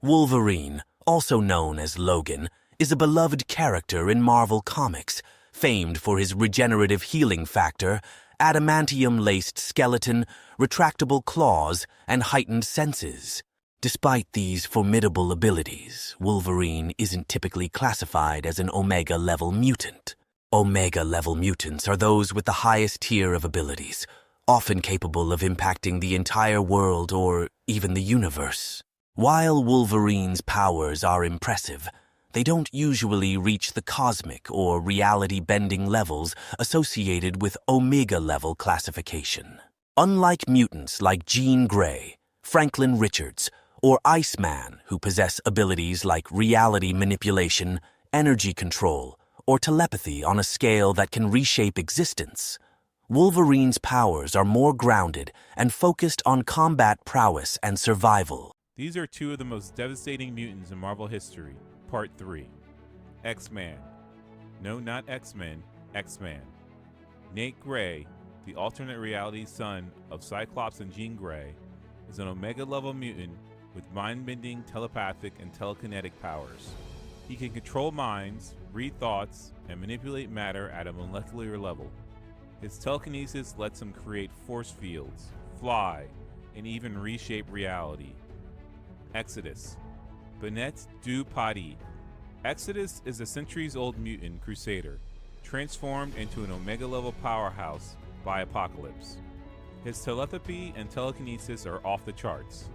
Wolverine, also known as Logan, is a beloved character in Marvel Comics, famed for his regenerative healing factor, adamantium-laced skeleton, retractable claws, and heightened senses. Despite these formidable abilities, Wolverine isn't typically classified as an Omega-level mutant. Omega-level mutants are those with the highest tier of abilities, often capable of impacting the entire world or even the universe. While Wolverine's powers are impressive, they don't usually reach the cosmic or reality-bending levels associated with Omega-level classification. Unlike mutants like Jean Grey, Franklin Richards, or Iceman, who possess abilities like reality manipulation, energy control, or telepathy on a scale that can reshape existence, Wolverine's powers are more grounded and focused on combat prowess and survival. These are two of the most devastating mutants in Marvel history. Part 3. X-Man. No, not X-Men, X-Man. Nate Gray, the alternate reality son of Cyclops and Jean Grey, is an Omega-level mutant with mind-bending, telepathic, and telekinetic powers. He can control minds, read thoughts, and manipulate matter at a molecular level. His telekinesis lets him create force fields, fly, and even reshape reality. Exodus. Bennett du Padi. Exodus is a centuries-old mutant crusader, transformed into an Omega-level powerhouse by Apocalypse. His telepathy and telekinesis are off the charts.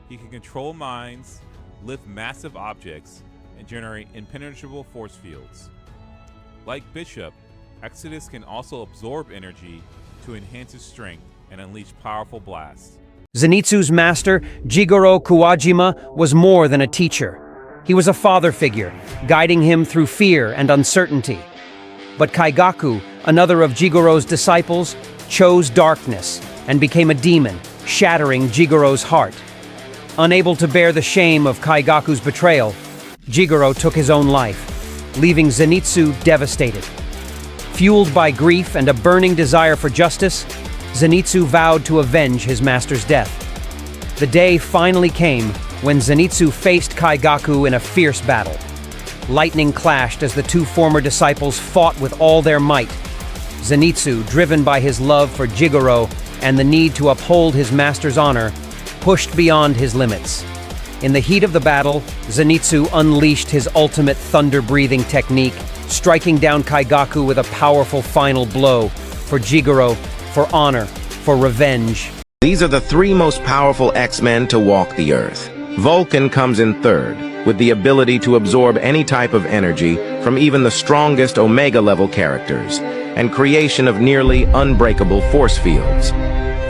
He can control minds, lift massive objects, and generate impenetrable force fields. Like Bishop, Exodus can also absorb energy to enhance his strength and unleash powerful blasts. Zenitsu's master, Jigoro Kuwajima, was more than a teacher. He was a father figure, guiding him through fear and uncertainty. But Kaigaku, another of Jigoro's disciples, chose darkness and became a demon, shattering Jigoro's heart. Unable to bear the shame of Kaigaku's betrayal, Jigoro took his own life, leaving Zenitsu devastated. Fueled by grief and a burning desire for justice, Zenitsu vowed to avenge his master's death. The day finally came when Zenitsu faced Kaigaku in a fierce battle. Lightning clashed as the two former disciples fought with all their might. Zenitsu, driven by his love for Jigoro and the need to uphold his master's honor, pushed beyond his limits. In the heat of the battle, Zenitsu unleashed his ultimate thunder-breathing technique, striking down Kaigaku with a powerful final blow for Jigoro, for honor, for revenge. These are the three most powerful X-Men to walk the Earth. Vulcan comes in third, with the ability to absorb any type of energy from even the strongest Omega-level characters, and creation of nearly unbreakable force fields.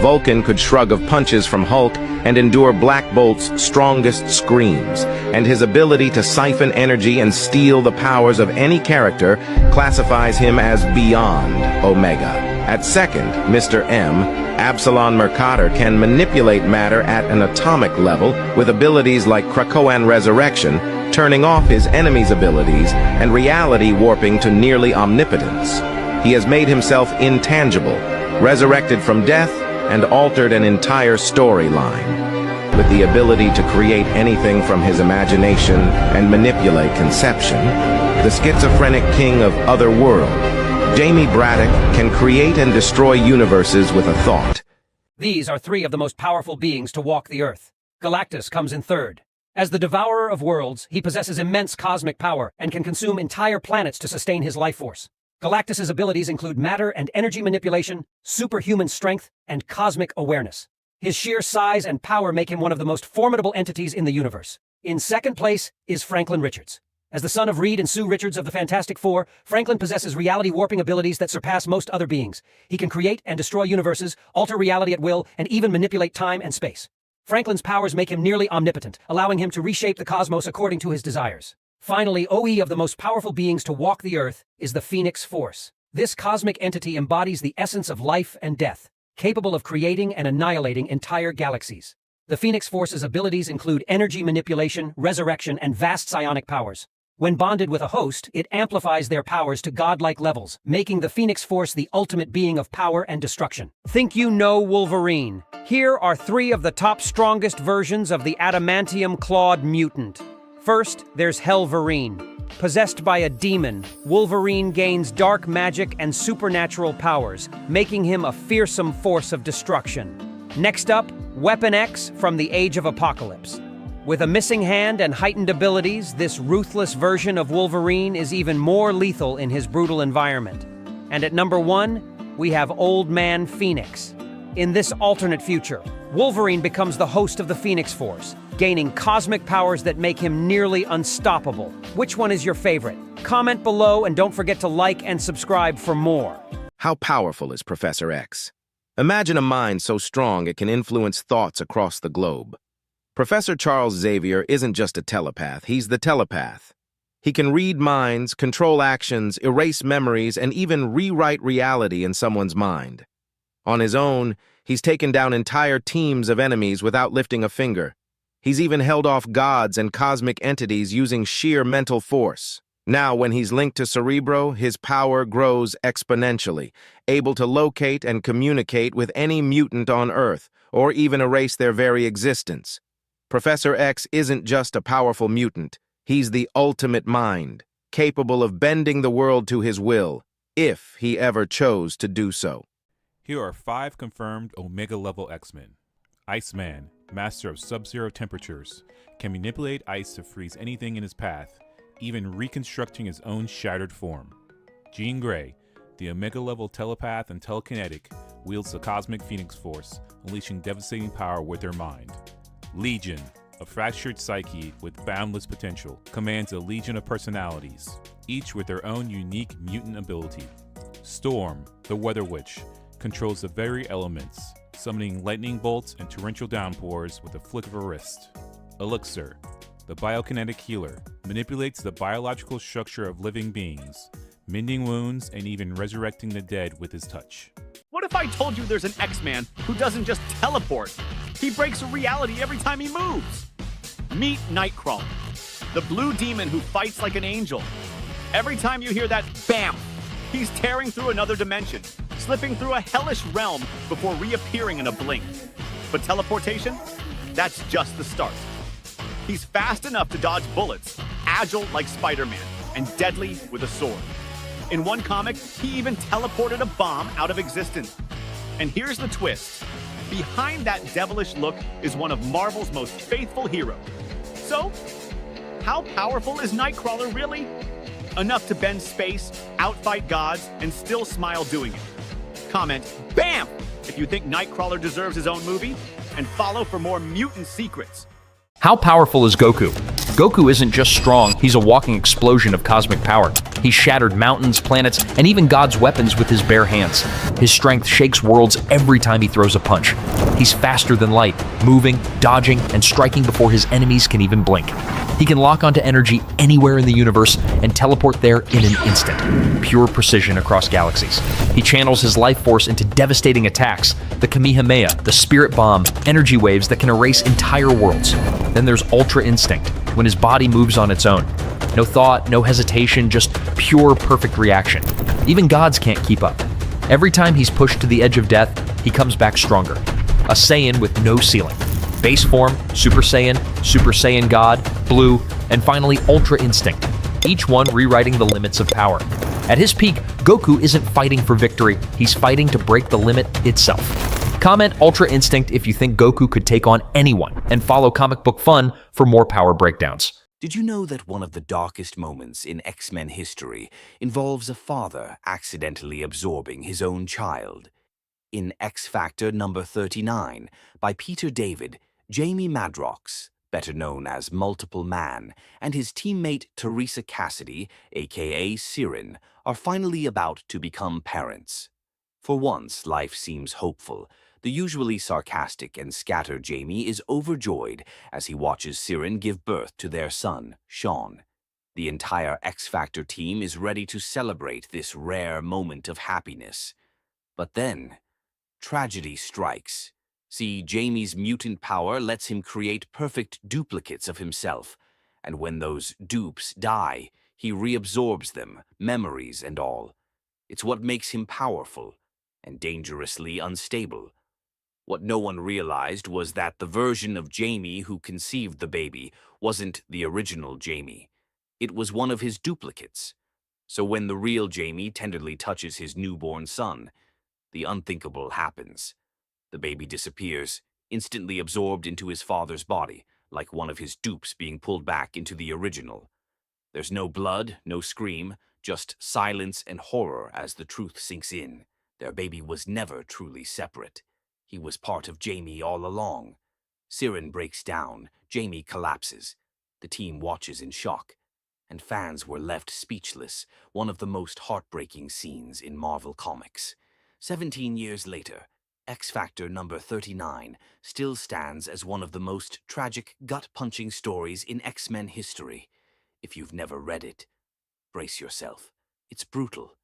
Vulcan could shrug off punches from Hulk and endure Black Bolt's strongest screams, and his ability to siphon energy and steal the powers of any character classifies him as beyond Omega. At second, Mr. M, Absalon Mercator can manipulate matter at an atomic level with abilities like Krakoan Resurrection, turning off his enemy's abilities and reality warping to nearly omnipotence. He has made himself intangible, resurrected from death, and altered an entire storyline. With the ability to create anything from his imagination and manipulate conception, the schizophrenic king of Otherworld, Jamie Braddock can create and destroy universes with a thought. These are three of the most powerful beings to walk the Earth. Galactus comes in third. As the devourer of worlds, he possesses immense cosmic power and can consume entire planets to sustain his life force. Galactus's abilities include matter and energy manipulation, superhuman strength, and cosmic awareness. His sheer size and power make him one of the most formidable entities in the universe. In second place is Franklin Richards. As the son of Reed and Sue Richards of the Fantastic Four, Franklin possesses reality warping abilities that surpass most other beings. He can create and destroy universes, alter reality at will, and even manipulate time and space. Franklin's powers make him nearly omnipotent, allowing him to reshape the cosmos according to his desires. Finally, OE of the most powerful beings to walk the Earth is the Phoenix Force. This cosmic entity embodies the essence of life and death, capable of creating and annihilating entire galaxies. The Phoenix Force's abilities include energy manipulation, resurrection, and vast psionic powers. When bonded with a host, it amplifies their powers to godlike levels, making the Phoenix Force the ultimate being of power and destruction. Think you know Wolverine? Here are 3 of the top strongest versions of the adamantium-clawed mutant. First, there's Helverine. Possessed by a demon, Wolverine gains dark magic and supernatural powers, making him a fearsome force of destruction. Next up, Weapon X from the Age of Apocalypse. With a missing hand and heightened abilities, this ruthless version of Wolverine is even more lethal in his brutal environment. And at number 1, we have Old Man Phoenix. In this alternate future, Wolverine becomes the host of the Phoenix Force, gaining cosmic powers that make him nearly unstoppable. Which one is your favorite? Comment below and don't forget to like and subscribe for more. How powerful is Professor X? Imagine a mind so strong it can influence thoughts across the globe. Professor Charles Xavier isn't just a telepath, he's the telepath. He can read minds, control actions, erase memories, and even rewrite reality in someone's mind. On his own, he's taken down entire teams of enemies without lifting a finger. He's even held off gods and cosmic entities using sheer mental force. Now, when he's linked to Cerebro, his power grows exponentially, able to locate and communicate with any mutant on Earth, or even erase their very existence. Professor X isn't just a powerful mutant, he's the ultimate mind, capable of bending the world to his will, if he ever chose to do so. Here are 5 confirmed Omega-level X-Men. Iceman, master of sub-zero temperatures, can manipulate ice to freeze anything in his path, even reconstructing his own shattered form. Jean Grey, the Omega-level telepath and telekinetic, wields the cosmic Phoenix Force, unleashing devastating power with her mind. Legion, a fractured psyche with boundless potential, commands a legion of personalities, each with their own unique mutant ability. Storm, the Weather Witch, controls the very elements, summoning lightning bolts and torrential downpours with a flick of a wrist. Elixir, the biokinetic healer, manipulates the biological structure of living beings, mending wounds and even resurrecting the dead with his touch. What if I told you there's an X-Man who doesn't just teleport? He breaks reality every time he moves. Meet Nightcrawler, the blue demon who fights like an angel. Every time you hear that BAM, he's tearing through another dimension, slipping through a hellish realm before reappearing in a blink. But teleportation? That's just the start. He's fast enough to dodge bullets, agile like Spider-Man, and deadly with a sword. In one comic, he even teleported a bomb out of existence. And here's the twist. Behind that devilish look is one of Marvel's most faithful heroes. So, how powerful is Nightcrawler really? Enough to bend space, outfight gods, and still smile doing it. Comment BAM if you think Nightcrawler deserves his own movie, and follow for more mutant secrets. How powerful is Goku? Goku isn't just strong, he's a walking explosion of cosmic power. He's shattered mountains, planets, and even God's weapons with his bare hands. His strength shakes worlds every time he throws a punch. He's faster than light, moving, dodging, and striking before his enemies can even blink. He can lock onto energy anywhere in the universe and teleport there in an instant. Pure precision across galaxies. He channels his life force into devastating attacks, the Kamehameha, the Spirit Bomb, energy waves that can erase entire worlds. Then there's Ultra Instinct, when his body moves on its own. No thought, no hesitation, just pure perfect reaction. Even gods can't keep up. Every time he's pushed to the edge of death, he comes back stronger. A Saiyan with no ceiling. Base form, Super Saiyan God, Blue, and finally Ultra Instinct, each one rewriting the limits of power. At his peak, Goku isn't fighting for victory, he's fighting to break the limit itself. Comment Ultra Instinct if you think Goku could take on anyone, and follow Comic Book Fun for more power breakdowns. Did you know that one of the darkest moments in X-Men history involves a father accidentally absorbing his own child? In X Factor number 39, by Peter David, Jamie Madrox, better known as Multiple Man, and his teammate Teresa Cassidy, aka Siren, are finally about to become parents. For once, life seems hopeful. The usually sarcastic and scattered Jamie is overjoyed as he watches Siren give birth to their son, Sean. The entire X Factor team is ready to celebrate this rare moment of happiness. But then, tragedy strikes. See, Jamie's mutant power lets him create perfect duplicates of himself. and when those dupes die, he reabsorbs them, memories and all. It's what makes him powerful and dangerously unstable. What no one realized was that the version of Jamie who conceived the baby wasn't the original Jamie. It was one of his duplicates. So when the real Jamie tenderly touches his newborn son, the unthinkable happens. The baby disappears, instantly absorbed into his father's body, like one of his dupes being pulled back into the original. There's no blood, no scream, just silence and horror as the truth sinks in. Their baby was never truly separate. He was part of Jamie all along. Siren breaks down, Jamie collapses. The team watches in shock, and fans were left speechless, one of the most heartbreaking scenes in Marvel Comics. 17 years later, X-Factor number 39 still stands as one of the most tragic, gut-punching stories in X-Men history. If you've never read it, brace yourself. It's brutal.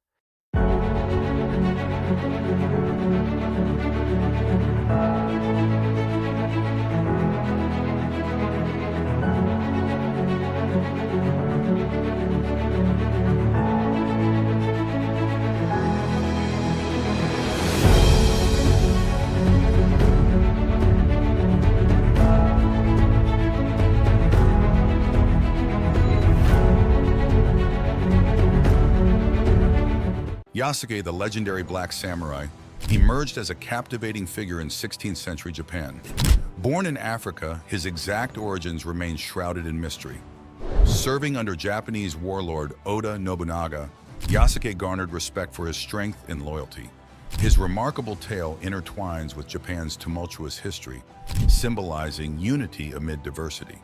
Yasuke, the legendary black samurai, emerged as a captivating figure in 16th century Japan. Born in Africa, his exact origins remain shrouded in mystery. Serving under Japanese warlord Oda Nobunaga, Yasuke garnered respect for his strength and loyalty. His remarkable tale intertwines with Japan's tumultuous history, symbolizing unity amid diversity.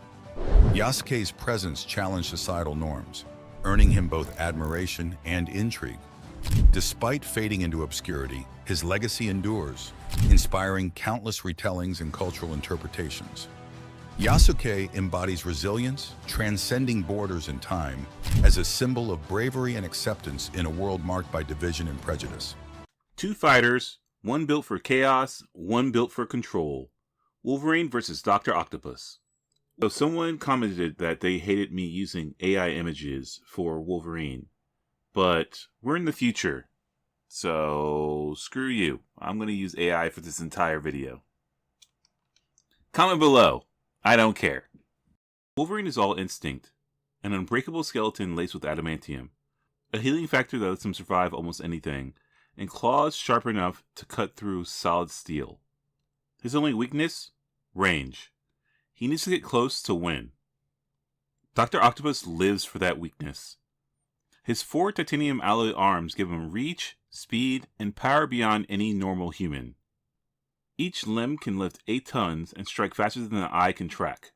Yasuke's presence challenged societal norms, earning him both admiration and intrigue. Despite fading into obscurity, his legacy endures, inspiring countless retellings and cultural interpretations. Yasuke embodies resilience, transcending borders and time, as a symbol of bravery and acceptance in a world marked by division and prejudice. Two fighters, one built for chaos, one built for control. Wolverine versus Dr. Octopus. So someone commented that they hated me using AI images for Wolverine. But we're in the future, so screw you. I'm going to use AI for this entire video. Comment below. I don't care. Wolverine is all instinct, an unbreakable skeleton laced with adamantium, a healing factor that lets him survive almost anything, and claws sharp enough to cut through solid steel. His only weakness? Range. He needs to get close to win. Dr. Octopus lives for that weakness. His 4 titanium alloy arms give him reach, speed, and power beyond any normal human. Each limb can lift 8 tons and strike faster than the eye can track.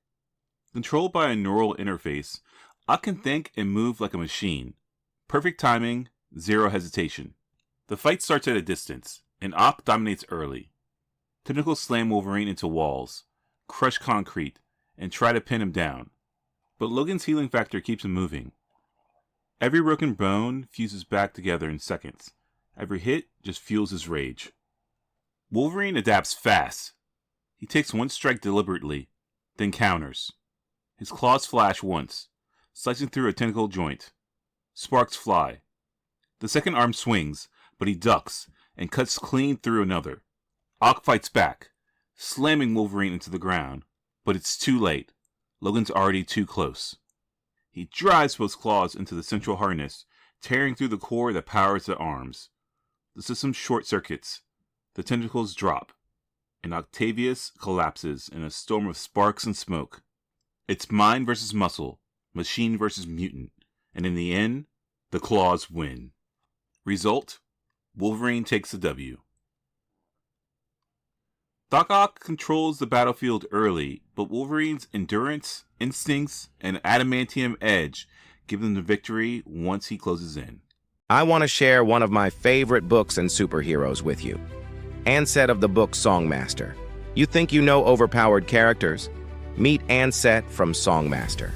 Controlled by a neural interface, Ock can think and move like a machine. Perfect timing, zero hesitation. The fight starts at a distance, and Ock dominates early. Tentacles slam Wolverine into walls, crush concrete, and try to pin him down. But Logan's healing factor keeps him moving. Every broken bone fuses back together in seconds. Every hit just fuels his rage. Wolverine adapts fast. He takes one strike deliberately, then counters. His claws flash once, slicing through a tentacle joint. Sparks fly. The second arm swings, but he ducks and cuts clean through another. Ock fights back, slamming Wolverine into the ground, but it's too late. Logan's already too close. He drives both claws into the central harness, tearing through the core that powers the arms. The system short circuits. The tentacles drop, and Octavius collapses in a storm of sparks and smoke. It's mind versus muscle, machine versus mutant, and in the end, the claws win. Result? Wolverine takes the W. Doc Ock controls the battlefield early, but Wolverine's endurance, instincts, and adamantium edge give him the victory once he closes in. I want to share one of my favorite books and superheroes with you. Ansett of the book Songmaster. You think you know overpowered characters? Meet Ansett from Songmaster.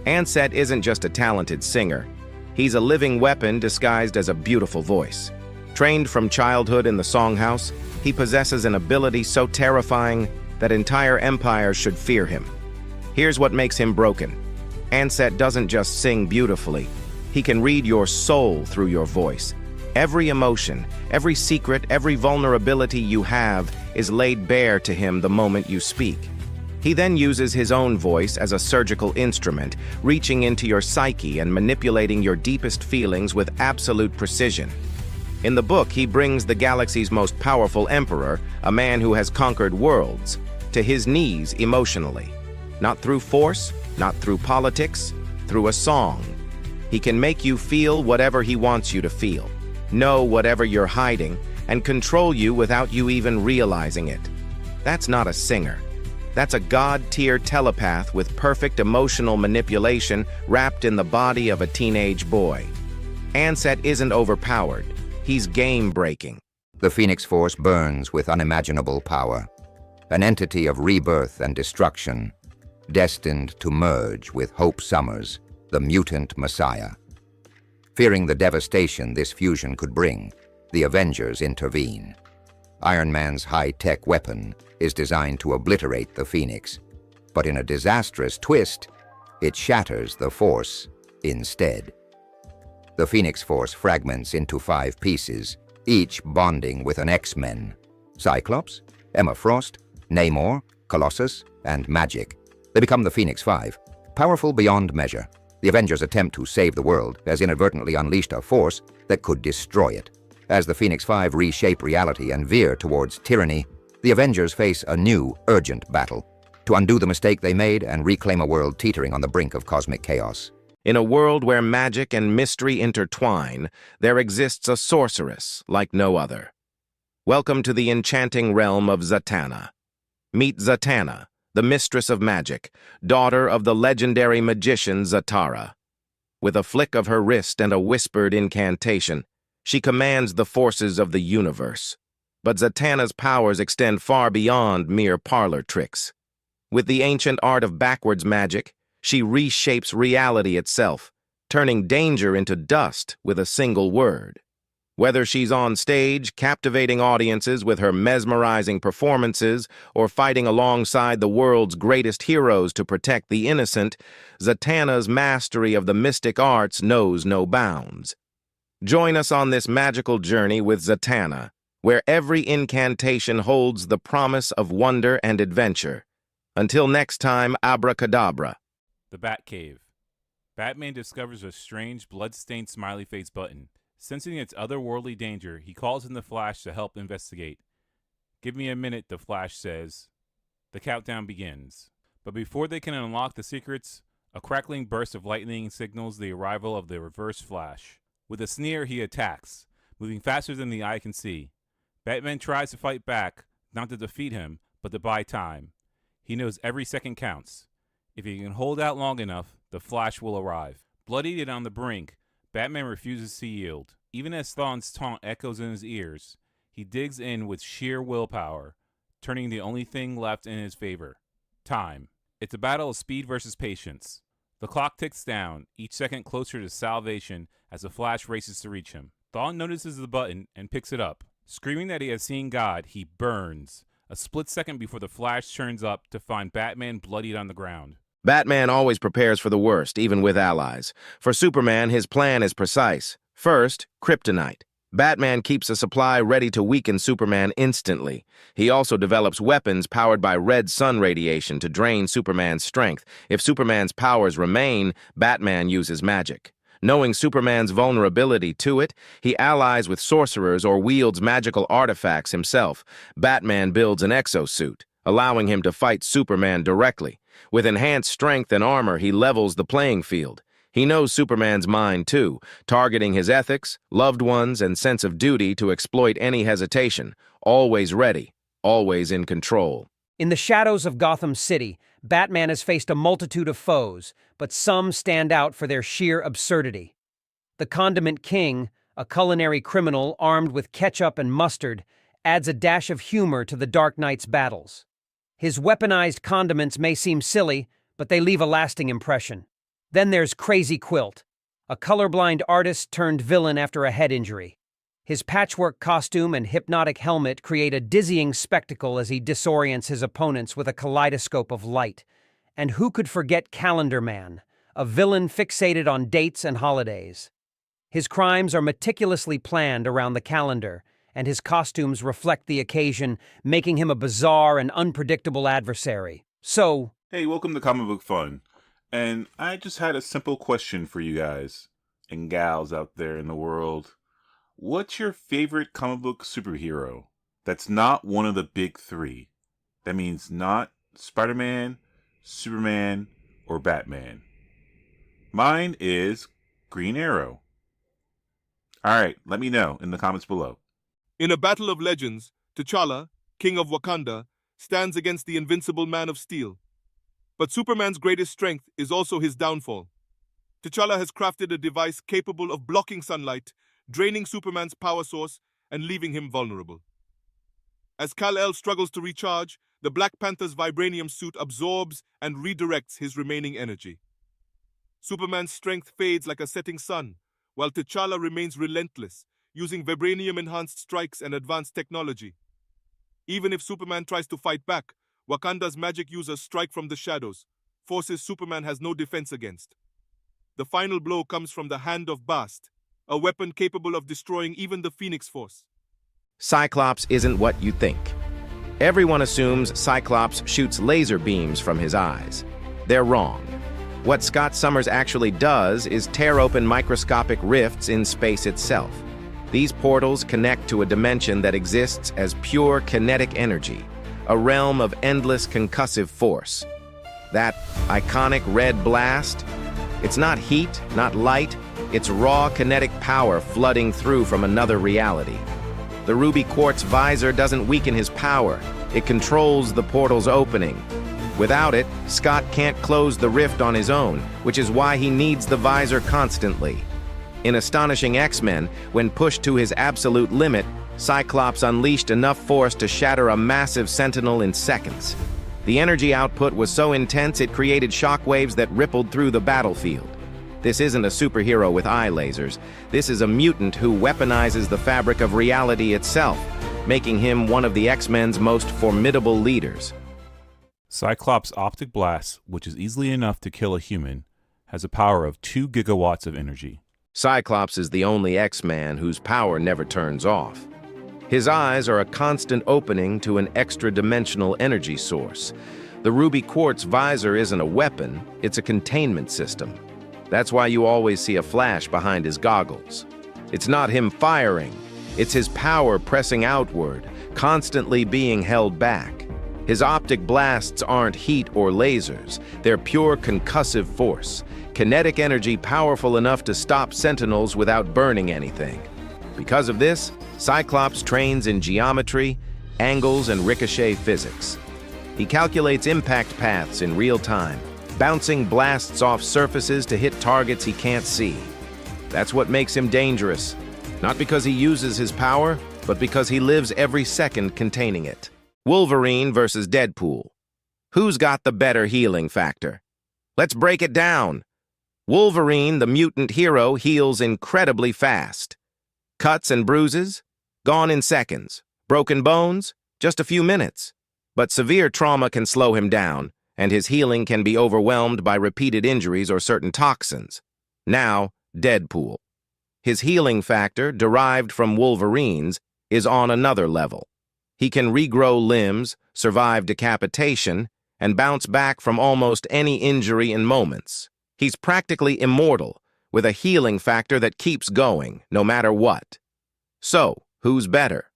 Ansett isn't just a talented singer. He's a living weapon disguised as a beautiful voice. Trained from childhood in the Songhouse, he possesses an ability so terrifying that entire empires should fear him. Here's what makes him broken. Ansett doesn't just sing beautifully. He can read your soul through your voice. Every emotion, every secret, every vulnerability you have is laid bare to him the moment you speak. He then uses his own voice as a surgical instrument, reaching into your psyche and manipulating your deepest feelings with absolute precision. In the book, he brings the galaxy's most powerful emperor, a man who has conquered worlds, to his knees emotionally. Not through force, not through politics, through a song. He can make you feel whatever he wants you to feel, know whatever you're hiding, and control you without you even realizing it. That's not a singer. That's a god-tier telepath with perfect emotional manipulation wrapped in the body of a teenage boy. Ansett isn't overpowered. He's game-breaking. The Phoenix Force burns with unimaginable power, an entity of rebirth and destruction, destined to merge with Hope Summers, the mutant messiah. Fearing the devastation this fusion could bring, the Avengers intervene. Iron Man's high-tech weapon is designed to obliterate the Phoenix, but in a disastrous twist, it shatters the Force instead. The Phoenix Force fragments into 5 pieces, each bonding with an X-Men: Cyclops, Emma Frost, Namor, Colossus, and Magic. They become the Phoenix Five, powerful beyond measure. The Avengers attempt to save the world as inadvertently unleashed a force that could destroy it. As the Phoenix Five reshape reality and veer towards tyranny, the Avengers face a new, urgent battle to undo the mistake they made and reclaim a world teetering on the brink of cosmic chaos. In a world where magic and mystery intertwine, there exists a sorceress like no other. Welcome to the enchanting realm of Zatanna. Meet Zatanna, the mistress of magic, daughter of the legendary magician Zatara. With a flick of her wrist and a whispered incantation, she commands the forces of the universe. But Zatanna's powers extend far beyond mere parlor tricks. With the ancient art of backwards magic, she reshapes reality itself, turning danger into dust with a single word. Whether she's on stage, captivating audiences with her mesmerizing performances, or fighting alongside the world's greatest heroes to protect the innocent, Zatanna's mastery of the mystic arts knows no bounds. Join us on this magical journey with Zatanna, where every incantation holds the promise of wonder and adventure. Until next time, abracadabra. The Batcave. Batman discovers a strange, blood-stained smiley face button. Sensing its otherworldly danger, he calls in the Flash to help investigate. "Give me a minute," the Flash says. The countdown begins. But before they can unlock the secrets, a crackling burst of lightning signals the arrival of the Reverse Flash. With a sneer, he attacks, moving faster than the eye can see. Batman tries to fight back, not to defeat him, but to buy time. He knows every second counts. If he can hold out long enough, the Flash will arrive. Bloodied and on the brink, Batman refuses to yield. Even as Thawne's taunt echoes in his ears, he digs in with sheer willpower, turning the only thing left in his favor: time. It's a battle of speed versus patience. The clock ticks down, each second closer to salvation as the Flash races to reach him. Thawne notices the button and picks it up. Screaming that he has seen God, he burns, a split second before the Flash turns up to find Batman bloodied on the ground. Batman always prepares for the worst, even with allies. For Superman, his plan is precise. First, kryptonite. Batman keeps a supply ready to weaken Superman instantly. He also develops weapons powered by red sun radiation to drain Superman's strength. If Superman's powers remain, Batman uses magic. Knowing Superman's vulnerability to it, he allies with sorcerers or wields magical artifacts himself. Batman builds an exosuit, allowing him to fight Superman directly. With enhanced strength and armor, he levels the playing field. He knows Superman's mind, too, targeting his ethics, loved ones, and sense of duty to exploit any hesitation. Always ready, always in control. In the shadows of Gotham City, Batman has faced a multitude of foes, but some stand out for their sheer absurdity. The Condiment King, a culinary criminal armed with ketchup and mustard, adds a dash of humor to the Dark Knight's battles. His weaponized condiments may seem silly, but they leave a lasting impression. Then there's Crazy Quilt, a colorblind artist turned villain after a head injury. His patchwork costume and hypnotic helmet create a dizzying spectacle as he disorients his opponents with a kaleidoscope of light. And who could forget Calendar Man, a villain fixated on dates and holidays. His crimes are meticulously planned around the calendar, and his costumes reflect the occasion, making him a bizarre and unpredictable adversary. So, Hey, welcome to Comic Book Fun. And I just had a simple question for you guys and gals out there in the world. What's your favorite comic book superhero that's not one of the big three? That means not Spider-Man, Superman, or Batman. Mine is Green Arrow. Alright, let me know in the comments below. In a battle of legends, T'Challa, king of Wakanda, stands against the invincible Man of Steel. But Superman's greatest strength is also his downfall. T'Challa has crafted a device capable of blocking sunlight, draining Superman's power source, and leaving him vulnerable. As Kal-El struggles to recharge, the Black Panther's vibranium suit absorbs and redirects his remaining energy. Superman's strength fades like a setting sun, while T'Challa remains relentless, using vibranium-enhanced strikes and advanced technology. Even if Superman tries to fight back, Wakanda's magic users strike from the shadows, forces Superman has no defense against. The final blow comes from the Hand of Bast, a weapon capable of destroying even the Phoenix Force. Cyclops isn't what you think. Everyone assumes Cyclops shoots laser beams from his eyes. They're wrong. What Scott Summers actually does is tear open microscopic rifts in space itself. These portals connect to a dimension that exists as pure kinetic energy, a realm of endless concussive force. That iconic red blast, it's not heat, not light, it's raw kinetic power flooding through from another reality. The ruby quartz visor doesn't weaken his power, it controls the portal's opening. Without it, Scott can't close the rift on his own, which is why he needs the visor constantly. In Astonishing X-Men, when pushed to his absolute limit, Cyclops unleashed enough force to shatter a massive Sentinel in seconds. The energy output was so intense it created shockwaves that rippled through the battlefield. This isn't a superhero with eye lasers. This is a mutant who weaponizes the fabric of reality itself, making him one of the X-Men's most formidable leaders. Cyclops' optic blast, which is easily enough to kill a human, has a power of 2 gigawatts of energy. Cyclops is the only X-Man whose power never turns off. His eyes are a constant opening to an extra-dimensional energy source. The ruby quartz visor isn't a weapon, it's a containment system. That's why you always see a flash behind his goggles. It's not him firing, it's his power pressing outward, constantly being held back. His optic blasts aren't heat or lasers, they're pure concussive force, kinetic energy powerful enough to stop Sentinels without burning anything. Because of this, Cyclops trains in geometry, angles, and ricochet physics. He calculates impact paths in real time, bouncing blasts off surfaces to hit targets he can't see. That's what makes him dangerous, not because he uses his power, but because he lives every second containing it. Wolverine versus Deadpool. Who's got the better healing factor? Let's break it down. Wolverine, the mutant hero, heals incredibly fast. Cuts and bruises? Gone in seconds. Broken bones? Just a few minutes. But severe trauma can slow him down, and his healing can be overwhelmed by repeated injuries or certain toxins. Now, Deadpool. His healing factor, derived from Wolverine's, is on another level. He can regrow limbs, survive decapitation, and bounce back from almost any injury in moments. He's practically immortal, with a healing factor that keeps going, no matter what. So, who's better?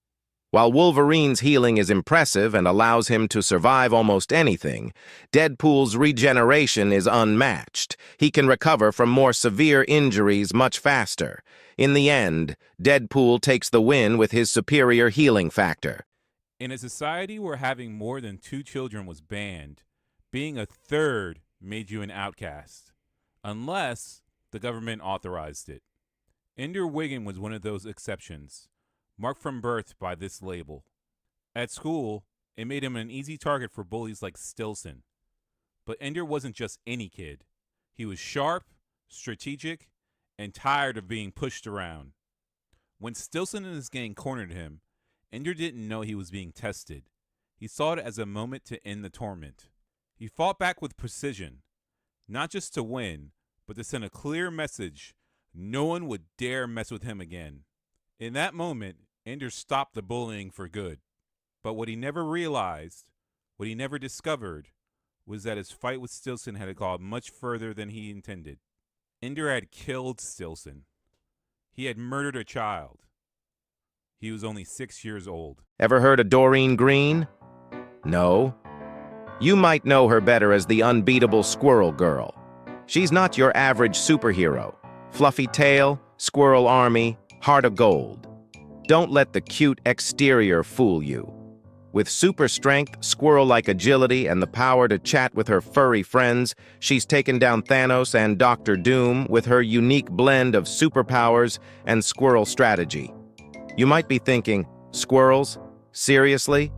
While Wolverine's healing is impressive and allows him to survive almost anything, Deadpool's regeneration is unmatched. He can recover from more severe injuries much faster. In the end, Deadpool takes the win with his superior healing factor. In a society where having more than 2 children was banned, being a third made you an outcast, unless the government authorized it. Ender Wiggin was one of those exceptions, marked from birth by this label. At school, it made him an easy target for bullies like Stilson. But Ender wasn't just any kid. He was sharp, strategic, and tired of being pushed around. When Stilson and his gang cornered him, Ender didn't know he was being tested. He saw it as a moment to end the torment. He fought back with precision, not just to win, but to send a clear message no one would dare mess with him again. In that moment, Ender stopped the bullying for good. But what he never realized, what he never discovered, was that his fight with Stilson had gone much further than he intended. Ender had killed Stilson. He had murdered a child. He was only 6 years old. Ever heard of Doreen Green? No? You might know her better as the unbeatable Squirrel Girl. She's not your average superhero. Fluffy tail, squirrel army, heart of gold. Don't let the cute exterior fool you. With super strength, squirrel-like agility, and the power to chat with her furry friends, she's taken down Thanos and Doctor Doom with her unique blend of superpowers and squirrel strategy. You might be thinking, squirrels? Seriously?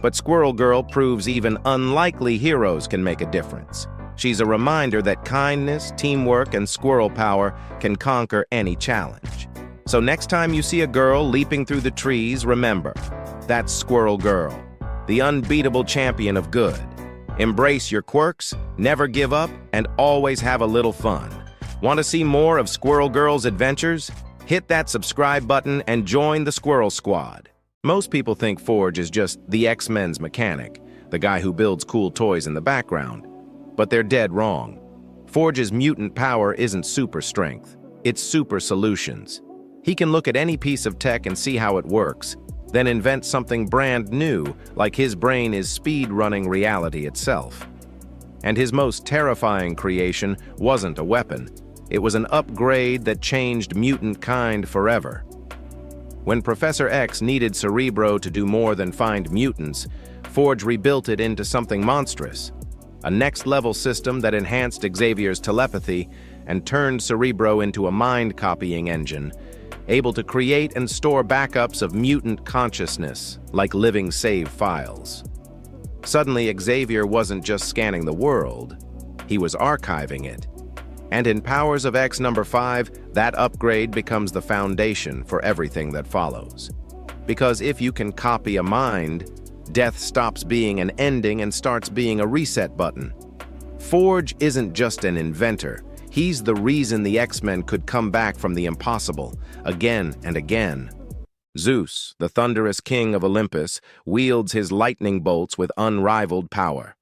But Squirrel Girl proves even unlikely heroes can make a difference. She's a reminder that kindness, teamwork, and squirrel power can conquer any challenge. So next time you see a girl leaping through the trees, remember, that's Squirrel Girl, the unbeatable champion of good. Embrace your quirks, never give up, and always have a little fun. Want to see more of Squirrel Girl's adventures? Hit that subscribe button and join the Squirrel Squad. Most people think Forge is just the X-Men's mechanic, the guy who builds cool toys in the background. But they're dead wrong. Forge's mutant power isn't super strength, it's super solutions. He can look at any piece of tech and see how it works, then invent something brand new, like his brain is speed-running reality itself. And his most terrifying creation wasn't a weapon. It was an upgrade that changed mutant kind forever. When Professor X needed Cerebro to do more than find mutants, Forge rebuilt it into something monstrous. A next-level system that enhanced Xavier's telepathy and turned Cerebro into a mind-copying engine, able to create and store backups of mutant consciousness, like living save files. Suddenly, Xavier wasn't just scanning the world, he was archiving it. And in Powers of X number 5, that upgrade becomes the foundation for everything that follows. Because if you can copy a mind, death stops being an ending and starts being a reset button. Forge isn't just an inventor. He's the reason the X-Men could come back from the impossible, again and again. Zeus, the thunderous king of Olympus, wields his lightning bolts with unrivaled power.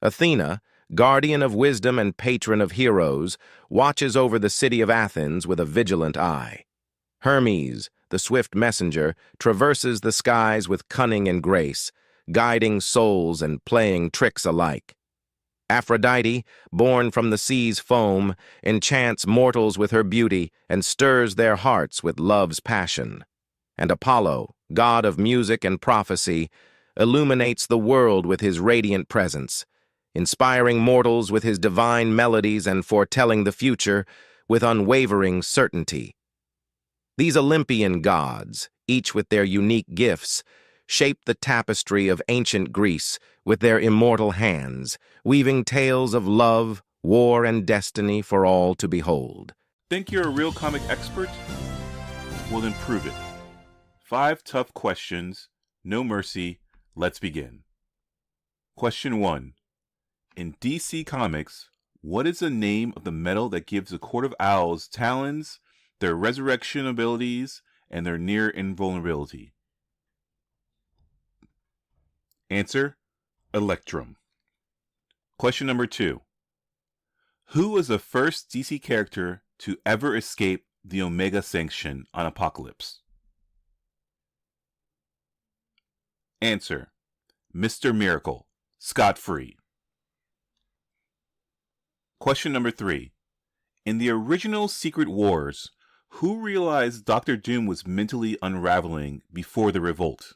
Athena, guardian of wisdom and patron of heroes, watches over the city of Athens with a vigilant eye. Hermes, the swift messenger, traverses the skies with cunning and grace, guiding souls and playing tricks alike. Aphrodite, born from the sea's foam, enchants mortals with her beauty and stirs their hearts with love's passion. And Apollo, god of music and prophecy, illuminates the world with his radiant presence, inspiring mortals with his divine melodies and foretelling the future with unwavering certainty. These Olympian gods, each with their unique gifts, shaped the tapestry of ancient Greece with their immortal hands, weaving tales of love, war, and destiny for all to behold. Think you're a real comic expert? Well, then prove it. 5 tough questions, no mercy, let's begin. Question 1. In DC Comics, what is the name of the metal that gives the Court of Owls talons, their resurrection abilities, and their near invulnerability? Answer: Electrum. Question number 2. Who was the first DC character to ever escape the Omega Sanction on Apocalypse? Answer: Mr. Miracle, scot-free. Question number 3. In the original Secret Wars, who realized Doctor Doom was mentally unraveling before the revolt?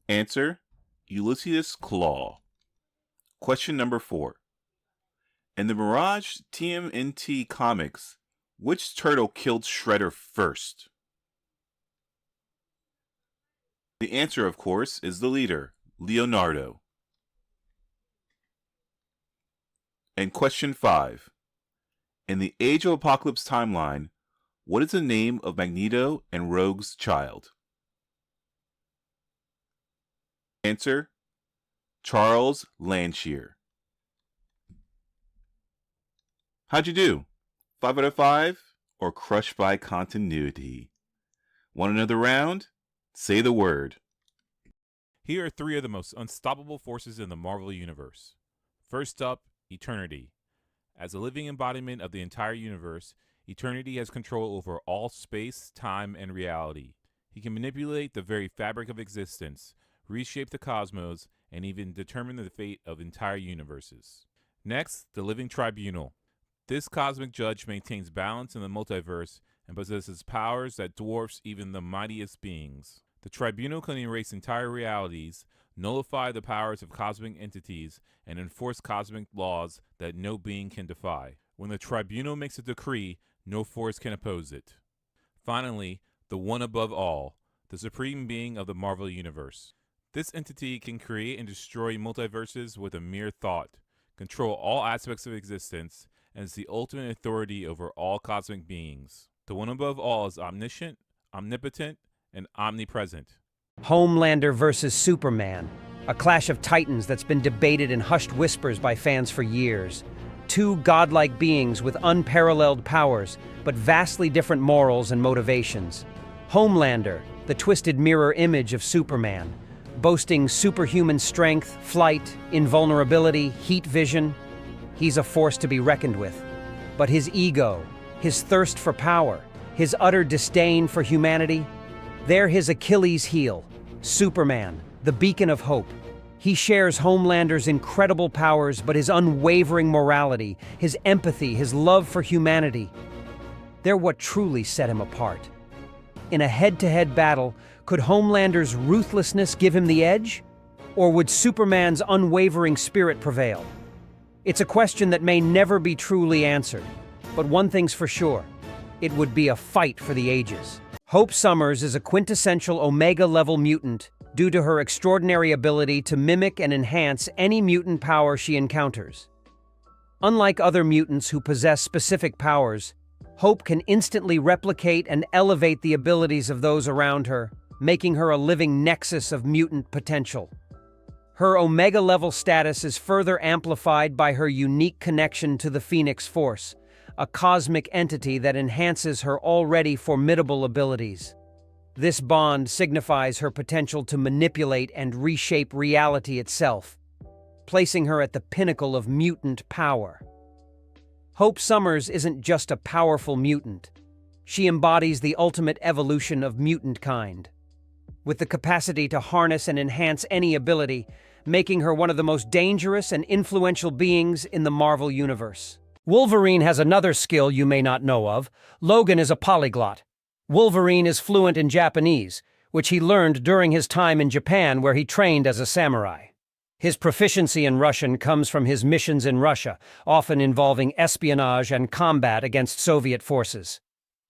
Answer: Ulysses Claw. Question number 4. In the Mirage TMNT comics, which turtle killed Shredder first? The answer, of course, is the leader, Leonardo. And question 5. In the Age of Apocalypse timeline, what is the name of Magneto and Rogue's child? Answer: Charles Landshear. How'd you do? 5 out of 5? Or crushed by continuity? Want another round? Say the word. Here are 3 of the most unstoppable forces in the Marvel Universe. First up, Eternity. As a living embodiment of the entire universe, Eternity has control over all space, time, and reality. He can manipulate the very fabric of existence, reshape the cosmos, and even determine the fate of entire universes. Next, the Living Tribunal. This cosmic judge maintains balance in the multiverse and possesses powers that dwarfs even the mightiest beings. The tribunal can erase entire realities, nullify the powers of cosmic entities, and enforce cosmic laws that no being can defy. When the tribunal makes a decree, no force can oppose it. Finally, the One Above All, the supreme being of the Marvel Universe. This entity can create and destroy multiverses with a mere thought, control all aspects of existence, and is the ultimate authority over all cosmic beings. The One Above All is omniscient, omnipotent, and omnipresent. Homelander versus Superman, a clash of titans that's been debated in hushed whispers by fans for years. 2 godlike beings with unparalleled powers, but vastly different morals and motivations. Homelander, the twisted mirror image of Superman, boasting superhuman strength, flight, invulnerability, heat vision. He's a force to be reckoned with. But his ego, his thirst for power, his utter disdain for humanity, they're his Achilles heel. Superman, the beacon of hope. He shares Homelander's incredible powers, but his unwavering morality, his empathy, his love for humanity, they're what truly set him apart. In a head-to-head battle, could Homelander's ruthlessness give him the edge? Or would Superman's unwavering spirit prevail? It's a question that may never be truly answered, but one thing's for sure, it would be a fight for the ages. Hope Summers is a quintessential Omega-level mutant due to her extraordinary ability to mimic and enhance any mutant power she encounters. Unlike other mutants who possess specific powers, Hope can instantly replicate and elevate the abilities of those around her, making her a living nexus of mutant potential. Her Omega-level status is further amplified by her unique connection to the Phoenix Force, a cosmic entity that enhances her already formidable abilities. This bond signifies her potential to manipulate and reshape reality itself, placing her at the pinnacle of mutant power. Hope Summers isn't just a powerful mutant. She embodies the ultimate evolution of mutant kind, with the capacity to harness and enhance any ability, making her one of the most dangerous and influential beings in the Marvel Universe. Wolverine has another skill you may not know of. Logan is a polyglot. Wolverine is fluent in Japanese, which he learned during his time in Japan where he trained as a samurai. His proficiency in Russian comes from his missions in Russia, often involving espionage and combat against Soviet forces.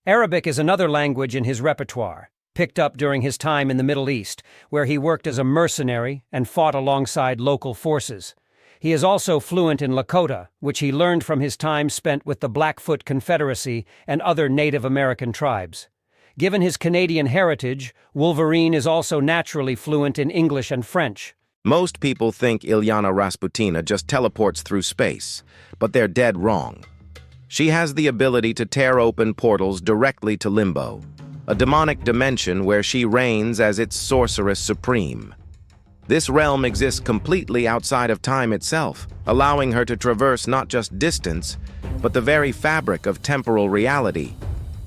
Arabic is another language in his repertoire, picked up during his time in the Middle East, where he worked as a mercenary and fought alongside local forces. He is also fluent in Lakota, which he learned from his time spent with the Blackfoot Confederacy and other Native American tribes. Given his Canadian heritage, Wolverine is also naturally fluent in English and French. Most people think Ilyana Rasputina just teleports through space, but they're dead wrong. She has the ability to tear open portals directly to Limbo, a demonic dimension where she reigns as its sorceress supreme. This realm exists completely outside of time itself, allowing her to traverse not just distance, but the very fabric of temporal reality.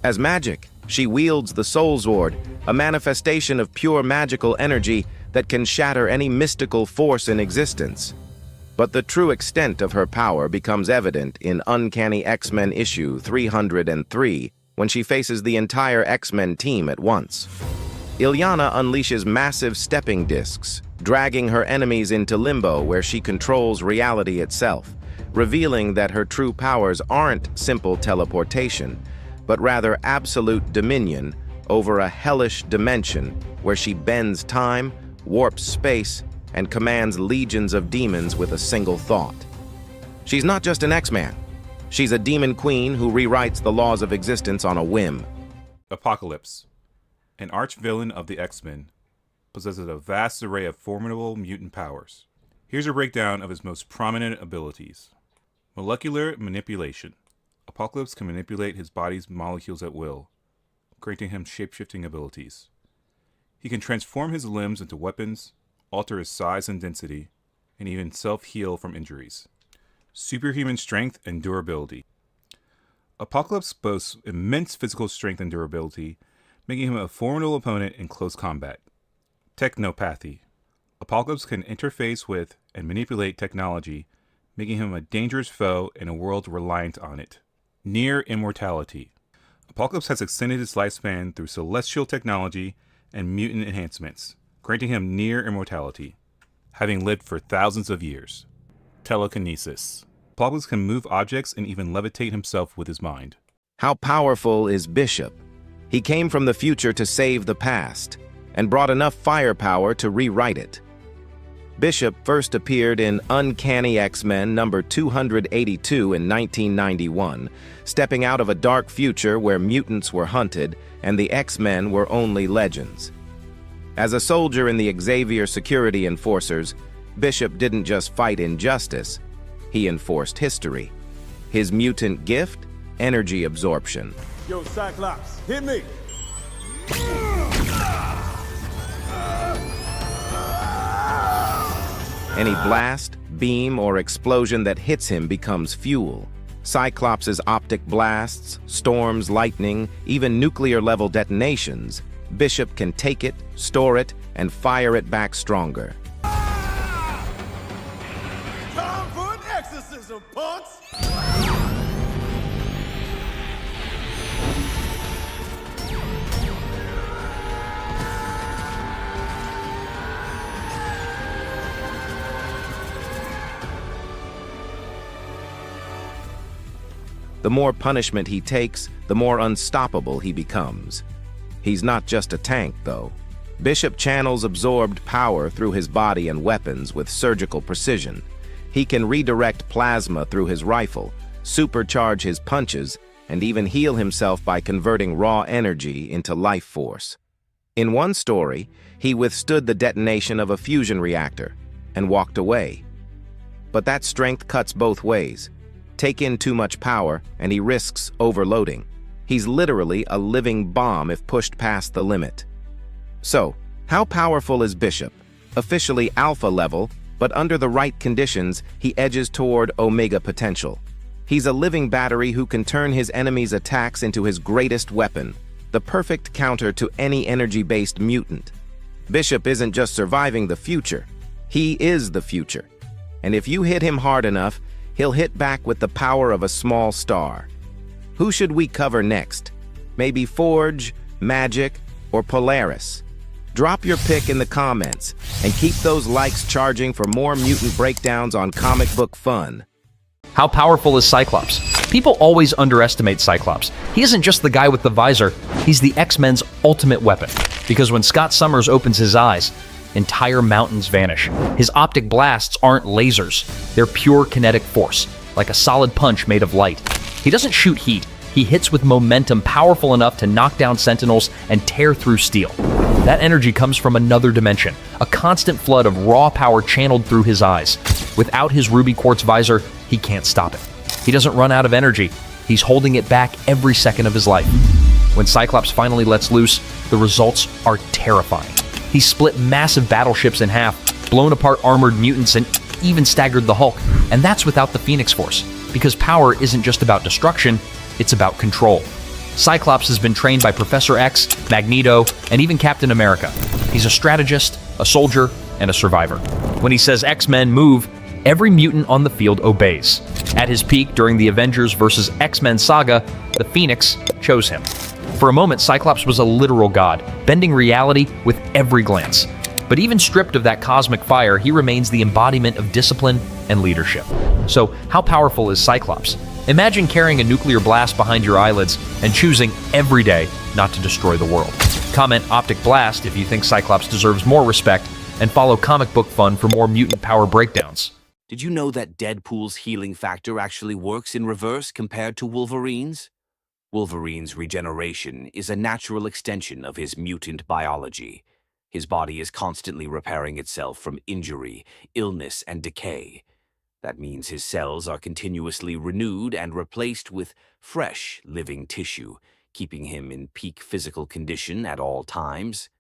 As magic, she wields the Soul Sword, a manifestation of pure magical energy that can shatter any mystical force in existence. But the true extent of her power becomes evident in Uncanny X-Men issue 303, when she faces the entire X-Men team at once. Ilyana unleashes massive stepping discs, dragging her enemies into Limbo where she controls reality itself, revealing that her true powers aren't simple teleportation, but rather absolute dominion over a hellish dimension where she bends time, warps space, and commands legions of demons with a single thought. She's not just an X-Man. She's a demon queen who rewrites the laws of existence on a whim. Apocalypse, an arch-villain of the X-Men, possesses a vast array of formidable mutant powers. Here's a breakdown of his most prominent abilities. Molecular manipulation. Apocalypse can manipulate his body's molecules at will, granting him shape-shifting abilities. He can transform his limbs into weapons, alter his size and density, and even self-heal from injuries. Superhuman strength and durability. Apocalypse boasts immense physical strength and durability, making him a formidable opponent in close combat. Technopathy. Apocalypse can interface with and manipulate technology, making him a dangerous foe in a world reliant on it. Near immortality. Apocalypse has extended his lifespan through celestial technology and mutant enhancements, granting him near immortality, having lived for thousands of years. Telekinesis. Apocalypse can move objects and even levitate himself with his mind. How powerful is Bishop? He came from the future to save the past, and brought enough firepower to rewrite it. Bishop first appeared in Uncanny X-Men number 282 in 1991, stepping out of a dark future where mutants were hunted and the X-Men were only legends. As a soldier in the Xavier Security Enforcers, Bishop didn't just fight injustice, he enforced history. His mutant gift? Energy absorption. Yo, Cyclops, hit me! Any blast, beam, or explosion that hits him becomes fuel. Cyclops' optic blasts, storms, lightning, even nuclear-level detonations, Bishop can take it, store it, and fire it back stronger. Time for an exorcism, punks! The more punishment he takes, the more unstoppable he becomes. He's not just a tank, though. Bishop channels absorbed power through his body and weapons with surgical precision. He can redirect plasma through his rifle, supercharge his punches, and even heal himself by converting raw energy into life force. In one story, he withstood the detonation of a fusion reactor and walked away. But that strength cuts both ways. Take in too much power, and he risks overloading. He's literally a living bomb if pushed past the limit. So, how powerful is Bishop? Officially alpha level, but under the right conditions, he edges toward Omega potential. He's a living battery who can turn his enemy's attacks into his greatest weapon, the perfect counter to any energy-based mutant. Bishop isn't just surviving the future, he is the future. And if you hit him hard enough, he'll hit back with the power of a small star. Who should we cover next? Maybe Forge, Magic, or Polaris? Drop your pick in the comments, and keep those likes charging for more mutant breakdowns on Comic Book Fun. How powerful is Cyclops? People always underestimate Cyclops. He isn't just the guy with the visor, he's the X-Men's ultimate weapon. Because when Scott Summers opens his eyes, entire mountains vanish. His optic blasts aren't lasers. They're pure kinetic force, like a solid punch made of light. He doesn't shoot heat. He hits with momentum powerful enough to knock down Sentinels and tear through steel. That energy comes from another dimension, a constant flood of raw power channeled through his eyes. Without his ruby quartz visor, he can't stop it. He doesn't run out of energy. He's holding it back every second of his life. When Cyclops finally lets loose, the results are terrifying. He split massive battleships in half, blown apart armored mutants, and even staggered the Hulk. And that's without the Phoenix Force, because power isn't just about destruction, it's about control. Cyclops has been trained by Professor X, Magneto, and even Captain America. He's a strategist, a soldier, and a survivor. When he says X-Men move, every mutant on the field obeys. At his peak during the Avengers vs. X-Men saga, the Phoenix chose him. For a moment, Cyclops was a literal god, bending reality with every glance. But even stripped of that cosmic fire, he remains the embodiment of discipline and leadership. So, how powerful is Cyclops? Imagine carrying a nuclear blast behind your eyelids and choosing every day not to destroy the world. Comment Optic Blast if you think Cyclops deserves more respect, and follow Comic Book Fun for more mutant power breakdowns. Did you know that Deadpool's healing factor actually works in reverse compared to Wolverine's? Wolverine's regeneration is a natural extension of his mutant biology. His body is constantly repairing itself from injury, illness, and decay. That means his cells are continuously renewed and replaced with fresh, living tissue, keeping him in peak physical condition at all times.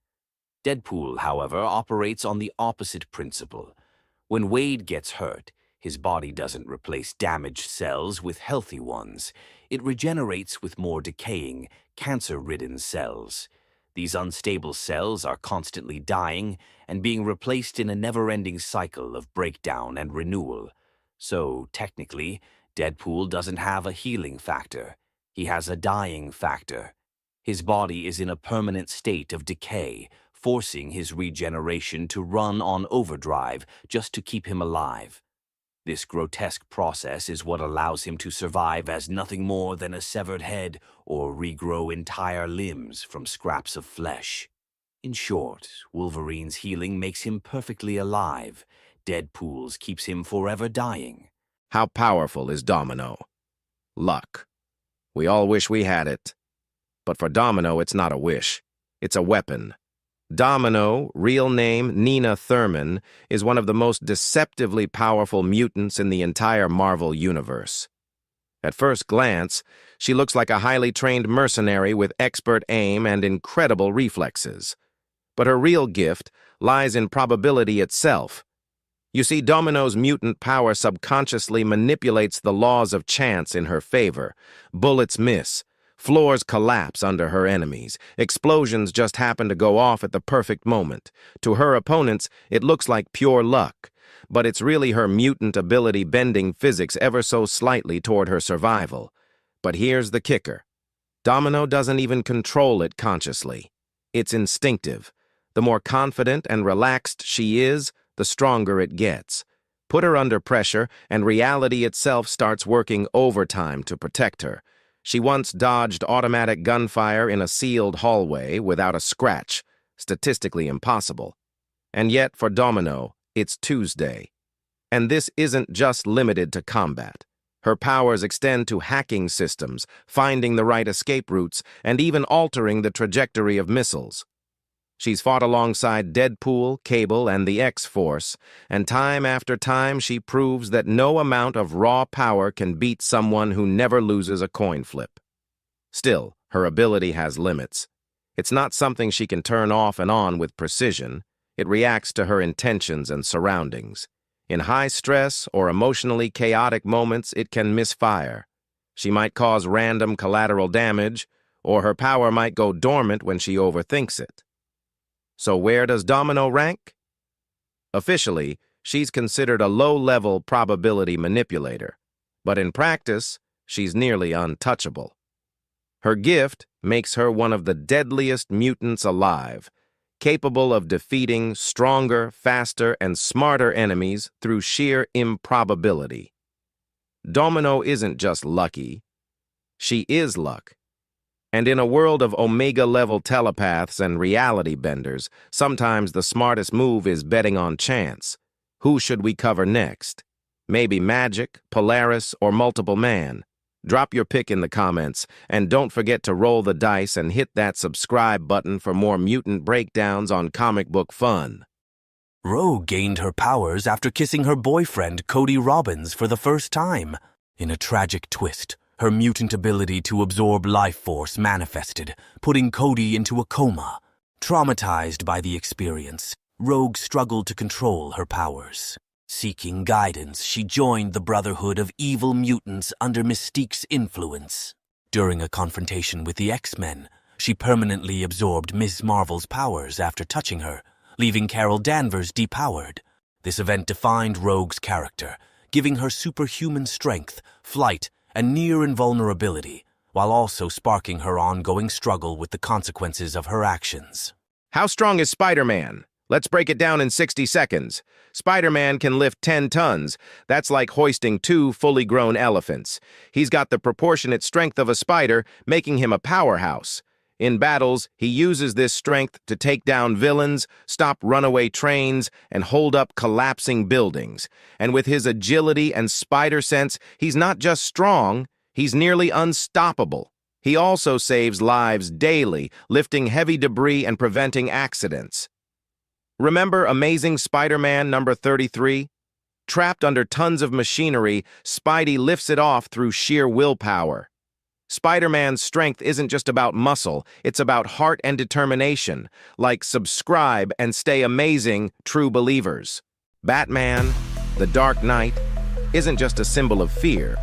Deadpool, however, operates on the opposite principle. When Wade gets hurt, his body doesn't replace damaged cells with healthy ones. It regenerates with more decaying, cancer-ridden cells. These unstable cells are constantly dying and being replaced in a never-ending cycle of breakdown and renewal. So, technically, Deadpool doesn't have a healing factor. He has a dying factor. His body is in a permanent state of decay, forcing his regeneration to run on overdrive just to keep him alive. This grotesque process is what allows him to survive as nothing more than a severed head or regrow entire limbs from scraps of flesh. In short, Wolverine's healing makes him perfectly alive. Deadpool's keeps him forever dying. How powerful is Domino? Luck. We all wish we had it. But for Domino, it's not a wish. It's a weapon. Domino, real name Nina Thurman, is one of the most deceptively powerful mutants in the entire Marvel universe. At first glance, she looks like a highly trained mercenary with expert aim and incredible reflexes. But her real gift lies in probability itself. You see, Domino's mutant power subconsciously manipulates the laws of chance in her favor. Bullets miss. Floors collapse under her enemies. Explosions just happen to go off at the perfect moment. To her opponents, it looks like pure luck, but it's really her mutant ability bending physics ever so slightly toward her survival. But here's the kicker. Domino doesn't even control it consciously. It's instinctive. The more confident and relaxed she is, the stronger it gets. Put her under pressure, and reality itself starts working overtime to protect her. She once dodged automatic gunfire in a sealed hallway without a scratch, statistically impossible. And yet, for Domino, it's Tuesday. And this isn't just limited to combat. Her powers extend to hacking systems, finding the right escape routes, and even altering the trajectory of missiles. She's fought alongside Deadpool, Cable, and the X-Force, and time after time she proves that no amount of raw power can beat someone who never loses a coin flip. Still, her ability has limits. It's not something she can turn off and on with precision. It reacts to her intentions and surroundings. In high stress or emotionally chaotic moments, it can misfire. She might cause random collateral damage, or her power might go dormant when she overthinks it. So where does Domino rank? Officially, she's considered a low-level probability manipulator, but in practice, she's nearly untouchable. Her gift makes her one of the deadliest mutants alive, capable of defeating stronger, faster, and smarter enemies through sheer improbability. Domino isn't just lucky, she is luck. And in a world of Omega-level telepaths and reality benders, sometimes the smartest move is betting on chance. Who should we cover next? Maybe Magic, Polaris, or Multiple Man? Drop your pick in the comments, and don't forget to roll the dice and hit that subscribe button for more mutant breakdowns on Comic Book Fun. Rogue gained her powers after kissing her boyfriend, Cody Robbins, for the first time. In a tragic twist, her mutant ability to absorb life force manifested, putting Cody into a coma. Traumatized by the experience, Rogue struggled to control her powers. Seeking guidance, she joined the Brotherhood of Evil Mutants under Mystique's influence. During a confrontation with the X-Men, she permanently absorbed Ms. Marvel's powers after touching her, leaving Carol Danvers depowered. This event defined Rogue's character, giving her superhuman strength, flight, and near invulnerability, while also sparking her ongoing struggle with the consequences of her actions. How strong is Spider-Man? Let's break it down in 60 seconds. Spider-Man can lift 10 tons. That's like hoisting 2 fully grown elephants. He's got the proportionate strength of a spider, making him a powerhouse. In battles, he uses this strength to take down villains, stop runaway trains, and hold up collapsing buildings. And with his agility and spider sense, he's not just strong, he's nearly unstoppable. He also saves lives daily, lifting heavy debris and preventing accidents. Remember Amazing Spider-Man number 33? Trapped under tons of machinery, Spidey lifts it off through sheer willpower. Spider-Man's strength isn't just about muscle, it's about heart and determination. Like subscribe and stay amazing, true believers. Batman, the Dark Knight, isn't just a symbol of fear.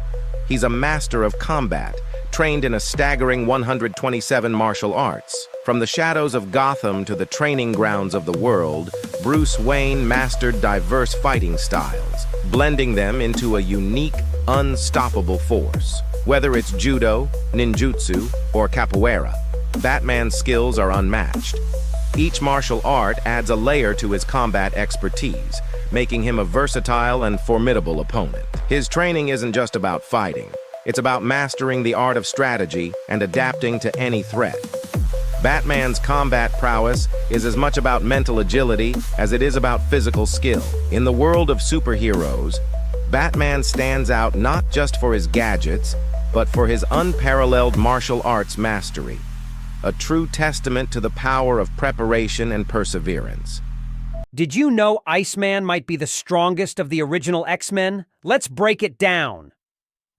He's a master of combat, trained in a staggering 127 martial arts. From the shadows of Gotham to the training grounds of the world, Bruce Wayne mastered diverse fighting styles, blending them into a unique, unstoppable force. Whether it's judo, ninjutsu, or capoeira, Batman's skills are unmatched. Each martial art adds a layer to his combat expertise, making him a versatile and formidable opponent. His training isn't just about fighting. It's about mastering the art of strategy and adapting to any threat. Batman's combat prowess is as much about mental agility as it is about physical skill. In the world of superheroes, Batman stands out not just for his gadgets, but for his unparalleled martial arts mastery, a true testament to the power of preparation and perseverance. Did you know Iceman might be the strongest of the original X-Men? Let's break it down.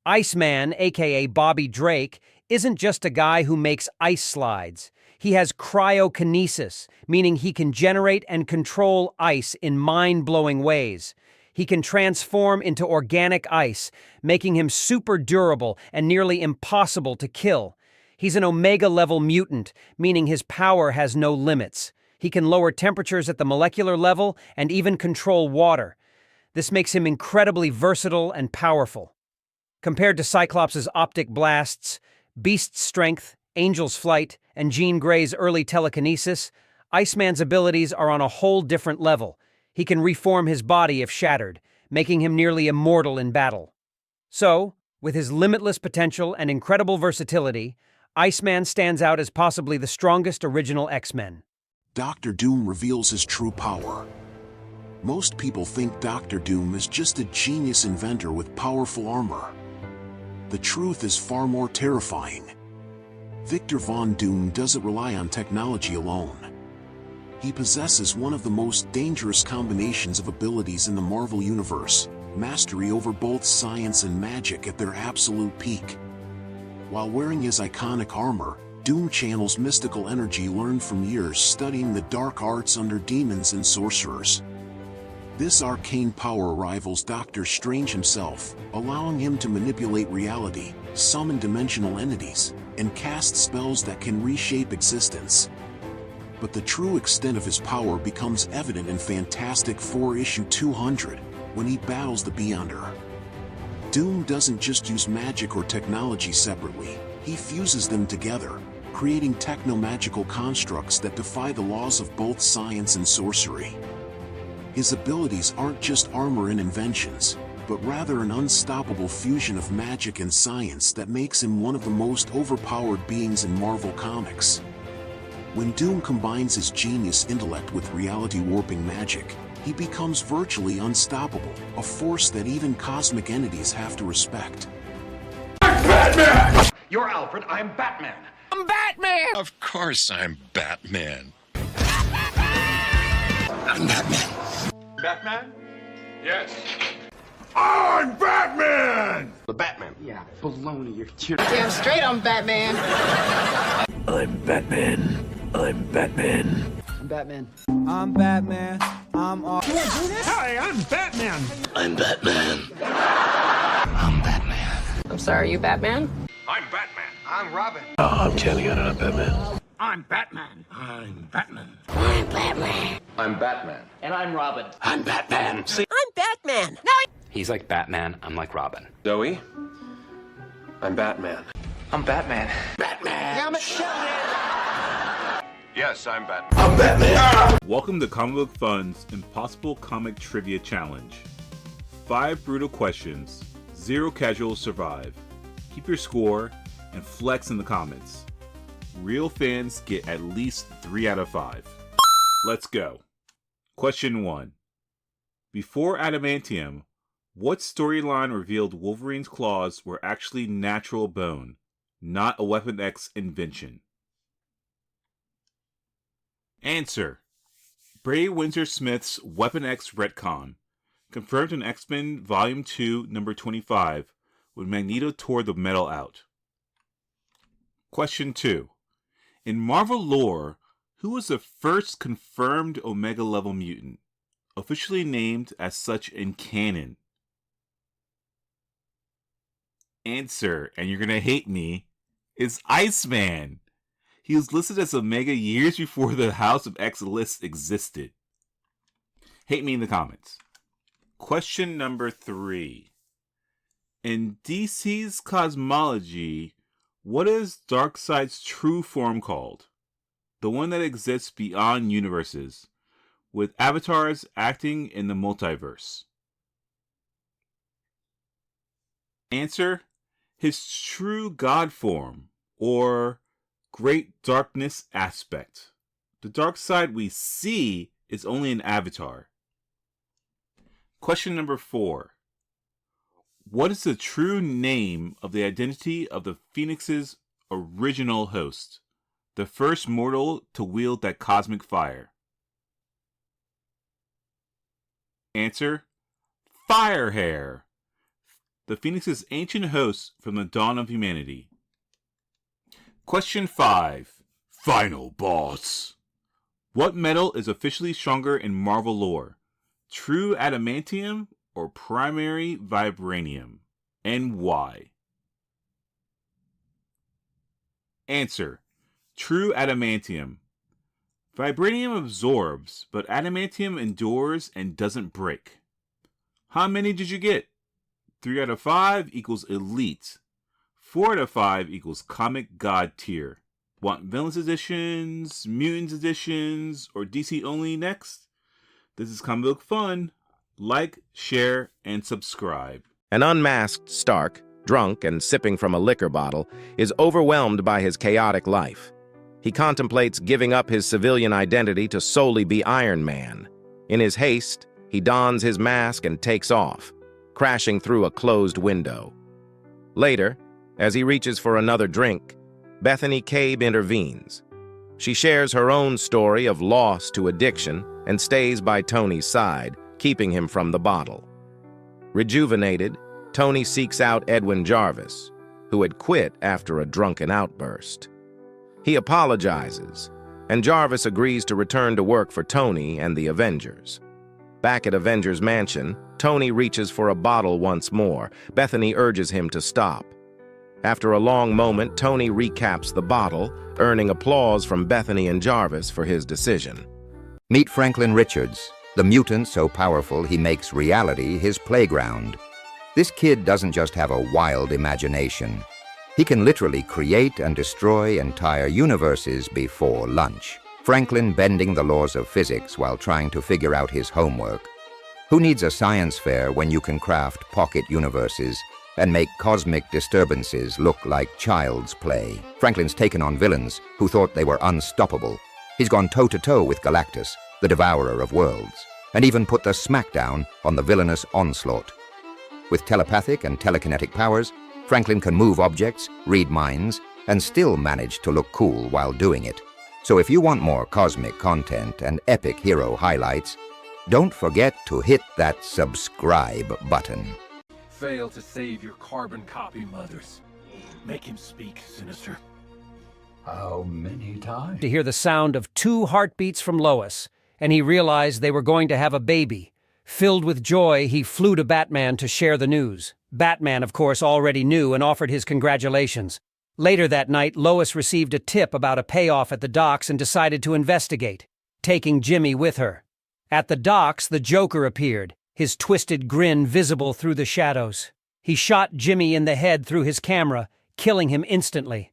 Iceman, aka Bobby Drake, isn't just a guy who makes ice slides. He has cryokinesis, meaning he can generate and control ice in mind-blowing ways. He can transform into organic ice, making him super durable and nearly impossible to kill. He's an Omega-level mutant, meaning his power has no limits. He can lower temperatures at the molecular level and even control water. This makes him incredibly versatile and powerful. Compared to Cyclops' optic blasts, Beast's strength, Angel's flight, and Jean Grey's early telekinesis, Iceman's abilities are on a whole different level. He can reform his body if shattered, making him nearly immortal in battle. So, with his limitless potential and incredible versatility, Iceman stands out as possibly the strongest original X-Men. Doctor Doom reveals his true power. Most people think Doctor Doom is just a genius inventor with powerful armor. The truth is far more terrifying. Victor Von Doom doesn't rely on technology alone. He possesses one of the most dangerous combinations of abilities in the Marvel Universe, mastery over both science and magic at their absolute peak. While wearing his iconic armor, Doom channels mystical energy learned from years studying the dark arts under demons and sorcerers. This arcane power rivals Doctor Strange himself, allowing him to manipulate reality, summon dimensional entities, and cast spells that can reshape existence. But the true extent of his power becomes evident in Fantastic Four issue 200, when he battles the Beyonder. Doom doesn't just use magic or technology separately, he fuses them together, creating techno-magical constructs that defy the laws of both science and sorcery. His abilities aren't just armor and inventions, but rather an unstoppable fusion of magic and science that makes him one of the most overpowered beings in Marvel Comics. When Doom combines his genius intellect with reality-warping magic, he becomes virtually unstoppable, a force that even cosmic entities have to respect. I'm Batman! You're Alfred, I'm Batman. I'm Batman! Of course I'm Batman. I'm Batman. Batman? Yes. I'm Batman! The Batman. Yeah, baloney, you're damn straight I'm Batman. I'm Batman. I'm Batman. I'm Batman. I'm Batman. I'm off. Hi, I'm Batman. I'm Batman. I'm Batman. I'm sorry, you Batman? I'm Batman. I'm Robin. Oh, I'm Kenny. I'm not Batman. I'm Batman. I'm Batman. I'm Batman. I'm Batman. And I'm Robin. I'm Batman. See? I'm Batman. No, He's like Batman, I'm like Robin. Zoe? I'm Batman. I'm Batman. Batman. I'm a showman. Yes, I'm Batman. I'm Batman. Welcome to Comic Book Fun's Impossible Comic Trivia Challenge. 5 brutal questions, 0 casuals survive. Keep your score and flex in the comments. Real fans get at least 3 out of 5. Let's go. Question 1. Before Adamantium, what storyline revealed Wolverine's claws were actually natural bone, not a Weapon X invention? Answer. Brady Windsor Smith's Weapon X retcon. Confirmed in X-Men Volume 2, number 25, when Magneto tore the metal out. Question 2. In Marvel lore, who was the first confirmed Omega-level mutant, officially named as such in canon? Answer, and you're gonna hate me, is Iceman. He was listed as Omega years before the House of X list existed. Hate me in the comments. Question number 3. In DC's cosmology, what is Darkseid's true form called? The one that exists beyond universes, with avatars acting in the multiverse. Answer, his true God form, or great darkness aspect. The Darkseid we see is only an avatar. Question number 4. What is the true name of the identity of the Phoenix's original host, the first mortal to wield that cosmic fire? Answer, Firehair, the Phoenix's ancient host from the dawn of humanity. Question 5. Final boss. What metal is officially stronger in Marvel lore? True adamantium or primary vibranium? And why? Answer, true adamantium. Vibranium absorbs, but adamantium endures and doesn't break. How many did you get? 3 out of 5 equals elite. 4 out of 5 equals comic god tier. Want Villains editions, Mutants editions, or DC only next? This is Comic Book Fun. Like, share, and subscribe. An unmasked Stark, drunk and sipping from a liquor bottle, is overwhelmed by his chaotic life. He contemplates giving up his civilian identity to solely be Iron Man. In his haste, he dons his mask and takes off, crashing through a closed window. Later, as he reaches for another drink, Bethany Cabe intervenes. She shares her own story of loss to addiction and stays by Tony's side, keeping him from the bottle. Rejuvenated, Tony seeks out Edwin Jarvis, who had quit after a drunken outburst. He apologizes, and Jarvis agrees to return to work for Tony and the Avengers. Back at Avengers Mansion, Tony reaches for a bottle once more. Bethany urges him to stop. After a long moment, Tony recaps the bottle, earning applause from Bethany and Jarvis for his decision. Meet Franklin Richards, the mutant so powerful he makes reality his playground. This kid doesn't just have a wild imagination. He can literally create and destroy entire universes before lunch. Franklin bending the laws of physics while trying to figure out his homework. Who needs a science fair when you can craft pocket universes and make cosmic disturbances look like child's play? Franklin's taken on villains who thought they were unstoppable. He's gone toe-to-toe with Galactus, the devourer of worlds, and even put the smackdown on the villainous Onslaught. With telepathic and telekinetic powers, Franklin can move objects, read minds, and still manage to look cool while doing it. So if you want more cosmic content and epic hero highlights, don't forget to hit that subscribe button. Fail to save your carbon copy mothers. Make him speak, Sinister. How many times? To hear the sound of 2 heartbeats from Lois, and he realized they were going to have a baby. Filled with joy, he flew to Batman to share the news. Batman, of course, already knew and offered his congratulations. Later that night, Lois received a tip about a payoff at the docks and decided to investigate, taking Jimmy with her. At the docks, the Joker appeared, his twisted grin visible through the shadows. He shot Jimmy in the head through his camera, killing him instantly.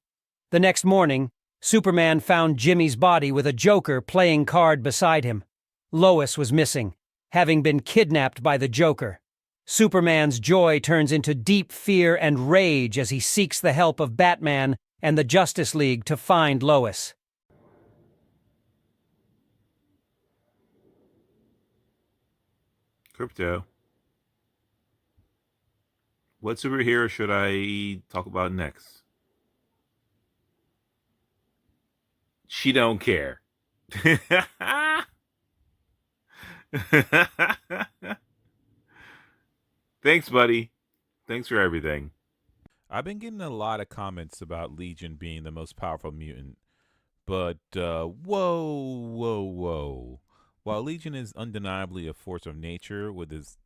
The next morning, Superman found Jimmy's body with a Joker playing card beside him. Lois was missing, having been kidnapped by the Joker. Superman's joy turns into deep fear and rage as he seeks the help of Batman and the Justice League to find Lois. Crypto. What superhero should I talk about next? She don't care. Thanks, buddy. Thanks for everything. I've been getting a lot of comments about Legion being the most powerful mutant. But, whoa. While Legion is undeniably a force of nature with his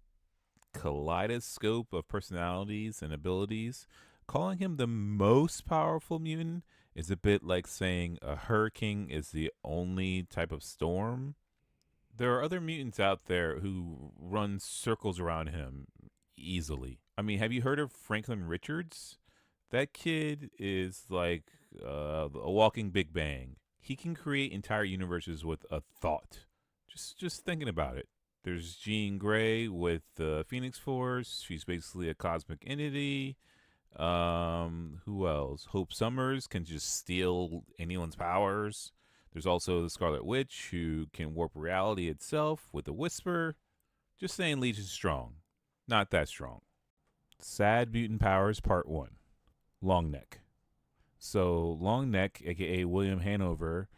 kaleidoscope of personalities and abilities, calling him the most powerful mutant is a bit like saying a hurricane is the only type of storm. There are other mutants out there who run circles around him easily. I mean, have you heard of Franklin Richards? That kid is like a walking Big Bang. He can create entire universes with a thought. Just thinking about it. There's Jean Grey with the Phoenix Force. She's basically a cosmic entity. Who else? Hope Summers can just steal anyone's powers. There's also the Scarlet Witch who can warp reality itself with a whisper. Just saying Legion's strong. Not that strong. Sad Mutant Powers Part 1. Long Neck. So Long Neck, aka William Hanover,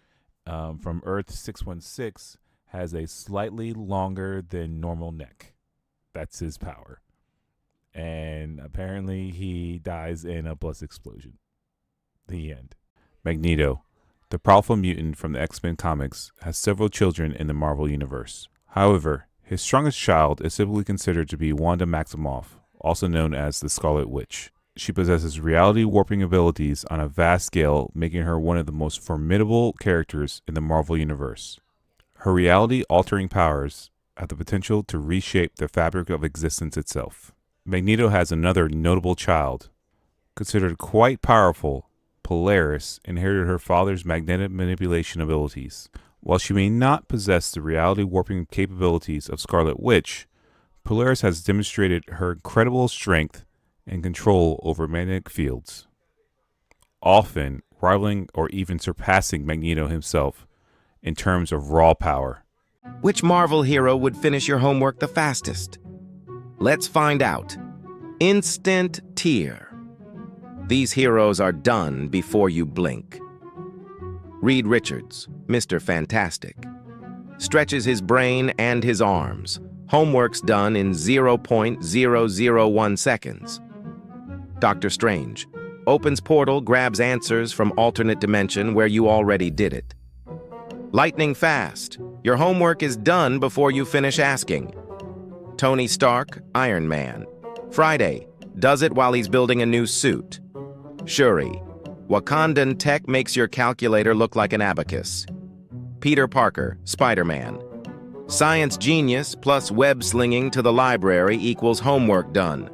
from Earth 616, has a slightly longer than normal neck. That's his power. And apparently he dies in a bus explosion. The end. Magneto, the powerful mutant from the X-Men comics, has several children in the Marvel Universe. However, his strongest child is typically considered to be Wanda Maximoff, also known as the Scarlet Witch. She possesses reality warping abilities on a vast scale, making her one of the most formidable characters in the Marvel Universe. Her reality-altering powers have the potential to reshape the fabric of existence itself. Magneto has another notable child. Considered quite powerful, Polaris inherited her father's magnetic manipulation abilities. While she may not possess the reality-warping capabilities of Scarlet Witch, Polaris has demonstrated her incredible strength and control over magnetic fields, often rivaling or even surpassing Magneto himself in terms of raw power. Which Marvel hero would finish your homework the fastest? Let's find out. Instant tear. These heroes are done before you blink. Reed Richards, Mr. Fantastic. Stretches his brain and his arms. Homework's done in 0.001 seconds. Doctor Strange. Opens portal, grabs answers from alternate dimension where you already did it. Lightning fast. Your homework is done before you finish asking. Tony Stark, Iron Man. Friday. Does it while he's building a new suit. Shuri. Wakandan tech makes your calculator look like an abacus. Peter Parker, Spider-Man. Science genius plus web slinging to the library equals homework done.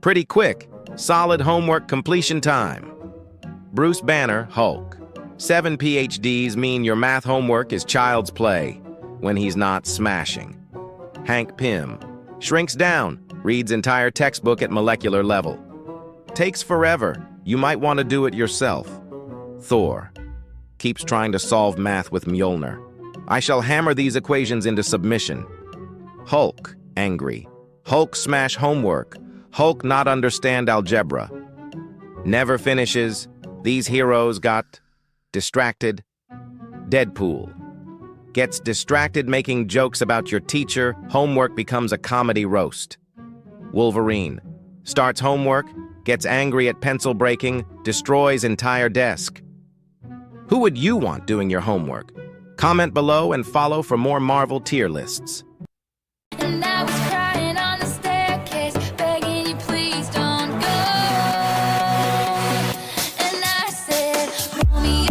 Pretty quick, solid homework completion time. Bruce Banner, Hulk. 7 PhDs mean your math homework is child's play when he's not smashing. Hank Pym. Shrinks down, reads entire textbook at molecular level. Takes forever, you might want to do it yourself. Thor. Keeps trying to solve math with Mjolnir. I shall hammer these equations into submission. Hulk, angry. Hulk smash homework. Hulk not understand algebra. Never finishes. These heroes got distracted. Deadpool. Gets distracted making jokes about your teacher. Homework becomes a comedy roast. Wolverine. Starts homework. Gets angry at pencil breaking. Destroys entire desk. Who would you want doing your homework? Comment below and follow for more Marvel tier lists. And I was crying on the staircase, begging you please don't go. And I said, Romeo,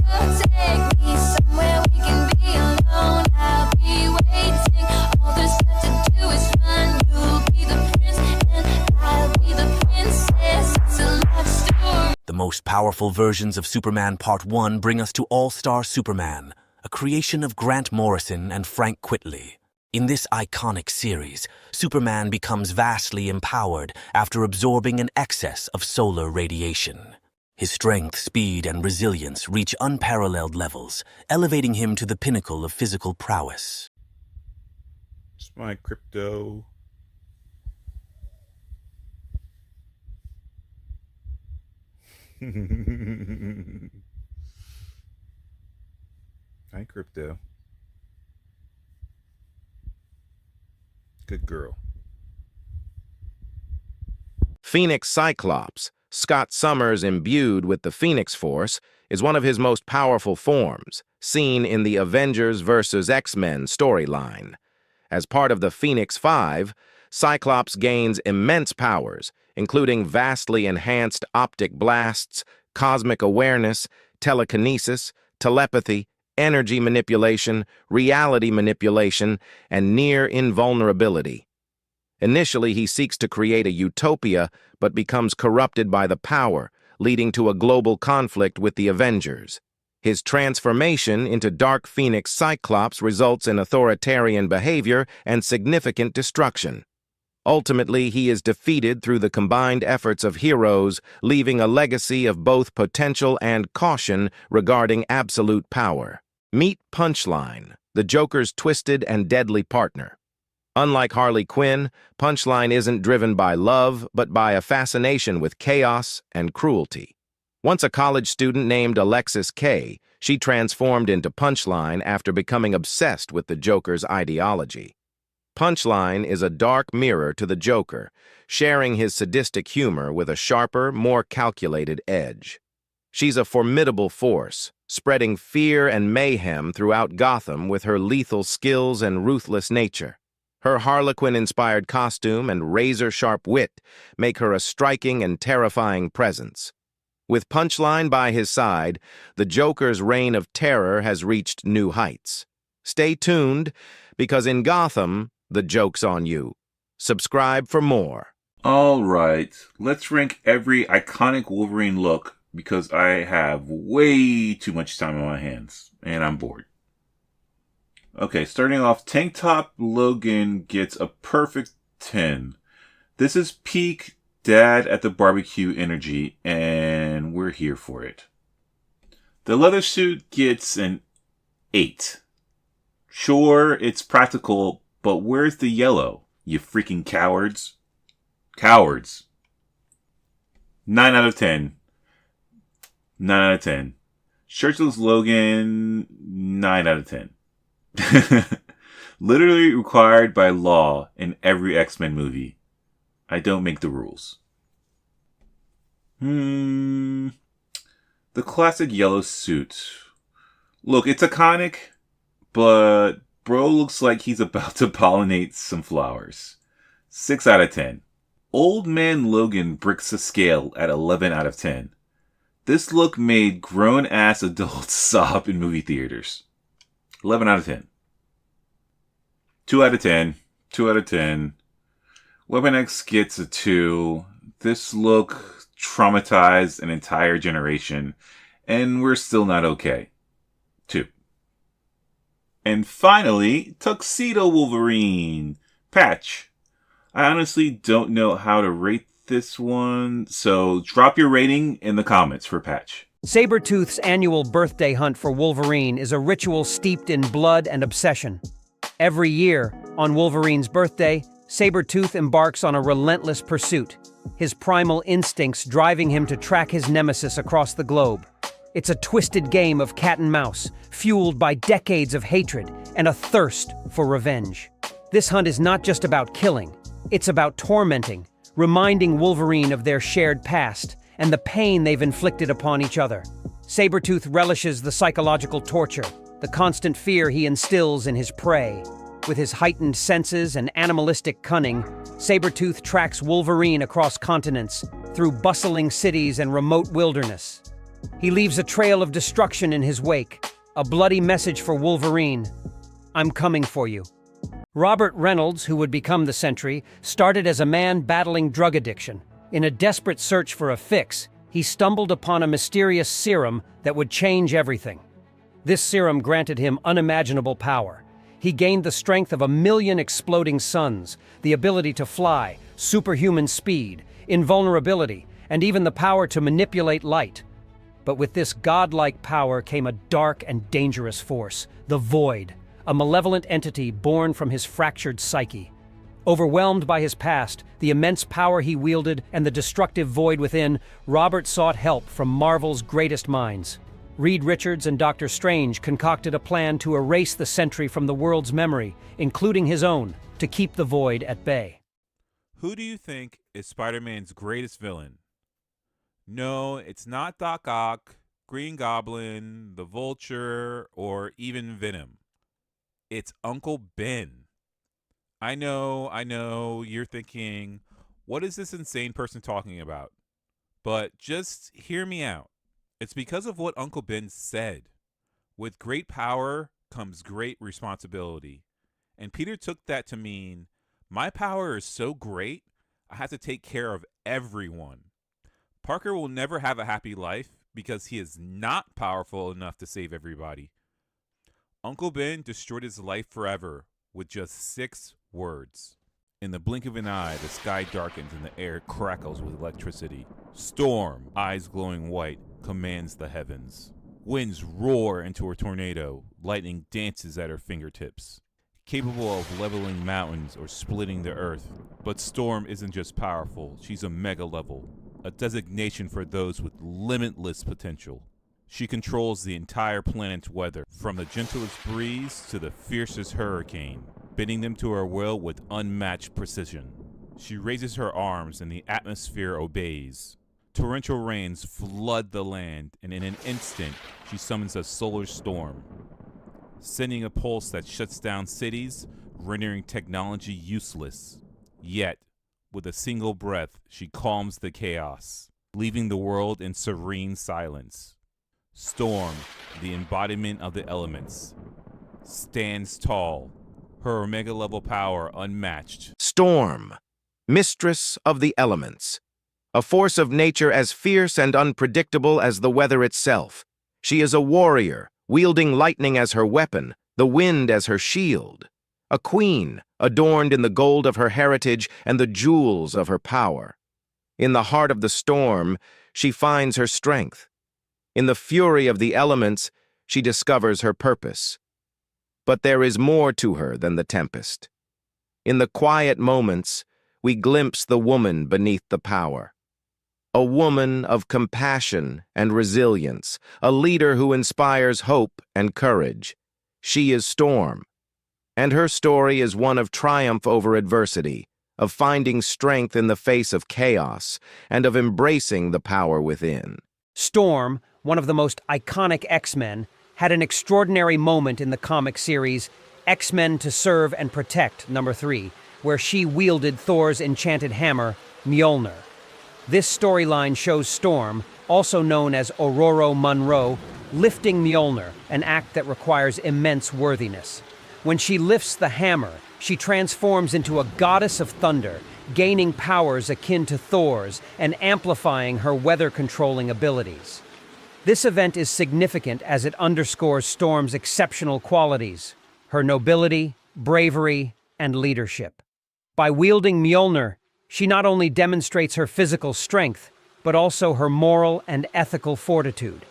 take me somewhere we can be alone. I'll be waiting. All there's left to do is run. You'll be the prince and I'll be the princess. It's a love story. The most powerful versions of Superman Part 1 bring us to All-Star Superman, a creation of Grant Morrison and Frank Quitely. In this iconic series, Superman becomes vastly empowered after absorbing an excess of solar radiation. His strength, speed, and resilience reach unparalleled levels, elevating him to the pinnacle of physical prowess. It's my crypto. Hi, crypto. Good girl. Phoenix Cyclops, Scott Summers imbued with the Phoenix Force, is one of his most powerful forms, seen in the Avengers vs. X-Men storyline. As part of the Phoenix Five, Cyclops gains immense powers, including vastly enhanced optic blasts, cosmic awareness, telekinesis, telepathy, energy manipulation, reality manipulation, and near invulnerability. Initially, he seeks to create a utopia, but becomes corrupted by the power, leading to a global conflict with the Avengers. His transformation into Dark Phoenix Cyclops results in authoritarian behavior and significant destruction. Ultimately, he is defeated through the combined efforts of heroes, leaving a legacy of both potential and caution regarding absolute power. Meet Punchline, the Joker's twisted and deadly partner. Unlike Harley Quinn, Punchline isn't driven by love, but by a fascination with chaos and cruelty. Once a college student named Alexis Kay, she transformed into Punchline after becoming obsessed with the Joker's ideology. Punchline is a dark mirror to the Joker, sharing his sadistic humor with a sharper, more calculated edge. She's a formidable force, spreading fear and mayhem throughout Gotham with her lethal skills and ruthless nature. Her Harlequin-inspired costume and razor-sharp wit make her a striking and terrifying presence. With Punchline by his side, the Joker's reign of terror has reached new heights. Stay tuned, because in Gotham, the joke's on you. Subscribe for more. All right, let's rank every iconic Wolverine look because I have way too much time on my hands and I'm bored. Okay, starting off, Tank Top Logan gets a perfect 10. This is peak dad at the barbecue energy, and we're here for it. The leather suit gets an 8. Sure, it's practical, but where's the yellow, you freaking cowards? Cowards. 9 out of 10. 9 out of 10. Shirtless Logan, 9 out of 10. Literally required by law in every X-Men movie. I don't make the rules. The classic yellow suit. Look, it's iconic, but bro looks like he's about to pollinate some flowers. 6 out of 10. Old Man Logan breaks the scale at 11 out of 10. This look made grown-ass adults sob in movie theaters. 11 out of 10. 2 out of 10. 2 out of 10. Weapon X gets a 2. This look traumatized an entire generation, and we're still not okay. 2. And finally, Tuxedo Wolverine. Patch. I honestly don't know how to rate this one, so drop your rating in the comments for Patch. Sabretooth's annual birthday hunt for Wolverine is a ritual steeped in blood and obsession. Every year, on Wolverine's birthday, Sabretooth embarks on a relentless pursuit, his primal instincts driving him to track his nemesis across the globe. It's a twisted game of cat and mouse, fueled by decades of hatred and a thirst for revenge. This hunt is not just about killing, it's about tormenting, reminding Wolverine of their shared past and the pain they've inflicted upon each other. Sabretooth relishes the psychological torture, the constant fear he instills in his prey. With his heightened senses and animalistic cunning, Sabretooth tracks Wolverine across continents, through bustling cities and remote wilderness. He leaves a trail of destruction in his wake, a bloody message for Wolverine. I'm coming for you. Robert Reynolds, who would become the Sentry, started as a man battling drug addiction. In a desperate search for a fix, he stumbled upon a mysterious serum that would change everything. This serum granted him unimaginable power. He gained the strength of 1,000,000 exploding suns, the ability to fly, superhuman speed, invulnerability, and even the power to manipulate light. But with this godlike power came a dark and dangerous force, the Void, a malevolent entity born from his fractured psyche. Overwhelmed by his past, the immense power he wielded, and the destructive void within, Robert sought help from Marvel's greatest minds. Reed Richards and Dr. Strange concocted a plan to erase the Sentry from the world's memory, including his own, to keep the Void at bay. Who do you think is Spider-Man's greatest villain. No, it's not Doc Ock, Green Goblin, the Vulture, or even Venom. It's Uncle Ben. I know, you're thinking, what is this insane person talking about? But just hear me out. It's because of what Uncle Ben said. With great power comes great responsibility. And Peter took that to mean, my power is so great, I have to take care of everyone. Parker will never have a happy life because he is not powerful enough to save everybody. Uncle Ben destroyed his life forever with just 6 words. In the blink of an eye, the sky darkens and the air crackles with electricity. Storm, eyes glowing white, commands the heavens. Winds roar into a tornado. Lightning dances at her fingertips. Capable of leveling mountains or splitting the earth. But Storm isn't just powerful, she's a mega level. A designation for those with limitless potential. She controls the entire planet's weather, from the gentlest breeze to the fiercest hurricane, bending them to her will with unmatched precision. She raises her arms and the atmosphere obeys. Torrential rains flood the land, and in an instant, she summons a solar storm, sending a pulse that shuts down cities, rendering technology useless. Yet, with a single breath, she calms the chaos, leaving the world in serene silence. Storm, the embodiment of the elements, stands tall, her Omega-level power unmatched. Storm, mistress of the elements. A force of nature as fierce and unpredictable as the weather itself. She is a warrior, wielding lightning as her weapon, the wind as her shield. A queen, adorned in the gold of her heritage and the jewels of her power. In the heart of the storm, she finds her strength. In the fury of the elements, she discovers her purpose. But there is more to her than the tempest. In the quiet moments, we glimpse the woman beneath the power. A woman of compassion and resilience, a leader who inspires hope and courage. She is Storm. And her story is one of triumph over adversity, of finding strength in the face of chaos, and of embracing the power within. Storm, one of the most iconic X-Men, had an extraordinary moment in the comic series X-Men to Serve and Protect, #3, where she wielded Thor's enchanted hammer, Mjolnir. This storyline shows Storm, also known as Ororo Munro, lifting Mjolnir, an act that requires immense worthiness. When she lifts the hammer, she transforms into a goddess of thunder, gaining powers akin to Thor's and amplifying her weather-controlling abilities. This event is significant as it underscores Storm's exceptional qualities, her nobility, bravery, and leadership. By wielding Mjolnir, she not only demonstrates her physical strength, but also her moral and ethical fortitude.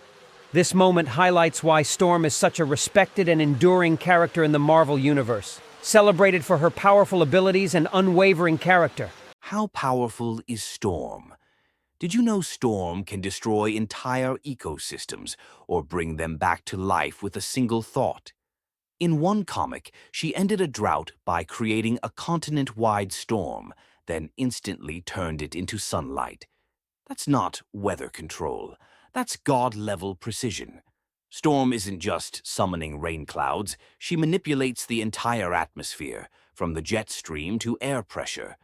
This moment highlights why Storm is such a respected and enduring character in the Marvel Universe, celebrated for her powerful abilities and unwavering character. How powerful is Storm? Did you know Storm can destroy entire ecosystems or bring them back to life with a single thought? In one comic, she ended a drought by creating a continent-wide storm, then instantly turned it into sunlight. That's not weather control. That's God-level precision. Storm isn't just summoning rain clouds. She manipulates the entire atmosphere, from the jet stream to air pressure.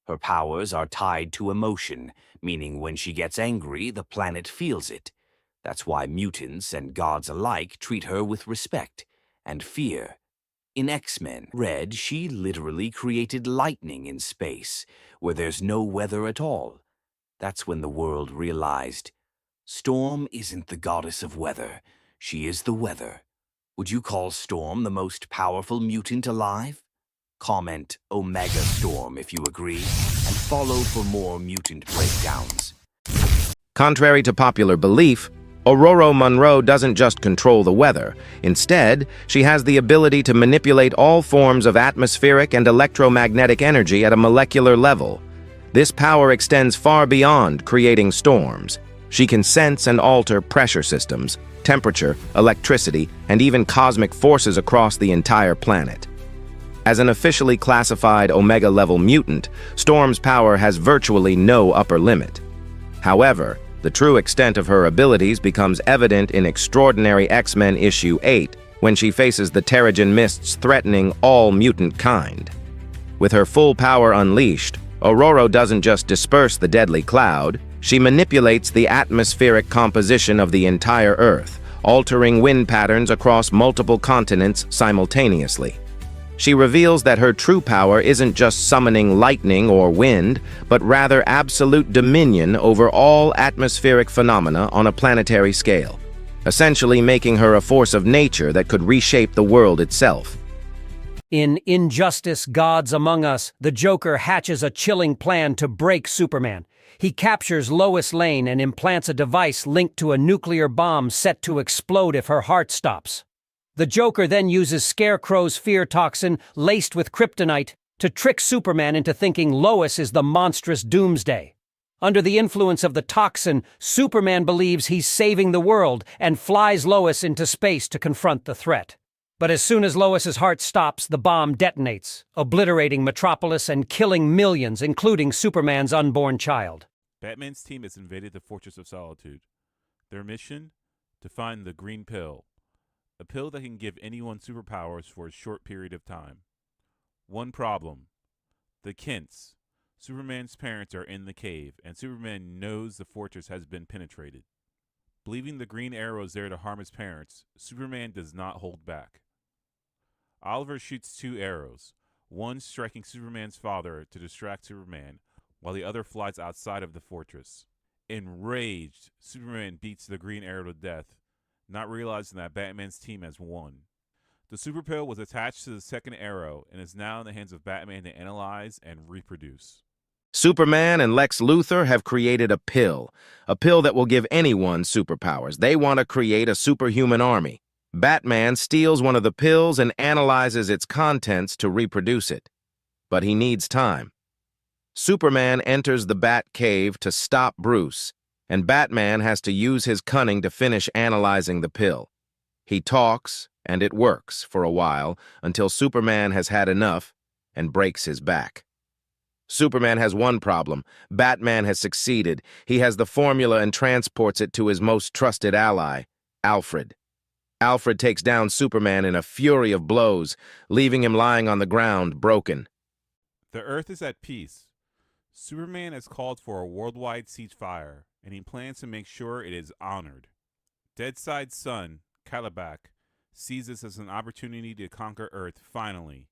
Her powers are tied to emotion, meaning when she gets angry, the planet feels it. That's why mutants and gods alike treat her with respect and fear. In X-Men Red, she literally created lightning in space, where there's no weather at all. That's when the world realized, Storm isn't the goddess of weather, she is the weather. Would you call Storm the most powerful mutant alive? Comment Omega Storm if you agree, and follow for more mutant breakdowns. Contrary to popular belief, Ororo Munro doesn't just control the weather. Instead, she has the ability to manipulate all forms of atmospheric and electromagnetic energy at a molecular level. This power extends far beyond creating storms. She can sense and alter pressure systems, temperature, electricity, and even cosmic forces across the entire planet. As an officially classified Omega-level mutant, Storm's power has virtually no upper limit. However, the true extent of her abilities becomes evident in Extraordinary X-Men issue 8, when she faces the Terrigen Mists threatening all mutant kind. With her full power unleashed, Aurora doesn't just disperse the deadly cloud, she manipulates the atmospheric composition of the entire Earth, altering wind patterns across multiple continents simultaneously. She reveals that her true power isn't just summoning lightning or wind, but rather absolute dominion over all atmospheric phenomena on a planetary scale, essentially making her a force of nature that could reshape the world itself. In Injustice: Gods Among Us, the Joker hatches a chilling plan to break Superman. He captures Lois Lane and implants a device linked to a nuclear bomb set to explode if her heart stops. The Joker then uses Scarecrow's fear toxin, laced with kryptonite, to trick Superman into thinking Lois is the monstrous Doomsday. Under the influence of the toxin, Superman believes he's saving the world and flies Lois into space to confront the threat. But as soon as Lois's heart stops, the bomb detonates, obliterating Metropolis and killing millions, including Superman's unborn child. Batman's team has invaded the Fortress of Solitude. Their mission? To find the Green Pill. A pill that can give anyone superpowers for a short period of time. One problem. The Kents. Superman's parents are in the cave, and Superman knows the fortress has been penetrated. Believing the Green Arrow is there to harm his parents, Superman does not hold back. Oliver shoots 2 arrows, one striking Superman's father to distract Superman, while the other flies outside of the fortress. Enraged, Superman beats the Green Arrow to death, not realizing that Batman's team has won. The super pill was attached to the second arrow and is now in the hands of Batman to analyze and reproduce. Superman and Lex Luthor have created a pill that will give anyone superpowers. They want to create a superhuman army. Batman steals one of the pills and analyzes its contents to reproduce it. But he needs time. Superman enters the Bat Cave to stop Bruce, and Batman has to use his cunning to finish analyzing the pill. He talks, and it works for a while, until Superman has had enough and breaks his back. Superman has one problem. Batman has succeeded. He has the formula and transports it to his most trusted ally, Alfred. Alfred takes down Superman in a fury of blows, leaving him lying on the ground, broken. The Earth is at peace. Superman has called for a worldwide ceasefire, and he plans to make sure it is honored. Deadside's son, Kalibak, sees this as an opportunity to conquer Earth finally.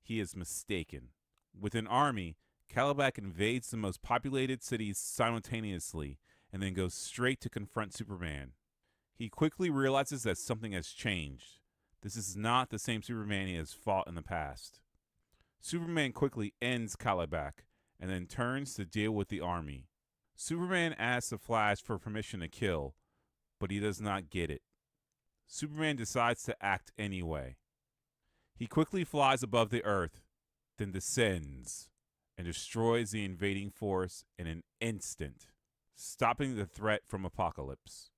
He is mistaken. With an army, Kalibak invades the most populated cities simultaneously and then goes straight to confront Superman. He quickly realizes that something has changed. This is not the same Superman he has fought in the past. Superman quickly ends Kalibak and then turns to deal with the army. Superman asks the Flash for permission to kill, but he does not get it. Superman decides to act anyway. He quickly flies above the Earth, then descends and destroys the invading force in an instant, stopping the threat from Apocalypse.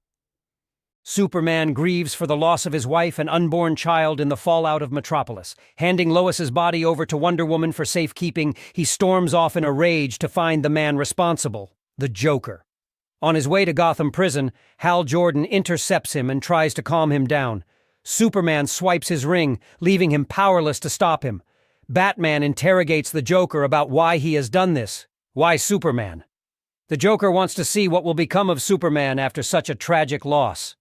Superman grieves for the loss of his wife and unborn child in the fallout of Metropolis. Handing Lois's body over to Wonder Woman for safekeeping, he storms off in a rage to find the man responsible, the Joker. On his way to Gotham Prison, Hal Jordan intercepts him and tries to calm him down. Superman swipes his ring, leaving him powerless to stop him. Batman interrogates the Joker about why he has done this. Why Superman? The Joker wants to see what will become of Superman after such a tragic loss.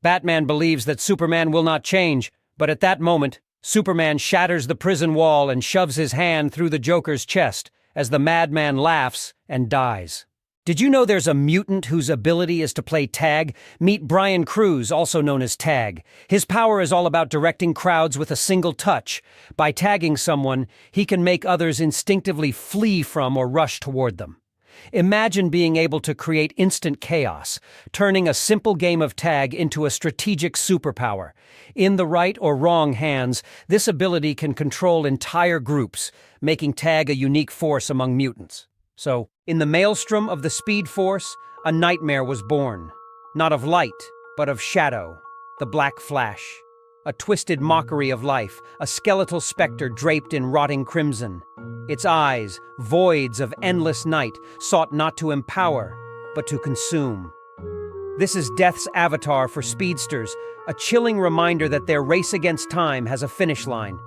Batman believes that Superman will not change, but at that moment, Superman shatters the prison wall and shoves his hand through the Joker's chest as the madman laughs and dies. Did you know there's a mutant whose ability is to play tag? Meet Brian Cruz, also known as Tag. His power is all about directing crowds with a single touch. By tagging someone, he can make others instinctively flee from or rush toward them. Imagine being able to create instant chaos, turning a simple game of tag into a strategic superpower. In the right or wrong hands, this ability can control entire groups, making tag a unique force among mutants. So, in the maelstrom of the Speed Force, a nightmare was born. Not of light, but of shadow, the Black Flash. a twisted mockery of life, a skeletal specter draped in rotting crimson. Its eyes, voids of endless night, sought not to empower, but to consume. This is Death's avatar for speedsters, a chilling reminder that their race against time has a finish line.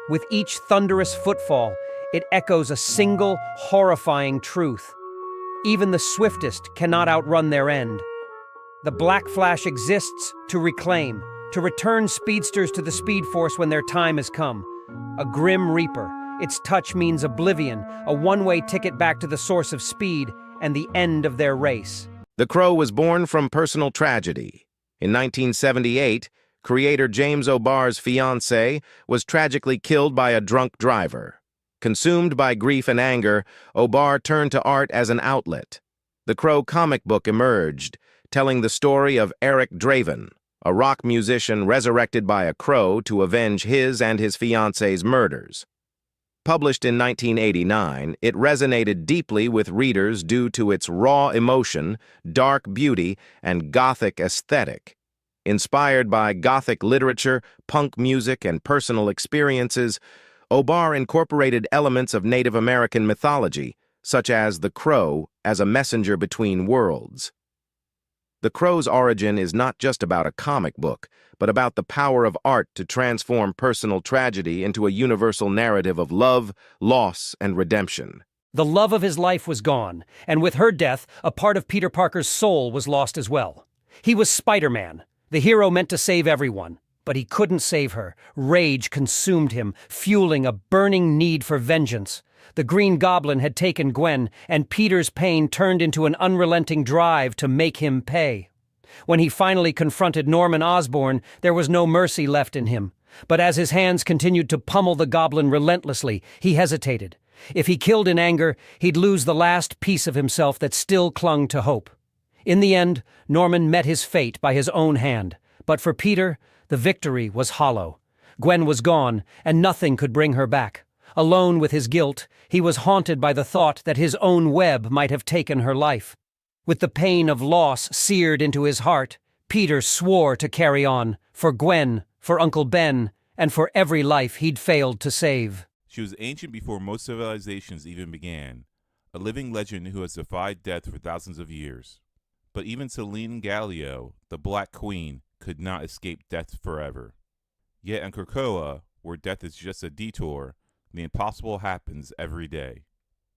With each thunderous footfall, it echoes a single, horrifying truth. Even the swiftest cannot outrun their end. The Black Flash exists to reclaim, to return speedsters to the Speed Force when their time has come. A grim reaper, its touch means oblivion, a one-way ticket back to the source of speed and the end of their race. The Crow was born from personal tragedy. In 1978, creator James O'Barr's fiancée was tragically killed by a drunk driver. Consumed by grief and anger, O'Barr turned to art as an outlet. The Crow comic book emerged, telling the story of Eric Draven, a rock musician resurrected by a crow to avenge his and his fiancée's murders. Published in 1989, it resonated deeply with readers due to its raw emotion, dark beauty, and gothic aesthetic. Inspired by gothic literature, punk music, and personal experiences, O'Barr incorporated elements of Native American mythology, such as the crow as a messenger between worlds. The Crow's origin is not just about a comic book, but about the power of art to transform personal tragedy into a universal narrative of love, loss, and redemption. The love of his life was gone, and with her death, a part of Peter Parker's soul was lost as well. He was Spider-Man, the hero meant to save everyone, but he couldn't save her. Rage consumed him, fueling a burning need for vengeance. The Green Goblin had taken Gwen, and Peter's pain turned into an unrelenting drive to make him pay. When he finally confronted Norman Osborn, there was no mercy left in him. But as his hands continued to pummel the Goblin relentlessly, he hesitated. If he killed in anger, he'd lose the last piece of himself that still clung to hope. In the end, Norman met his fate by his own hand. But for Peter, the victory was hollow. Gwen was gone, and nothing could bring her back. Alone with his guilt, he was haunted by the thought that his own web might have taken her life. With the pain of loss seared into his heart, Peter swore to carry on, for Gwen, for Uncle Ben, and for every life he'd failed to save. She was ancient before most civilizations even began, a living legend who has defied death for thousands of years. But even Selene Gallio, the Black Queen, could not escape death forever. Yet on Krakoa, where death is just a detour, the impossible happens every day.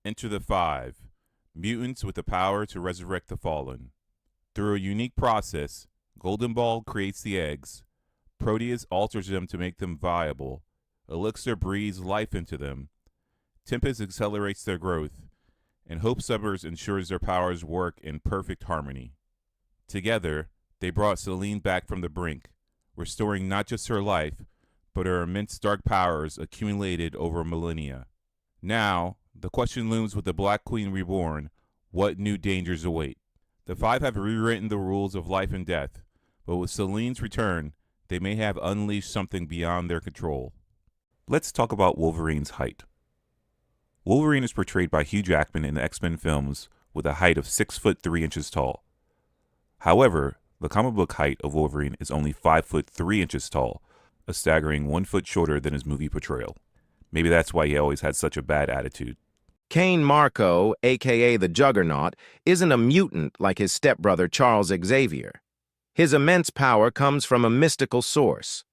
Enter the Five, mutants with the power to resurrect the fallen. Through a unique process, Golden Ball creates the eggs, Proteus alters them to make them viable, Elixir breathes life into them, Tempest accelerates their growth, and Hope Summers ensures their powers work in perfect harmony. Together, they brought Selene back from the brink, restoring not just her life, but her immense dark powers accumulated over millennia. Now, the question looms with the Black Queen reborn, what new dangers await? The Five have rewritten the rules of life and death, but with Selene's return, they may have unleashed something beyond their control. Let's talk about Wolverine's height. Wolverine is portrayed by Hugh Jackman in the X-Men films with a height of 6 foot 3 inches tall. However, the comic book height of Wolverine is only 5 foot 3 inches tall, a staggering 1 foot shorter than his movie portrayal. Maybe that's why he always had such a bad attitude. Cain Marko, aka the Juggernaut, isn't a mutant like his stepbrother Charles Xavier. His immense power comes from a mystical source.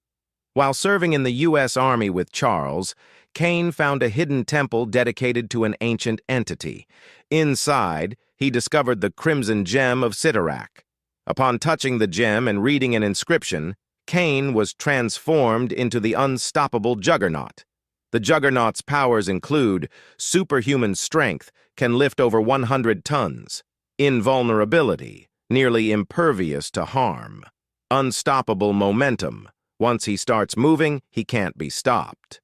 While serving in the U.S. Army with Charles, Cain found a hidden temple dedicated to an ancient entity. Inside, he discovered the Crimson Gem of Cyttorak. Upon touching the gem and reading an inscription, Cain was transformed into the unstoppable Juggernaut. The Juggernaut's powers include superhuman strength, can lift over 100 tons, invulnerability, nearly impervious to harm, unstoppable momentum. Once he starts moving, he can't be stopped.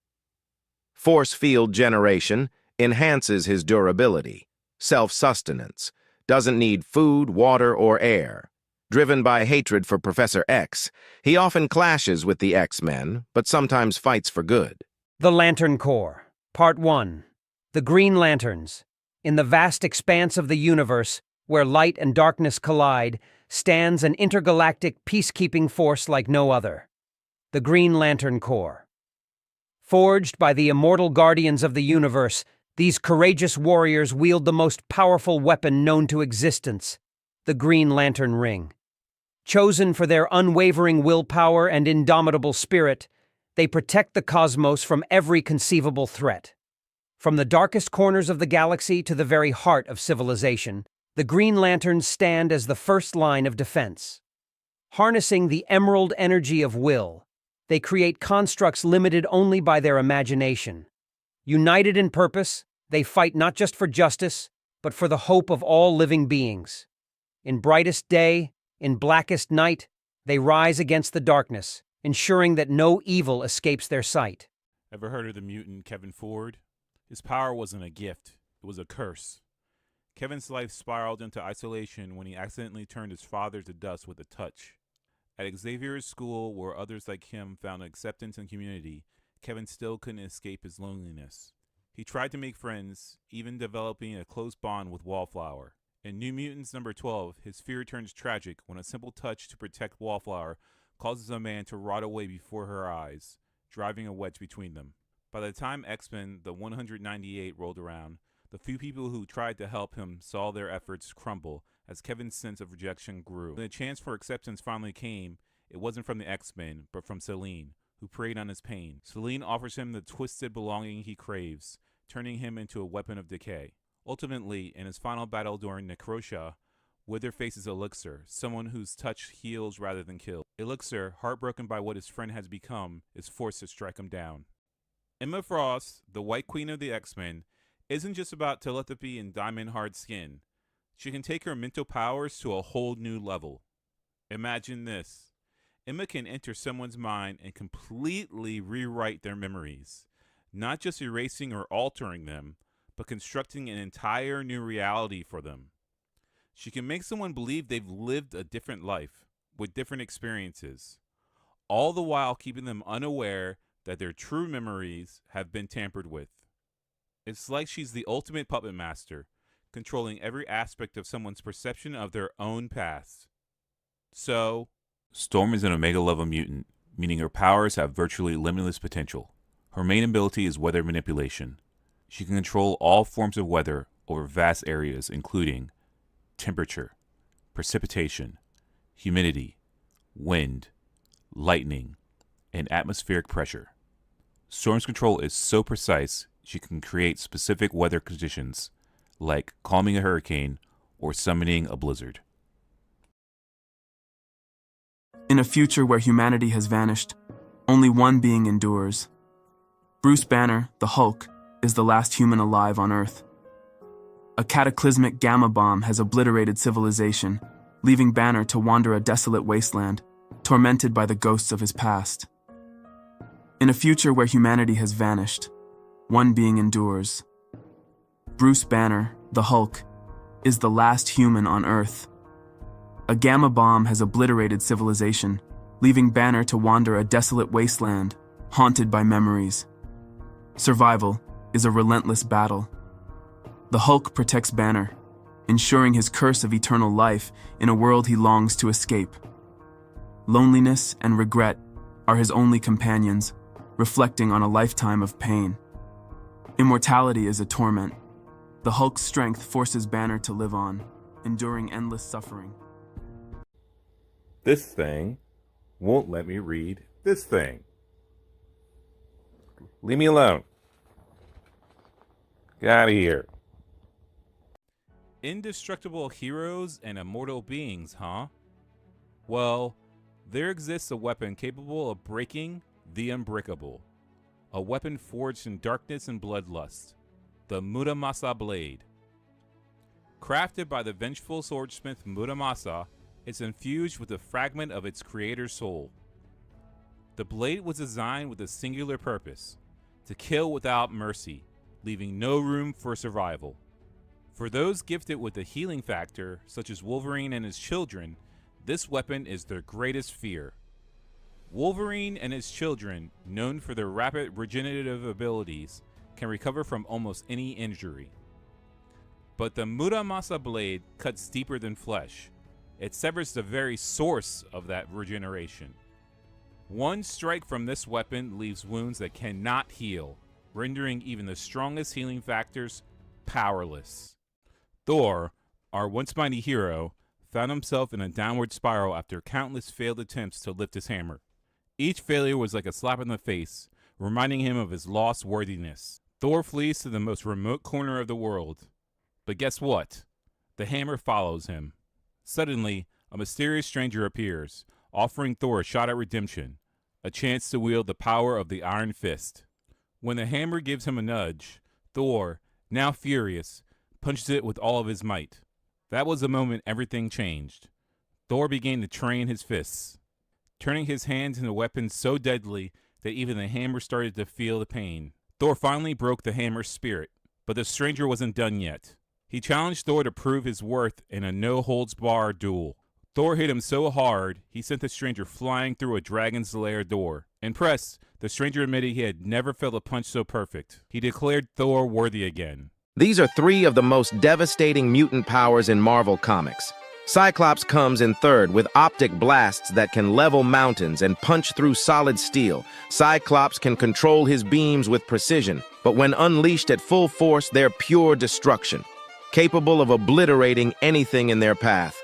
Force field generation enhances his durability. Self-sustenance, doesn't need food, water, or air. Driven by hatred for Professor X, he often clashes with the X-Men, but sometimes fights for good. The Lantern Corps. Part 1. The Green Lanterns. In the vast expanse of the universe, where light and darkness collide, stands an intergalactic peacekeeping force like no other. the Green Lantern Corps. Forged by the immortal guardians of the universe, these courageous warriors wield the most powerful weapon known to existence, the Green Lantern Ring. Chosen for their unwavering willpower and indomitable spirit, they protect the cosmos from every conceivable threat. From the darkest corners of the galaxy to the very heart of civilization, the Green Lanterns stand as the first line of defense. Harnessing the emerald energy of will, they create constructs limited only by their imagination. United in purpose, they fight not just for justice, but for the hope of all living beings. In brightest day, in blackest night, they rise against the darkness, ensuring that no evil escapes their sight. Ever heard of the mutant Kevin Ford? His power wasn't a gift, it was a curse. Kevin's life spiraled into isolation when he accidentally turned his father to dust with a touch. At Xavier's school, where others like him found acceptance and community, Kevin still couldn't escape his loneliness. He tried to make friends, even developing a close bond with Wallflower. In New Mutants number 12, his fear turns tragic when a simple touch to protect Wallflower causes a man to rot away before her eyes, driving a wedge between them. By the time X-Men the 198 rolled around, the few people who tried to help him saw their efforts crumble as Kevin's sense of rejection grew. When the chance for acceptance finally came, it wasn't from the X-Men, but from Selene, who preyed on his pain. Selene offers him the twisted belonging he craves, turning him into a weapon of decay. Ultimately, in his final battle during Necrosha, Wither faces Elixir, someone whose touch heals rather than kills. Elixir, heartbroken by what his friend has become, is forced to strike him down. Emma Frost, the White Queen of the X-Men, isn't just about telepathy and diamond-hard skin. She can take her mental powers to a whole new level. Imagine this. Emma can enter someone's mind and completely rewrite their memories, not just erasing or altering them, but constructing an entire new reality for them. She can make someone believe they've lived a different life, with different experiences, all the while keeping them unaware that their true memories have been tampered with. It's like she's the ultimate puppet master, controlling every aspect of someone's perception of their own past. So, Storm is an Omega-level mutant, meaning her powers have virtually limitless potential. Her main ability is weather manipulation. She can control all forms of weather over vast areas, including temperature, precipitation, humidity, wind, lightning, and atmospheric pressure. Storm's control is so precise, she can create specific weather conditions, like calming a hurricane or summoning a blizzard. In a future where humanity has vanished, only one being endures. Bruce Banner, the Hulk, is the last human alive on Earth. A cataclysmic gamma bomb has obliterated civilization, leaving Banner to wander a desolate wasteland, tormented by the ghosts of his past. In a future where humanity has vanished, one being endures. Bruce Banner, the Hulk, is the last human on Earth. A gamma bomb has obliterated civilization, leaving Banner to wander a desolate wasteland, haunted by memories. Survival is a relentless battle. The Hulk protects Banner, ensuring his curse of eternal life in a world he longs to escape. Loneliness and regret are his only companions, reflecting on a lifetime of pain. Immortality is a torment. The Hulk's strength forces Banner to live on, enduring endless suffering. This thing won't let me read this thing. Leave me alone. Get out of here. Indestructible heroes and immortal beings, huh? Well, there exists a weapon capable of breaking the unbreakable. A weapon forged in darkness and bloodlust. The Muramasa Blade. Crafted by the vengeful swordsmith Muramasa, it's infused with a fragment of its creator's soul. The blade was designed with a singular purpose: to kill without mercy, leaving no room for survival. For those gifted with a healing factor, such as Wolverine and his children, this weapon is their greatest fear. Wolverine and his children, known for their rapid regenerative abilities, can recover from almost any injury. But the Muramasa blade cuts deeper than flesh. It severs the very source of that regeneration. One strike from this weapon leaves wounds that cannot heal, rendering even the strongest healing factors powerless. Thor, our once mighty hero, found himself in a downward spiral after countless failed attempts to lift his hammer. Each failure was like a slap in the face, reminding him of his lost worthiness. Thor flees to the most remote corner of the world. But guess what? The hammer follows him. Suddenly, a mysterious stranger appears, offering Thor a shot at redemption, a chance to wield the power of the Iron Fist. When the hammer gives him a nudge, Thor, now furious, punches it with all of his might. That was the moment everything changed. Thor began to train his fists, turning his hands into weapons so deadly that even the hammer started to feel the pain. Thor finally broke the hammer's spirit, but the stranger wasn't done yet. He challenged Thor to prove his worth in a no-holds-barred duel. Thor hit him so hard, he sent the stranger flying through a dragon's lair door. Impressed, the stranger admitted he had never felt a punch so perfect. He declared Thor worthy again. These are three of the most devastating mutant powers in Marvel Comics. Cyclops comes in third with optic blasts that can level mountains and punch through solid steel. Cyclops can control his beams with precision, but when unleashed at full force, they're pure destruction, capable of obliterating anything in their path.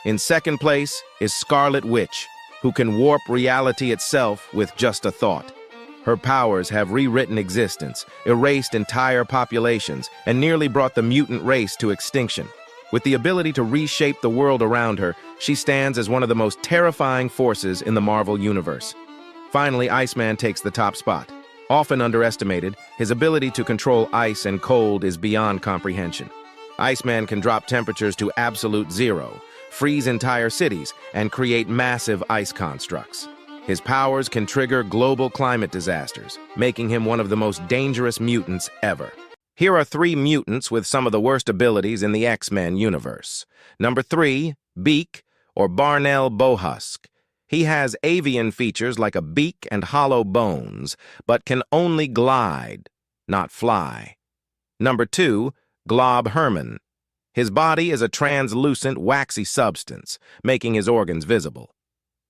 In second place is Scarlet Witch, who can warp reality itself with just a thought. Her powers have rewritten existence, erased entire populations, and nearly brought the mutant race to extinction. With the ability to reshape the world around her, she stands as one of the most terrifying forces in the Marvel Universe. Finally, Iceman takes the top spot. Often underestimated, his ability to control ice and cold is beyond comprehension. Iceman can drop temperatures to absolute zero, freeze entire cities, and create massive ice constructs. His powers can trigger global climate disasters, making him one of the most dangerous mutants ever. Here are three mutants with some of the worst abilities in the X-Men universe. Number 3, Beak, or Barnell Bohusk. He has avian features like a beak and hollow bones, but can only glide, not fly. Number 2, Glob Herman. His body is a translucent, waxy substance, making his organs visible.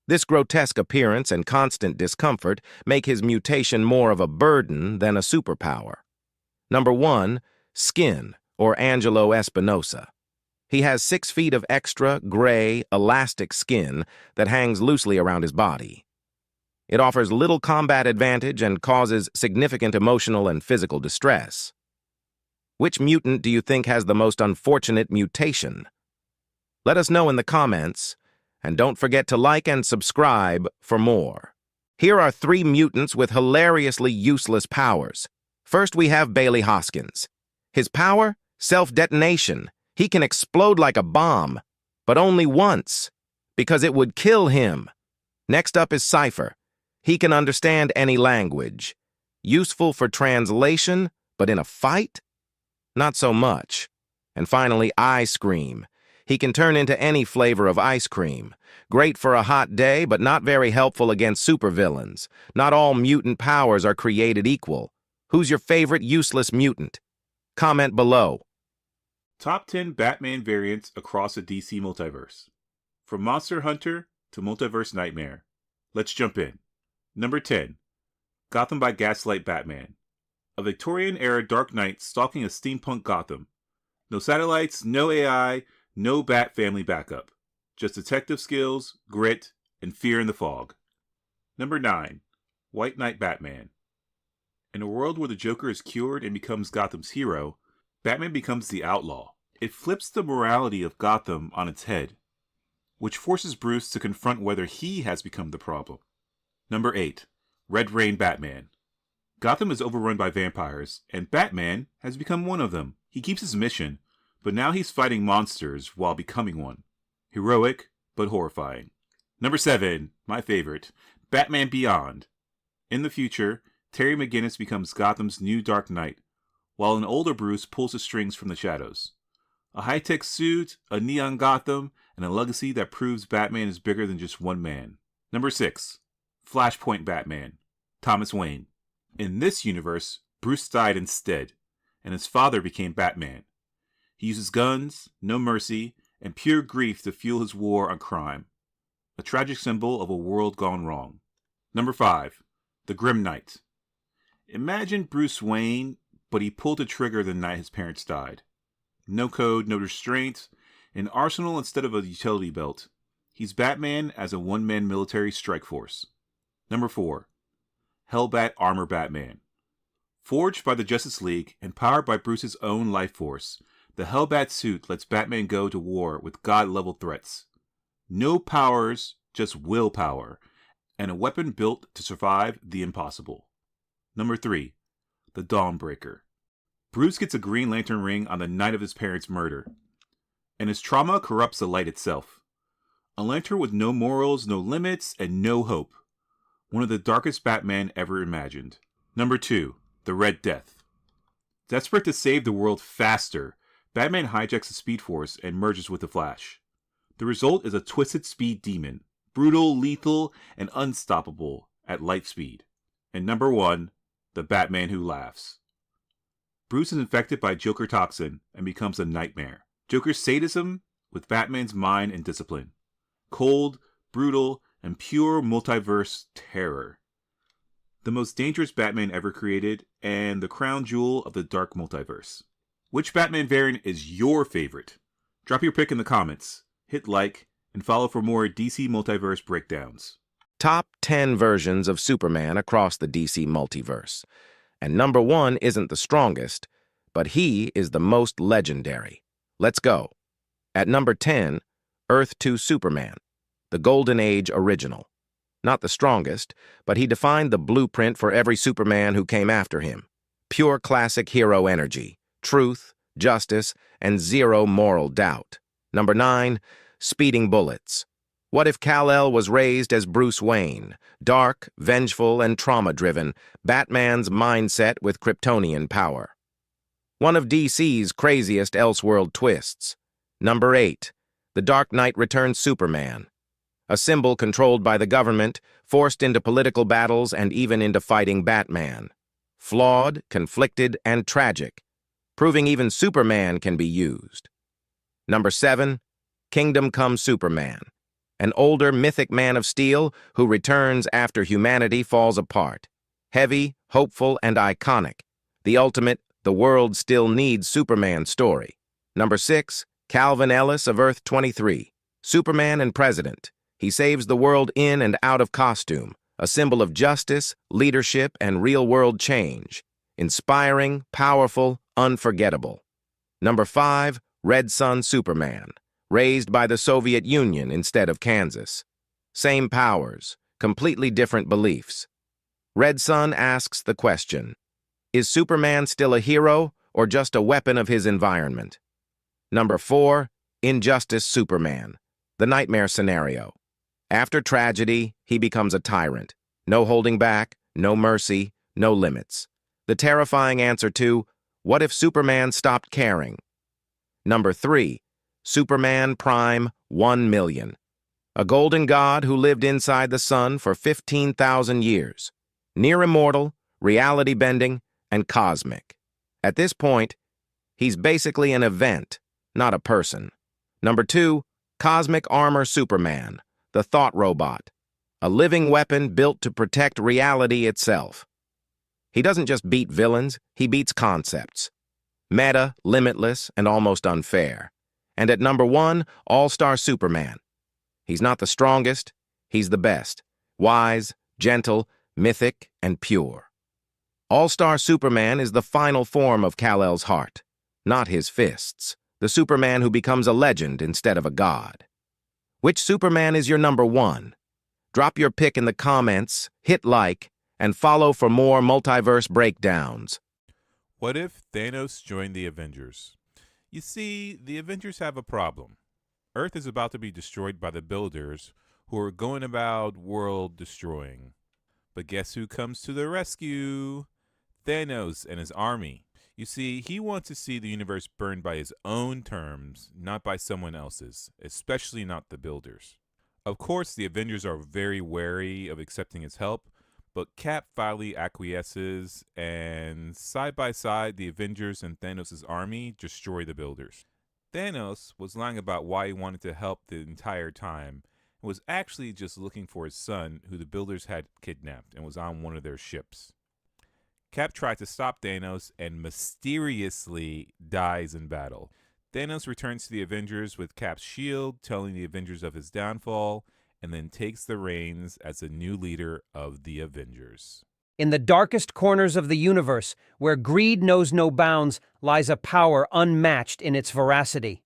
This grotesque appearance and constant discomfort make his mutation more of a burden than a superpower. Number 1, Skin, or Angelo Espinosa. He has 6 feet of extra, gray, elastic skin that hangs loosely around his body. It offers little combat advantage and causes significant emotional and physical distress. Which mutant do you think has the most unfortunate mutation? Let us know in the comments, and don't forget to like and subscribe for more. Here are 3 mutants with hilariously useless powers. First, we have Bailey Hoskins. His power? Self-detonation. He can explode like a bomb, but only once, because it would kill him. Next up is Cypher. He can understand any language. Useful for translation, but in a fight? Not so much. And finally, Ice Cream. He can turn into any flavor of ice cream. Great for a hot day, but not very helpful against supervillains. Not all mutant powers are created equal. Who's your favorite useless mutant? Comment below. Top 10 Batman variants across the DC multiverse. From Monster Hunter to Multiverse Nightmare. Let's jump in. Number 10. Gotham by Gaslight Batman. A Victorian-era Dark Knight stalking a steampunk Gotham. No satellites, no AI, no Bat family backup. Just detective skills, grit, and fear in the fog. Number 9. White Knight Batman. In a world where the Joker is cured and becomes Gotham's hero, Batman becomes the outlaw. It flips the morality of Gotham on its head, which forces Bruce to confront whether he has become the problem. Number 8. Red Rain Batman. Gotham is overrun by vampires, and Batman has become one of them. He keeps his mission, but now he's fighting monsters while becoming one. Heroic, but horrifying. Number 7. My favorite. Batman Beyond. In the future, Terry McGinnis becomes Gotham's new Dark Knight, while an older Bruce pulls the strings from the shadows. A high-tech suit, a neon Gotham, and a legacy that proves Batman is bigger than just one man. Number 6. Flashpoint Batman. Thomas Wayne. In this universe, Bruce died instead, and his father became Batman. He uses guns, no mercy, and pure grief to fuel his war on crime. A tragic symbol of a world gone wrong. Number 5. The Grim Knight. Imagine Bruce Wayne, but he pulled a trigger the night his parents died. No code, no restraint, an arsenal instead of a utility belt. He's Batman as a one-man military strike force. Number 4. Hellbat Armor Batman. Forged by the Justice League and powered by Bruce's own life force, the Hellbat suit lets Batman go to war with god-level threats. No powers, just willpower, and a weapon built to survive the impossible. Number 3. The Dawnbreaker. Bruce gets a Green Lantern ring on the night of his parents' murder, and his trauma corrupts the light itself. A lantern with no morals, no limits, and no hope. One of the darkest Batman ever imagined. Number 2. The Red Death. Desperate to save the world faster, Batman hijacks the Speed Force and merges with the Flash. The result is a twisted speed demon, brutal, lethal, and unstoppable at light speed. And number 1, the Batman Who Laughs. Bruce is infected by Joker toxin and becomes a nightmare. Joker's sadism with Batman's mind and discipline. Cold, brutal, and pure multiverse terror. The most dangerous Batman ever created, and the crown jewel of the dark multiverse. Which Batman variant is your favorite? Drop your pick in the comments, hit like, and follow for more DC Multiverse breakdowns. Top 10 versions of Superman across the DC multiverse. And number 1 isn't the strongest, but he is the most legendary. Let's go. At number 10, Earth 2 Superman, the Golden Age original. Not the strongest, but he defined the blueprint for every Superman who came after him. Pure classic hero energy, truth, justice, and zero moral doubt. Number 9, Speeding Bullets. What if Kal-El was raised as Bruce Wayne, dark, vengeful, and trauma-driven, Batman's mindset with Kryptonian power? One of DC's craziest Elseworld twists. Number 8, The Dark Knight Returns Superman. A symbol controlled by the government, forced into political battles and even into fighting Batman. Flawed, conflicted, and tragic, proving even Superman can be used. Number 7, Kingdom Come Superman. An older mythic Man of Steel who returns after humanity falls apart. Heavy, hopeful, and iconic. The ultimate, the world still needs Superman story. Number 6, Calvin Ellis of Earth 23. Superman and President. He saves the world in and out of costume, a symbol of justice, leadership, and real-world change. Inspiring, powerful, unforgettable. Number 5, Red Sun Superman. Raised by the Soviet Union instead of Kansas. Same powers, completely different beliefs. Red Sun asks the question, is Superman still a hero or just a weapon of his environment? Number 4, Injustice Superman. The nightmare scenario. After tragedy, he becomes a tyrant. No holding back, no mercy, no limits. The terrifying answer to, what if Superman stopped caring? Number 3, Superman Prime 1 million. A golden god who lived inside the sun for 15,000 years. Near immortal, reality-bending, and cosmic. At this point, he's basically an event, not a person. Number 2, Cosmic Armor Superman, the Thought Robot. A living weapon built to protect reality itself. He doesn't just beat villains, he beats concepts. Meta, limitless, and almost unfair. And at number 1, All-Star Superman. He's not the strongest, he's the best. Wise, gentle, mythic, and pure. All-Star Superman is the final form of Kal-El's heart, not his fists. The Superman who becomes a legend instead of a god. Which Superman is your number 1? Drop your pick in the comments, hit like, and follow for more multiverse breakdowns. What if Thanos joined the Avengers? You see, the Avengers have a problem. Earth is about to be destroyed by the Builders, who are going about world destroying. But guess who comes to the rescue? Thanos and his army. You see, he wants to see the universe burned by his own terms, not by someone else's, especially not the Builders. Of course, the Avengers are very wary of accepting his help, but Cap finally acquiesces, and side by side, the Avengers and Thanos' army destroy the Builders. Thanos was lying about why he wanted to help the entire time, was actually just looking for his son, who the builders had kidnapped and was on one of their ships. Cap tried to stop Thanos and mysteriously dies in battle. Thanos returns to the Avengers with Cap's shield, telling the Avengers of his downfall, and then takes the reins as the new leader of the Avengers. In the darkest corners of the universe, where greed knows no bounds, lies a power unmatched in its veracity.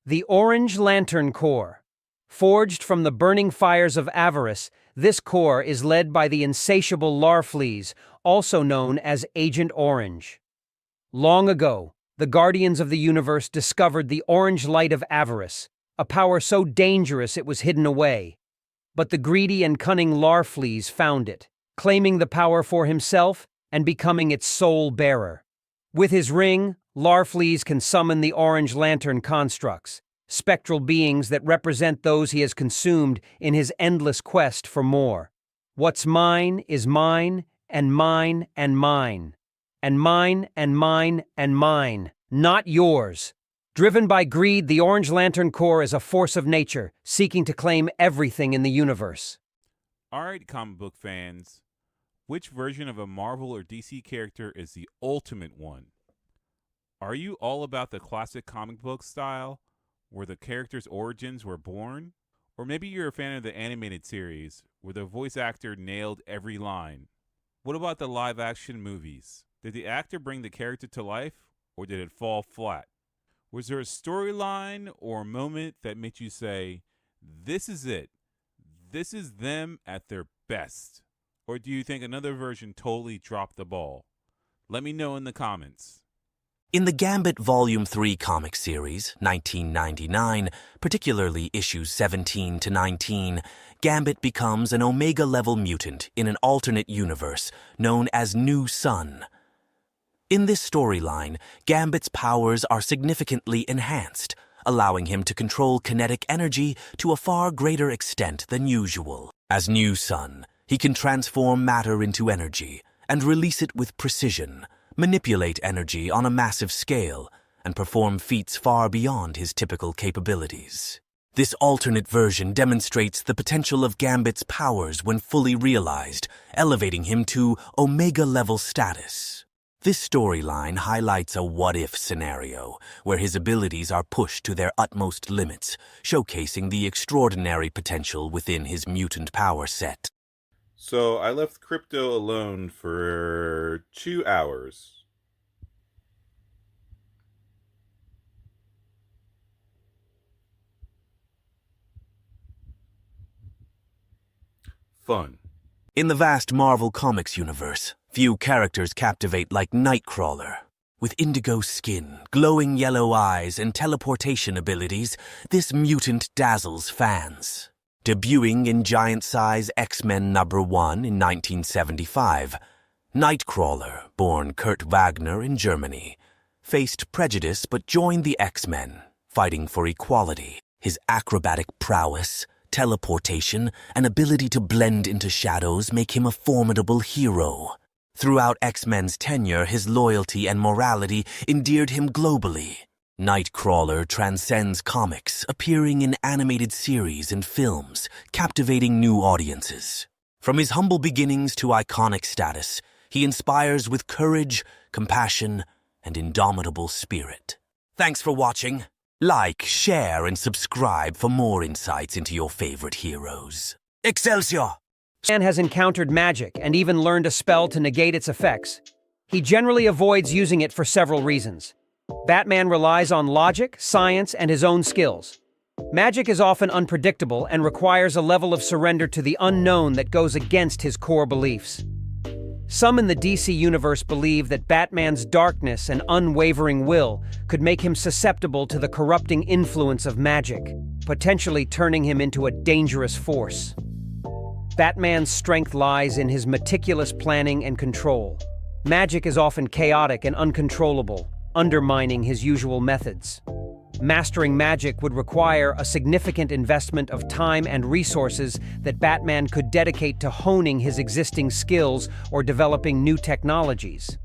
The Orange Lantern Corps. Forged from the burning fires of avarice, this corps is led by the insatiable Larfleeze, also known as Agent Orange. Long ago, the Guardians of the Universe discovered the orange light of avarice, a power so dangerous it was hidden away. But the greedy and cunning Larfleeze found it, claiming the power for himself and becoming its sole bearer. With his ring, Larfleeze can summon the Orange Lantern constructs, spectral beings that represent those he has consumed in his endless quest for more. What's mine is mine, and mine, and mine. And mine, and mine, and mine. Not yours. Driven by greed, the Orange Lantern Corps is a force of nature, seeking to claim everything in the universe. Alright, comic book fans. Which version of a Marvel or DC character is the ultimate one? Are you all about the classic comic book style, where the character's origins were born? Or maybe you're a fan of the animated series, where the voice actor nailed every line. What about the live-action movies? Did the actor bring the character to life, or did it fall flat? Was there a storyline or a moment that made you say, this is it, this is them at their best? Or do you think another version totally dropped the ball? Let me know in the comments. In the Gambit Volume 3 comic series, 1999, particularly issues 17 to 19, Gambit becomes an Omega-level mutant in an alternate universe known as New Sun. In this storyline, Gambit's powers are significantly enhanced, allowing him to control kinetic energy to a far greater extent than usual. As New Sun, he can transform matter into energy and release it with precision, manipulate energy on a massive scale, and perform feats far beyond his typical capabilities. This alternate version demonstrates the potential of Gambit's powers when fully realized, elevating him to Omega-level status. This storyline highlights a what-if scenario, where his abilities are pushed to their utmost limits, showcasing the extraordinary potential within his mutant power set. So I left crypto alone for 2 hours. Fun. In the vast Marvel Comics universe, few characters captivate like Nightcrawler. With indigo skin, glowing yellow eyes, and teleportation abilities, this mutant dazzles fans. Debuting in giant-size X-Men #1 in 1975, Nightcrawler, born Kurt Wagner in Germany, faced prejudice but joined the X-Men, fighting for equality. His acrobatic prowess, teleportation, and ability to blend into shadows make him a formidable hero. Throughout X-Men's tenure, his loyalty and morality endeared him globally. Nightcrawler transcends comics, appearing in animated series and films, captivating new audiences. From his humble beginnings to iconic status, he inspires with courage, compassion, and indomitable spirit. Thanks for watching. Like, share, and subscribe for more insights into your favorite heroes. Excelsior! Man has encountered magic and even learned a spell to negate its effects. He generally avoids using it for several reasons. Batman relies on logic, science, and his own skills. Magic is often unpredictable and requires a level of surrender to the unknown that goes against his core beliefs. Some in the DC universe believe that Batman's darkness and unwavering will could make him susceptible to the corrupting influence of magic, potentially turning him into a dangerous force. Batman's strength lies in his meticulous planning and control. Magic is often chaotic and uncontrollable, undermining his usual methods. Mastering magic would require a significant investment of time and resources that Batman could dedicate to honing his existing skills or developing new technologies.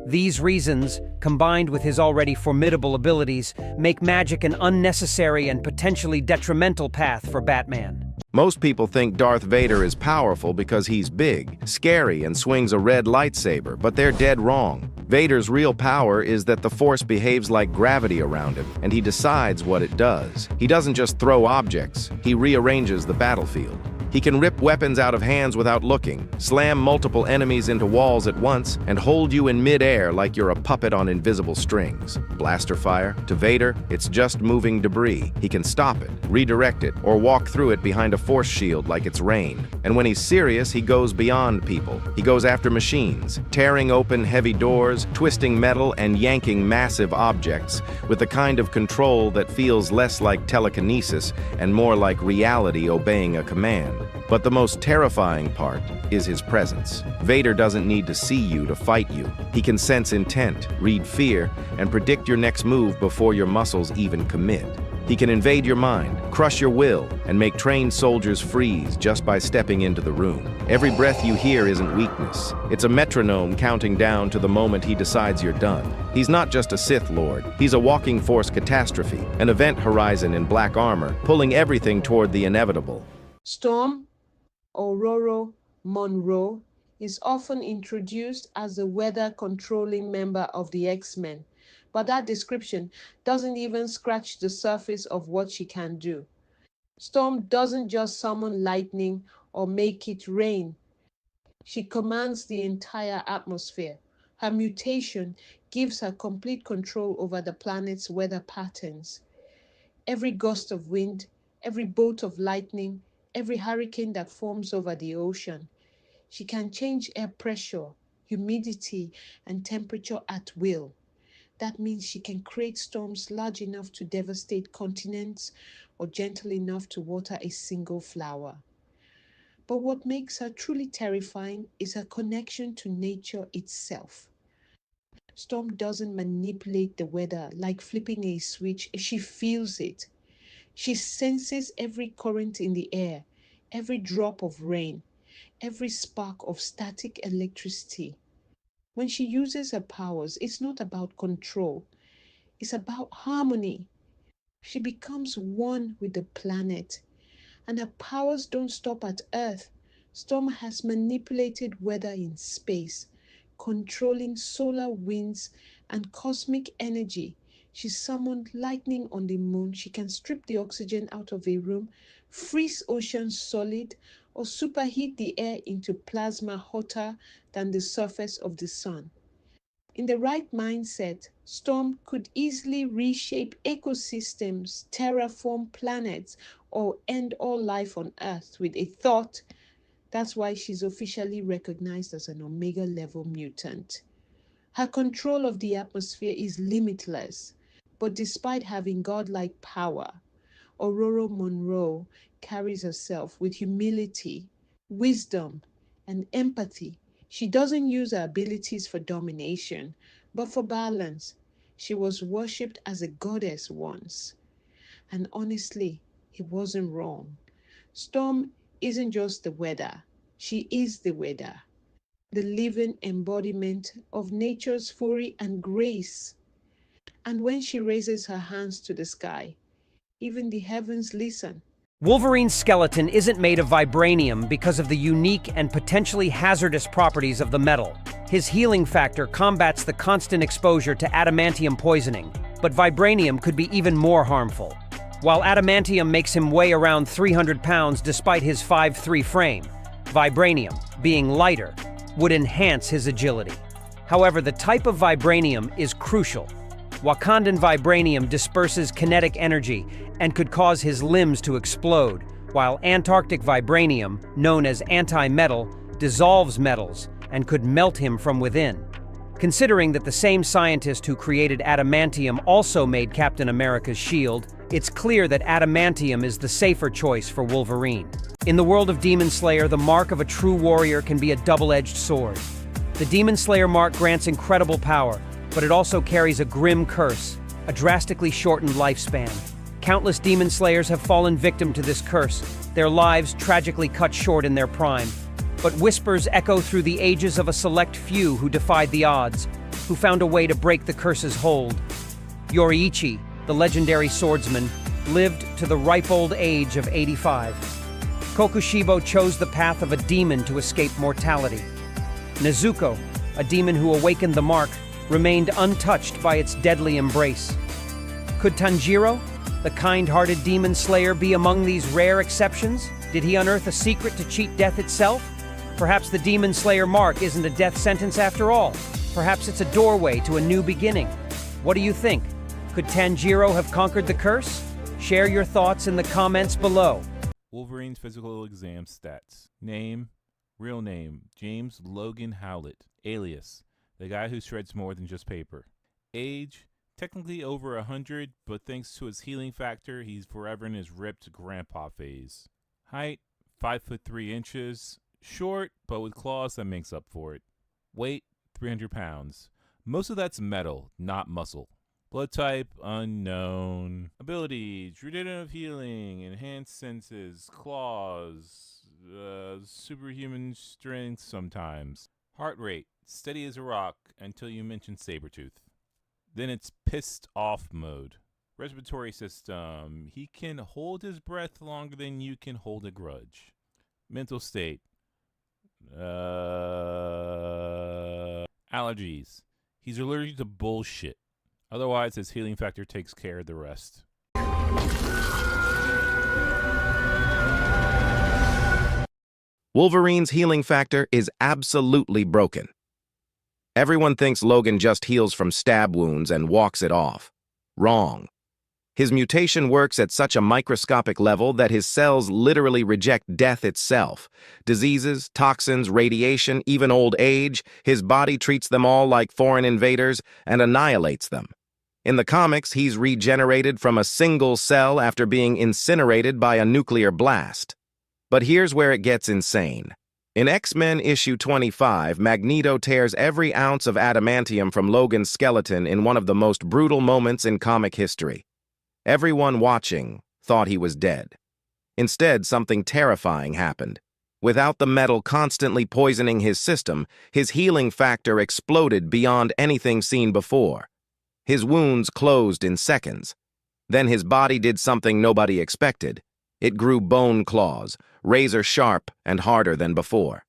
These reasons, combined with his already formidable abilities, make magic an unnecessary and potentially detrimental path for Batman. Most people think Darth Vader is powerful because he's big, scary, and swings a red lightsaber, but they're dead wrong. Vader's real power is that the Force behaves like gravity around him, and he decides what it does. He doesn't just throw objects, he rearranges the battlefield. He can rip weapons out of hands without looking, slam multiple enemies into walls at once, and hold you in mid-air like you're a puppet on invisible strings. Blaster fire? To Vader, it's just moving debris. He can stop it, redirect it, or walk through it behind a force shield like it's rain. And when he's serious, he goes beyond people. He goes after machines, tearing open heavy doors, twisting metal, and yanking massive objects with the kind of control that feels less like telekinesis and more like reality obeying a command. But the most terrifying part is his presence. Vader doesn't need to see you to fight you. He can sense intent, read fear, and predict your next move before your muscles even commit. He can invade your mind, crush your will, and make trained soldiers freeze just by stepping into the room. Every breath you hear isn't weakness. It's a metronome counting down to the moment he decides you're done. He's not just a Sith Lord. He's a walking force catastrophe, an event horizon in black armor, pulling everything toward the inevitable. Storm, Ororo Monroe, is often introduced as a weather-controlling member of the X-Men, but that description doesn't even scratch the surface of what she can do. Storm doesn't just summon lightning or make it rain. She commands the entire atmosphere. Her mutation gives her complete control over the planet's weather patterns. Every gust of wind, every bolt of lightning, every hurricane that forms over the ocean. She can change air pressure, humidity, and temperature at will. That means she can create storms large enough to devastate continents or gentle enough to water a single flower. But what makes her truly terrifying is her connection to nature itself. Storm doesn't manipulate the weather like flipping a switch. She feels it. She senses every current in the air, every drop of rain, every spark of static electricity. When she uses her powers, it's not about control. It's about harmony. She becomes one with the planet, and her powers don't stop at Earth. Storm has manipulated weather in space, controlling solar winds and cosmic energy. She summoned lightning on the moon. She can strip the oxygen out of a room, freeze oceans solid, or superheat the air into plasma hotter than the surface of the sun. In the right mindset, Storm could easily reshape ecosystems, terraform planets, or end all life on Earth with a thought. That's why she's officially recognized as an Omega-level mutant. Her control of the atmosphere is limitless, but despite having godlike power, Ororo Monroe carries herself with humility, wisdom, and empathy. She doesn't use her abilities for domination, but for balance. She was worshipped as a goddess once. And honestly, it wasn't wrong. Storm isn't just the weather. She is the weather, the living embodiment of nature's fury and grace. And when she raises her hands to the sky, even the heavens listen. Wolverine's skeleton isn't made of vibranium because of the unique and potentially hazardous properties of the metal. His healing factor combats the constant exposure to adamantium poisoning, but vibranium could be even more harmful. While adamantium makes him weigh around 300 pounds despite his 5'3" frame, vibranium, being lighter, would enhance his agility. However, the type of vibranium is crucial. Wakandan vibranium disperses kinetic energy and could cause his limbs to explode, while Antarctic vibranium, known as anti-metal, dissolves metals and could melt him from within. Considering that the same scientist who created adamantium also made Captain America's shield, it's clear that adamantium is the safer choice for Wolverine. In the world of Demon Slayer, the mark of a true warrior can be a double-edged sword. The Demon Slayer mark grants incredible power, but it also carries a grim curse, a drastically shortened lifespan. Countless Demon Slayers have fallen victim to this curse, their lives tragically cut short in their prime. But whispers echo through the ages of a select few who defied the odds. who found a way to break the curse's hold. Yoriichi, the legendary swordsman, lived to the ripe old age of 85. Kokushibo chose the path of a demon to escape mortality. Nezuko, a demon who awakened the mark, remained untouched by its deadly embrace. Could Tanjiro, the kind-hearted demon slayer, be among these rare exceptions? Did he unearth a secret to cheat death itself? Perhaps the demon slayer mark isn't a death sentence after all. Perhaps it's a doorway to a new beginning. What do you think? Could Tanjiro have conquered the curse? Share your thoughts in the comments below. Wolverine's physical exam stats. Name, real name, James Logan Howlett. Alias, the guy who shreds more than just paper. Age, technically over 100, but thanks to his healing factor, he's forever in his ripped grandpa phase. Height, 5'3". Short, but with claws that makes up for it. Weight, 300 pounds. Most of that's metal, not muscle. Blood type, unknown. Abilities, regenerative healing, enhanced senses, claws, superhuman strength sometimes. Heart rate, steady as a rock until you mention Sabretooth. Then it's pissed off mode. Respiratory system, he can hold his breath longer than you can hold a grudge. Mental state. Allergies. He's allergic to bullshit. Otherwise, his healing factor takes care of the rest. Wolverine's healing factor is absolutely broken. Everyone thinks Logan just heals from stab wounds and walks it off. Wrong. His mutation works at such a microscopic level that his cells literally reject death itself. Diseases, toxins, radiation, even old age, his body treats them all like foreign invaders and annihilates them. In the comics, he's regenerated from a single cell after being incinerated by a nuclear blast. But here's where it gets insane. In X-Men issue 25, Magneto tears every ounce of adamantium from Logan's skeleton in one of the most brutal moments in comic history. Everyone watching thought he was dead. Instead, something terrifying happened. Without the metal constantly poisoning his system, his healing factor exploded beyond anything seen before. His wounds closed in seconds. Then his body did something nobody expected. It grew bone claws, razor sharp and harder than before.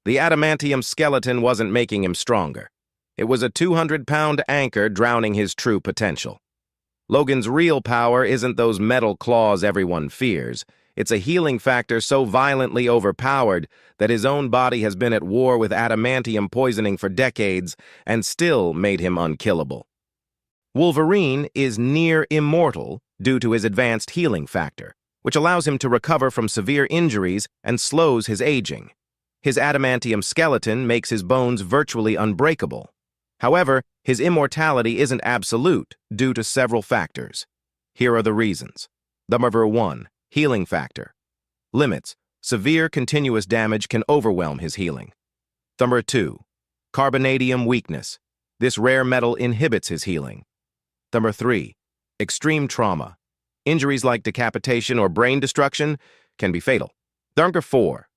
The adamantium skeleton wasn't making him stronger. It was a 200-pound anchor drowning his true potential. Logan's real power isn't those metal claws everyone fears. It's a healing factor so violently overpowered that his own body has been at war with adamantium poisoning for decades and still made him unkillable. Wolverine is near immortal due to his advanced healing factor, which allows him to recover from severe injuries and slows his aging. His adamantium skeleton makes his bones virtually unbreakable. However, his immortality isn't absolute due to several factors. Here are the reasons. Number 1. Healing factor. Limits. Severe continuous damage can overwhelm his healing. Number 2. Carbonadium weakness. This rare metal inhibits his healing. Number 3. Extreme trauma. Injuries like decapitation or brain destruction can be fatal. Number 4.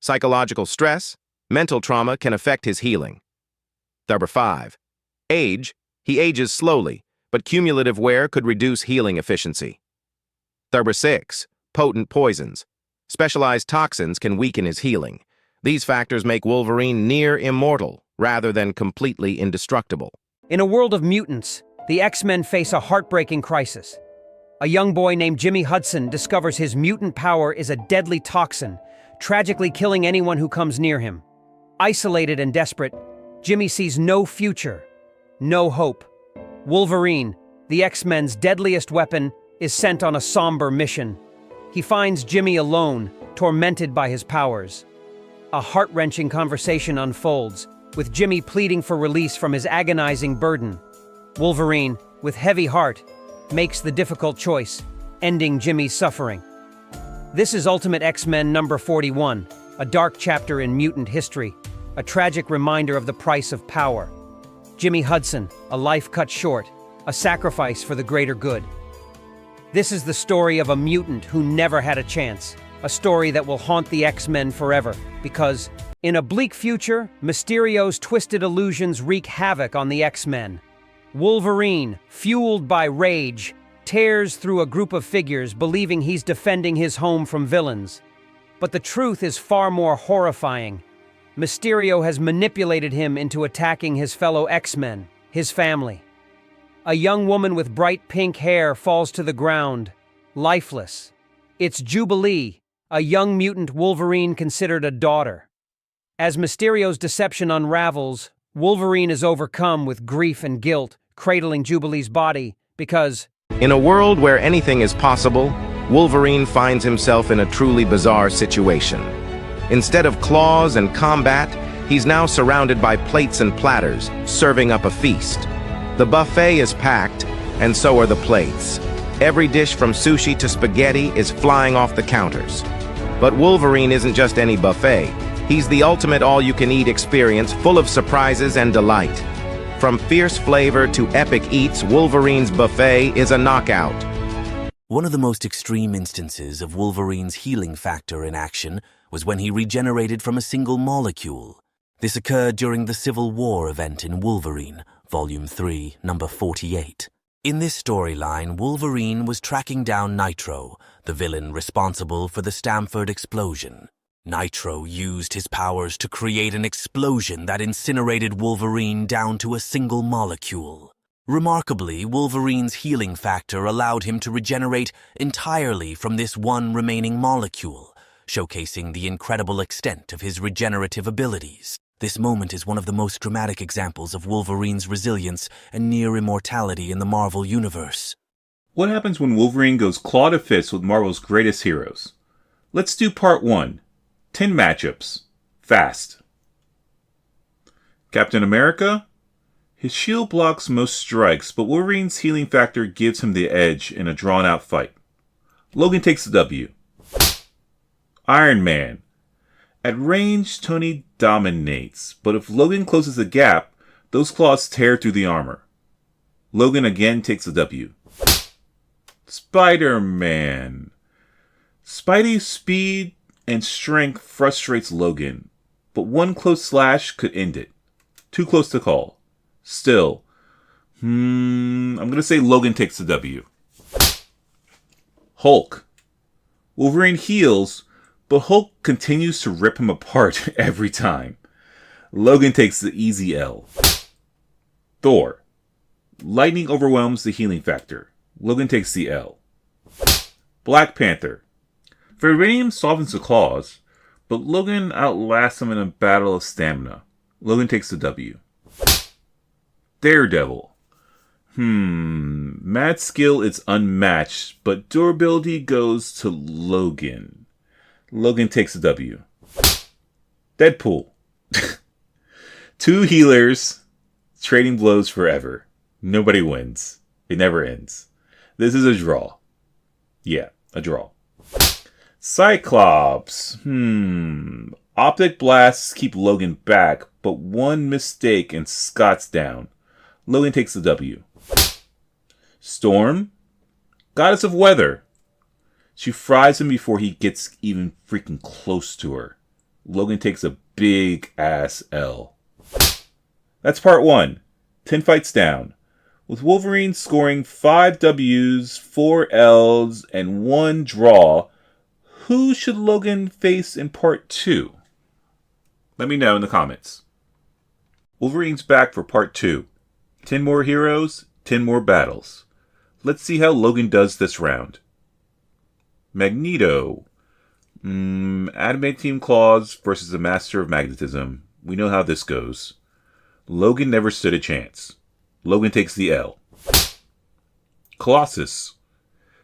Psychological stress. Mental trauma can affect his healing. Number 5. Age. He ages slowly, but cumulative wear could reduce healing efficiency. Number 6. Potent poisons. Specialized toxins can weaken his healing. These factors make Wolverine near immortal, rather than completely indestructible. In a world of mutants, the X-Men face a heartbreaking crisis. A young boy named Jimmy Hudson discovers his mutant power is a deadly toxin, tragically killing anyone who comes near him. Isolated and desperate, Jimmy sees no future, no hope. Wolverine, the X-Men's deadliest weapon, is sent on a somber mission. He finds Jimmy alone, tormented by his powers. A heart-wrenching conversation unfolds, with Jimmy pleading for release from his agonizing burden. Wolverine, with heavy heart, makes the difficult choice, ending Jimmy's suffering. This is Ultimate X-Men number 41, a dark chapter in mutant history, a tragic reminder of the price of power. Jimmy Hudson, a life cut short, a sacrifice for the greater good. This is the story of a mutant who never had a chance, a story that will haunt the X-Men forever, because In a bleak future, Mysterio's twisted illusions wreak havoc on the X-Men. Wolverine, fueled by rage, tears through a group of figures believing he's defending his home from villains. But the truth is far more horrifying. Mysterio has manipulated him into attacking his fellow X-Men, his family. A young woman with bright pink hair falls to the ground, lifeless. It's Jubilee, a young mutant Wolverine considered a daughter. As Mysterio's deception unravels, Wolverine is overcome with grief and guilt, cradling Jubilee's body, because, in a world where anything is possible, Wolverine finds himself in a truly bizarre situation. Instead of claws and combat, he's now surrounded by plates and platters, serving up a feast. The buffet is packed, and so are the plates. Every dish from sushi to spaghetti is flying off the counters. But Wolverine isn't just any buffet. He's the ultimate all-you-can-eat experience full of surprises and delight. From fierce flavor to epic eats, Wolverine's buffet is a knockout. One of the most extreme instances of Wolverine's healing factor in action was when he regenerated from a single molecule. This occurred during the Civil War event in Wolverine, Volume 3, number 48. In this storyline, Wolverine was tracking down Nitro, the villain responsible for the Stamford explosion. Nitro used his powers to create an explosion that incinerated Wolverine down to a single molecule. Remarkably, Wolverine's healing factor allowed him to regenerate entirely from this one remaining molecule, showcasing the incredible extent of his regenerative abilities. This moment is one of the most dramatic examples of Wolverine's resilience and near immortality in the Marvel Universe. What happens when Wolverine goes claw to fist with Marvel's greatest heroes? Let's do part 1. 10 matchups. Fast. Captain America? His shield blocks most strikes, but Wolverine's healing factor gives him the edge in a drawn-out fight. Logan takes the W. Iron Man. At range, Tony dominates, but if Logan closes the gap, those claws tear through the armor. Logan again takes the W. Spider-Man. Spidey's speed and strength frustrates Logan, but one close slash could end it. Too close to call. Still, I'm going to say Logan takes the W. Hulk. Wolverine heals, but Hulk continues to rip him apart every time. Logan takes the easy L. Thor. Lightning overwhelms the healing factor. Logan takes the L. Black Panther. Vibranium softens the claws, but Logan outlasts him in a battle of stamina. Logan takes the W. Daredevil. Mad skill is unmatched, but durability goes to Logan. Logan takes the W. Deadpool. 2 healers trading blows forever. Nobody wins. It never ends. This is a draw. Yeah, a draw. Cyclops. Optic blasts keep Logan back, but one mistake and Scott's down. Logan takes the W. Storm. Goddess of weather. She fries him before he gets even freaking close to her. Logan takes a big ass L. That's part 1. 10 fights down. With Wolverine scoring 5 Ws, 4 Ls, and 1 draw, who should Logan face in part 2? Let me know in the comments. Wolverine's back for part 2. 10 more heroes, 10 more battles. Let's see how Logan does this round. Magneto. Adamantium claws versus the Master of Magnetism. We know how this goes. Logan never stood a chance. Logan takes the L. Colossus.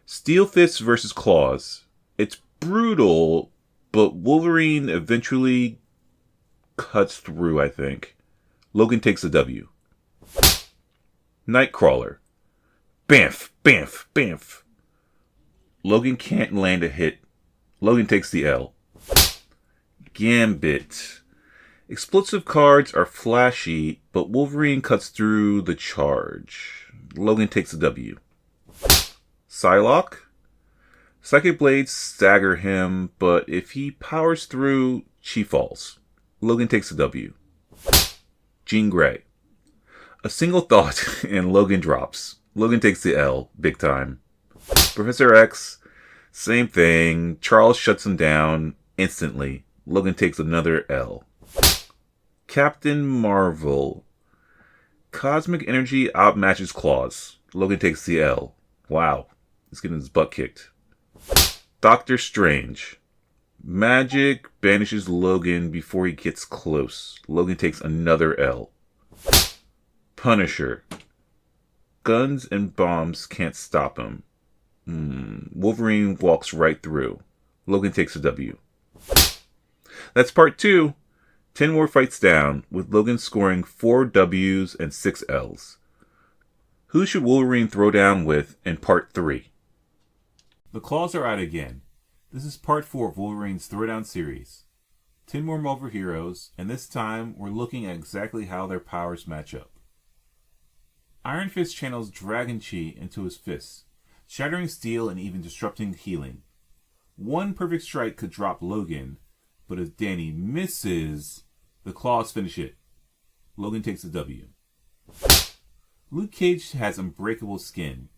Steel fists versus claws. It's brutal, but Wolverine eventually cuts through, I think. Logan takes the W. Nightcrawler. Bamf, bamf, bamf. Logan can't land a hit. Logan takes the L. Gambit. Explosive cards are flashy, but Wolverine cuts through the charge. Logan takes the W. Psylocke. Psychic blades stagger him, but if he powers through, she falls. Logan takes the W. Jean Grey. A single thought and Logan drops. Logan takes the L, big time. Professor X, same thing. Charles shuts him down instantly. Logan takes another L. Captain Marvel. Cosmic energy outmatches Claws. Logan takes the L. Wow, he's getting his butt kicked. Doctor Strange. Magic banishes Logan before he gets close. Logan takes another L. Punisher. Guns and bombs can't stop him. Wolverine walks right through. Logan takes a W. That's part 2. 10 more fights down, with Logan scoring 4 Ws and 6 Ls. Who should Wolverine throw down with in part 3? The claws are out again. This is part 4 of Wolverine's Throwdown series. 10 more Marvel heroes, and this time we're looking at exactly how their powers match up. Iron Fist channels Dragon Chi into his fists, shattering steel and even disrupting healing. One perfect strike could drop Logan, but if Danny misses, the claws finish it. Logan takes the W. Luke Cage has unbreakable skin.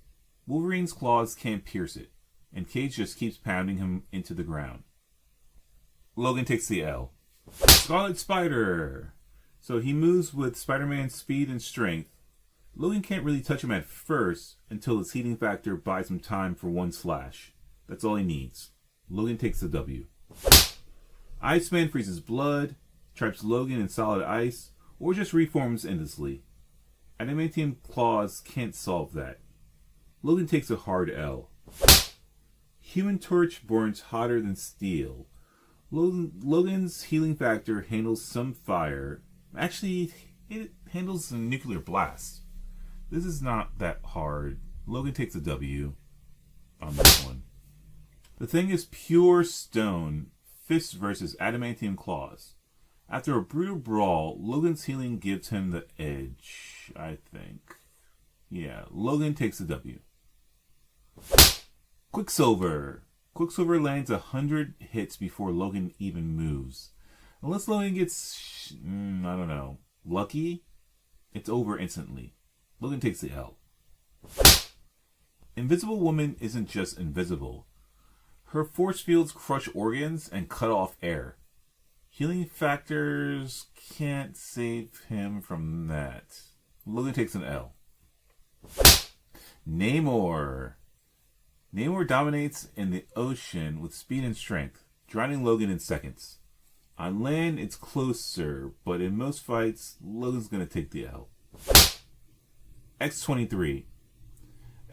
Wolverine's claws can't pierce it, and Cage just keeps pounding him into the ground. Logan takes the L. Scarlet Spider. So he moves with Spider-Man's speed and strength. Logan can't really touch him at first until his healing factor buys him time for one slash. That's all he needs. Logan takes the W. Iceman freezes blood, traps Logan in solid ice, or just reforms endlessly. Adamantium claws can't solve that. Logan takes a hard L. Human Torch burns hotter than steel. Logan's healing factor handles some fire. Actually, it handles a nuclear blast. This is not that hard. Logan takes a W on this one. The thing is pure stone. Fists versus adamantium claws. After a brutal brawl, Logan's healing gives him the edge, I think. Yeah, Logan takes a W. Quicksilver. Quicksilver lands 100 hits before Logan even moves. Unless Logan gets, I don't know, lucky, it's over instantly. Logan takes the L. Invisible Woman isn't just invisible. Her force fields crush organs and cut off air. Healing factors can't save him from that. Logan takes an L. Namor. Namor dominates in the ocean with speed and strength, drowning Logan in seconds. On land, it's closer, but in most fights, Logan's gonna take the L. X-23.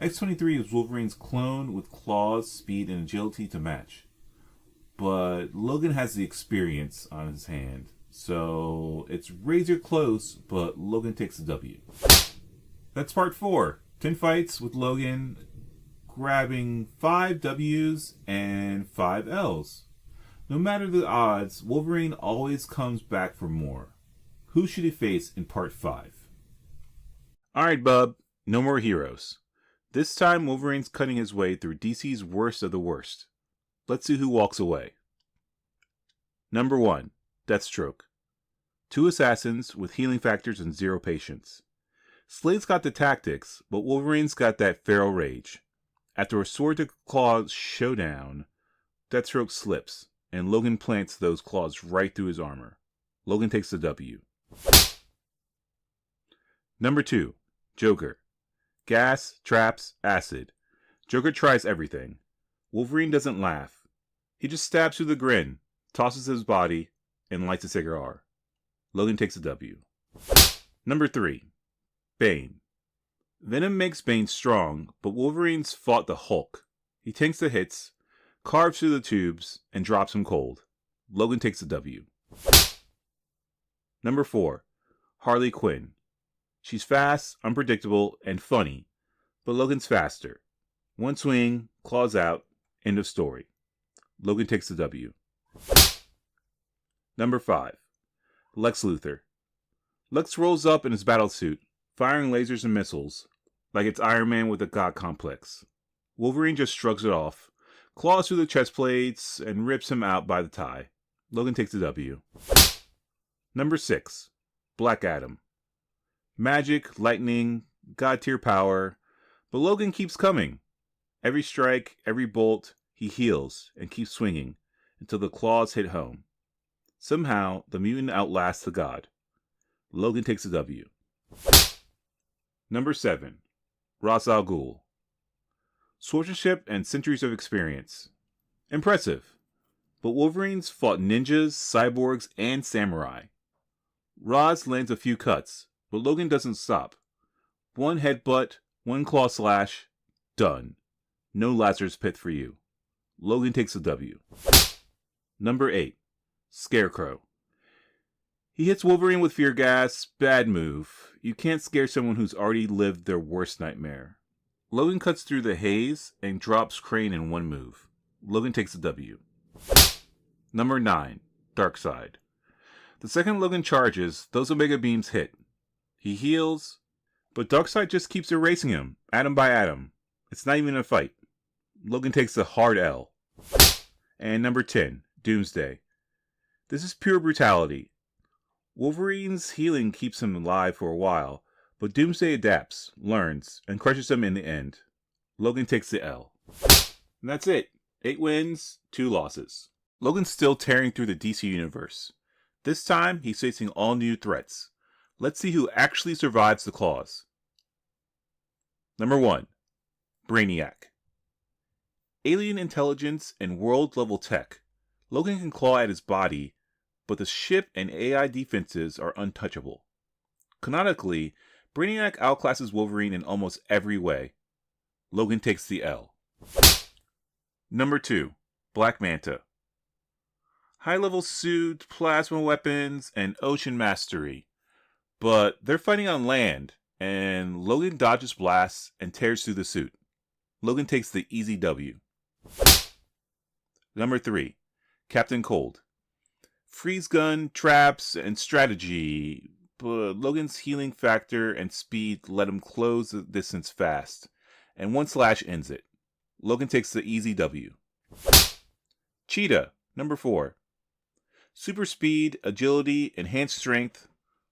X-23 is Wolverine's clone with claws, speed, and agility to match. But Logan has the experience on his hand, so it's razor close, but Logan takes a W. That's part 4. 10 fights with Logan grabbing 5 Ws and 5 Ls. No matter the odds, Wolverine always comes back for more. Who should he face in part 5? Alright, bub, no more heroes. This time Wolverine's cutting his way through DC's worst of the worst. Let's see who walks away. Number 1, Deathstroke. 2 assassins with healing factors and 0 patience. Slade's got the tactics, but Wolverine's got that feral rage. After a sword-to-claw showdown, Deathstroke slips, and Logan plants those claws right through his armor. Logan takes the W. Number 2, Joker. Gas, traps, acid. Joker tries everything. Wolverine doesn't laugh. He just stabs through the grin, tosses his body, and lights a cigar. Logan takes a W. Number 3, Bane. Venom makes Bane strong, but Wolverine's fought the Hulk. He tanks the hits, carves through the tubes, and drops him cold. Logan takes a W. Number 4, Harley Quinn. She's fast, unpredictable, and funny, but Logan's faster. One swing, claws out, end of story. Logan takes the W. Number 5, Lex Luthor. Lex rolls up in his battlesuit, firing lasers and missiles, like it's Iron Man with a god complex. Wolverine just shrugs it off, claws through the chest plates, and rips him out by the tie. Logan takes the W. Number 6. Black Adam. Magic, lightning, god-tier power, but Logan keeps coming. Every strike, every bolt, he heals and keeps swinging until the claws hit home. Somehow, the mutant outlasts the god. Logan takes a W. Number 7. Ra's al Ghul. Swordsmanship and centuries of experience. Impressive. But Wolverine's fought ninjas, cyborgs, and samurai. Ra's lands a few cuts, but Logan doesn't stop. One headbutt, one claw slash, done. No Lazarus pit for you. Logan takes a W. Number 8. Scarecrow. He hits Wolverine with fear gas, bad move. You can't scare someone who's already lived their worst nightmare. Logan cuts through the haze and drops Crane in one move. Logan takes a W. Number 9. Darkseid. The second Logan charges, those Omega Beams hit. He heals, but Darkseid just keeps erasing him, atom by atom. It's not even a fight. Logan takes a hard L. And number 10. Doomsday. This is pure brutality. Wolverine's healing keeps him alive for a while, but Doomsday adapts, learns, and crushes him in the end. Logan takes the L. And that's it. 8 wins, 2 losses. Logan's still tearing through the DC universe. This time, he's facing all new threats. Let's see who actually survives the claws. Number 1. Brainiac. Alien intelligence and world-level tech. Logan can claw at his body, but the ship and AI defenses are untouchable. Canonically, Brainiac outclasses Wolverine in almost every way. Logan takes the L. Number 2. Black Manta. High-level suit, plasma weapons, and ocean mastery. But they're fighting on land, and Logan dodges blasts and tears through the suit. Logan takes the easy W. Number 3. Captain Cold. Freeze gun, traps, and strategy, but Logan's healing factor and speed let him close the distance fast, and one slash ends it. Logan takes the easy W. Cheetah. Number 4. Super speed, agility, enhanced strength.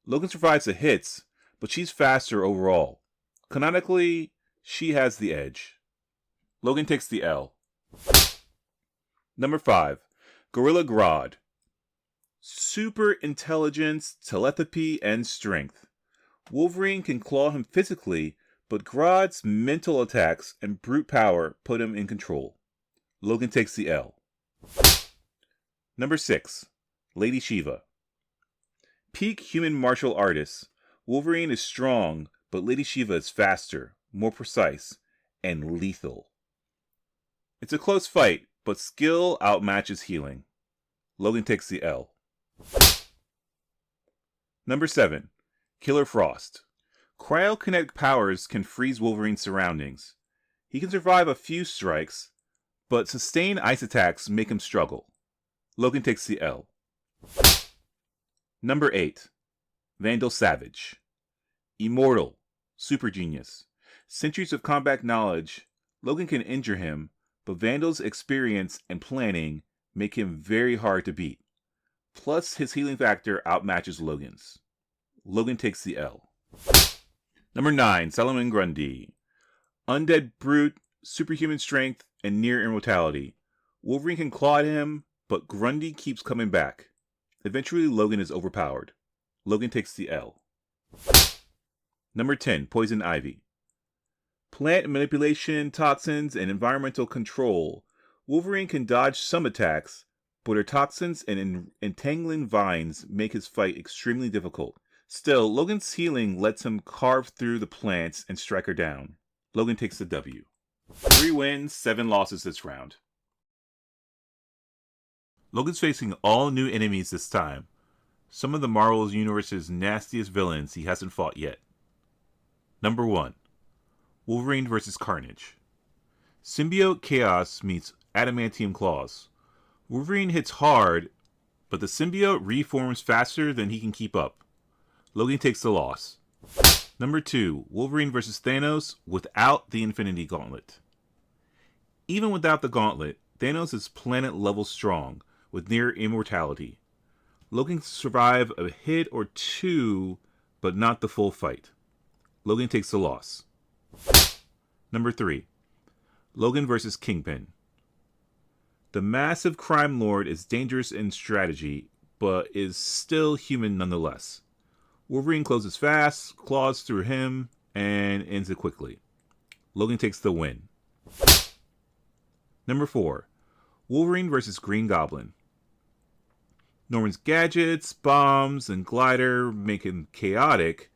Logan survives the hits, but she's faster overall. Canonically, she has the edge. Logan takes the L. Number 5. Gorilla Grodd. Super intelligence, telepathy, and strength. Wolverine can claw him physically, but Grodd's mental attacks and brute power put him in control. Logan takes the L. Number 6. Lady Shiva. Peak human martial artist. Wolverine is strong, but Lady Shiva is faster, more precise, and lethal. It's a close fight, but skill outmatches healing. Logan takes the L. Number 7. Killer Frost. Cryokinetic powers can freeze Wolverine's surroundings. He can survive a few strikes, but sustained ice attacks make him struggle. Logan takes the L. Number 8. Vandal Savage. Immortal. Super genius. Centuries of combat knowledge. Logan can injure him, but Vandal's experience and planning make him very hard to beat. Plus, his healing factor outmatches Logan's. Logan takes the L. Number 9. Solomon Grundy. Undead brute, superhuman strength, and near immortality. Wolverine can claw at him, but Grundy keeps coming back. Eventually, Logan is overpowered. Logan takes the L. Number 10. Poison Ivy. Plant manipulation, toxins, and environmental control. Wolverine can dodge some attacks, but her toxins and entangling vines make his fight extremely difficult. Still, Logan's healing lets him carve through the plants and strike her down. Logan takes the W. 3 wins, 7 losses this round. Logan's facing all new enemies this time. Some of the Marvel Universe's nastiest villains he hasn't fought yet. Number 1. Wolverine vs. Carnage. Symbiote Chaos meets Adamantium Claws. Wolverine hits hard, but the symbiote reforms faster than he can keep up. Logan takes the loss. Number 2. Wolverine vs. Thanos without the Infinity Gauntlet. Even without the gauntlet, Thanos is planet-level strong, with near immortality. Logan can survive a hit or two, but not the full fight. Logan takes the loss. Number 3. Logan versus Kingpin. The massive crime lord is dangerous in strategy, but is still human nonetheless. Wolverine closes fast, claws through him, and ends it quickly. Logan takes the win. Number 4. Wolverine versus Green Goblin. Norman's gadgets, bombs, and glider make him chaotic,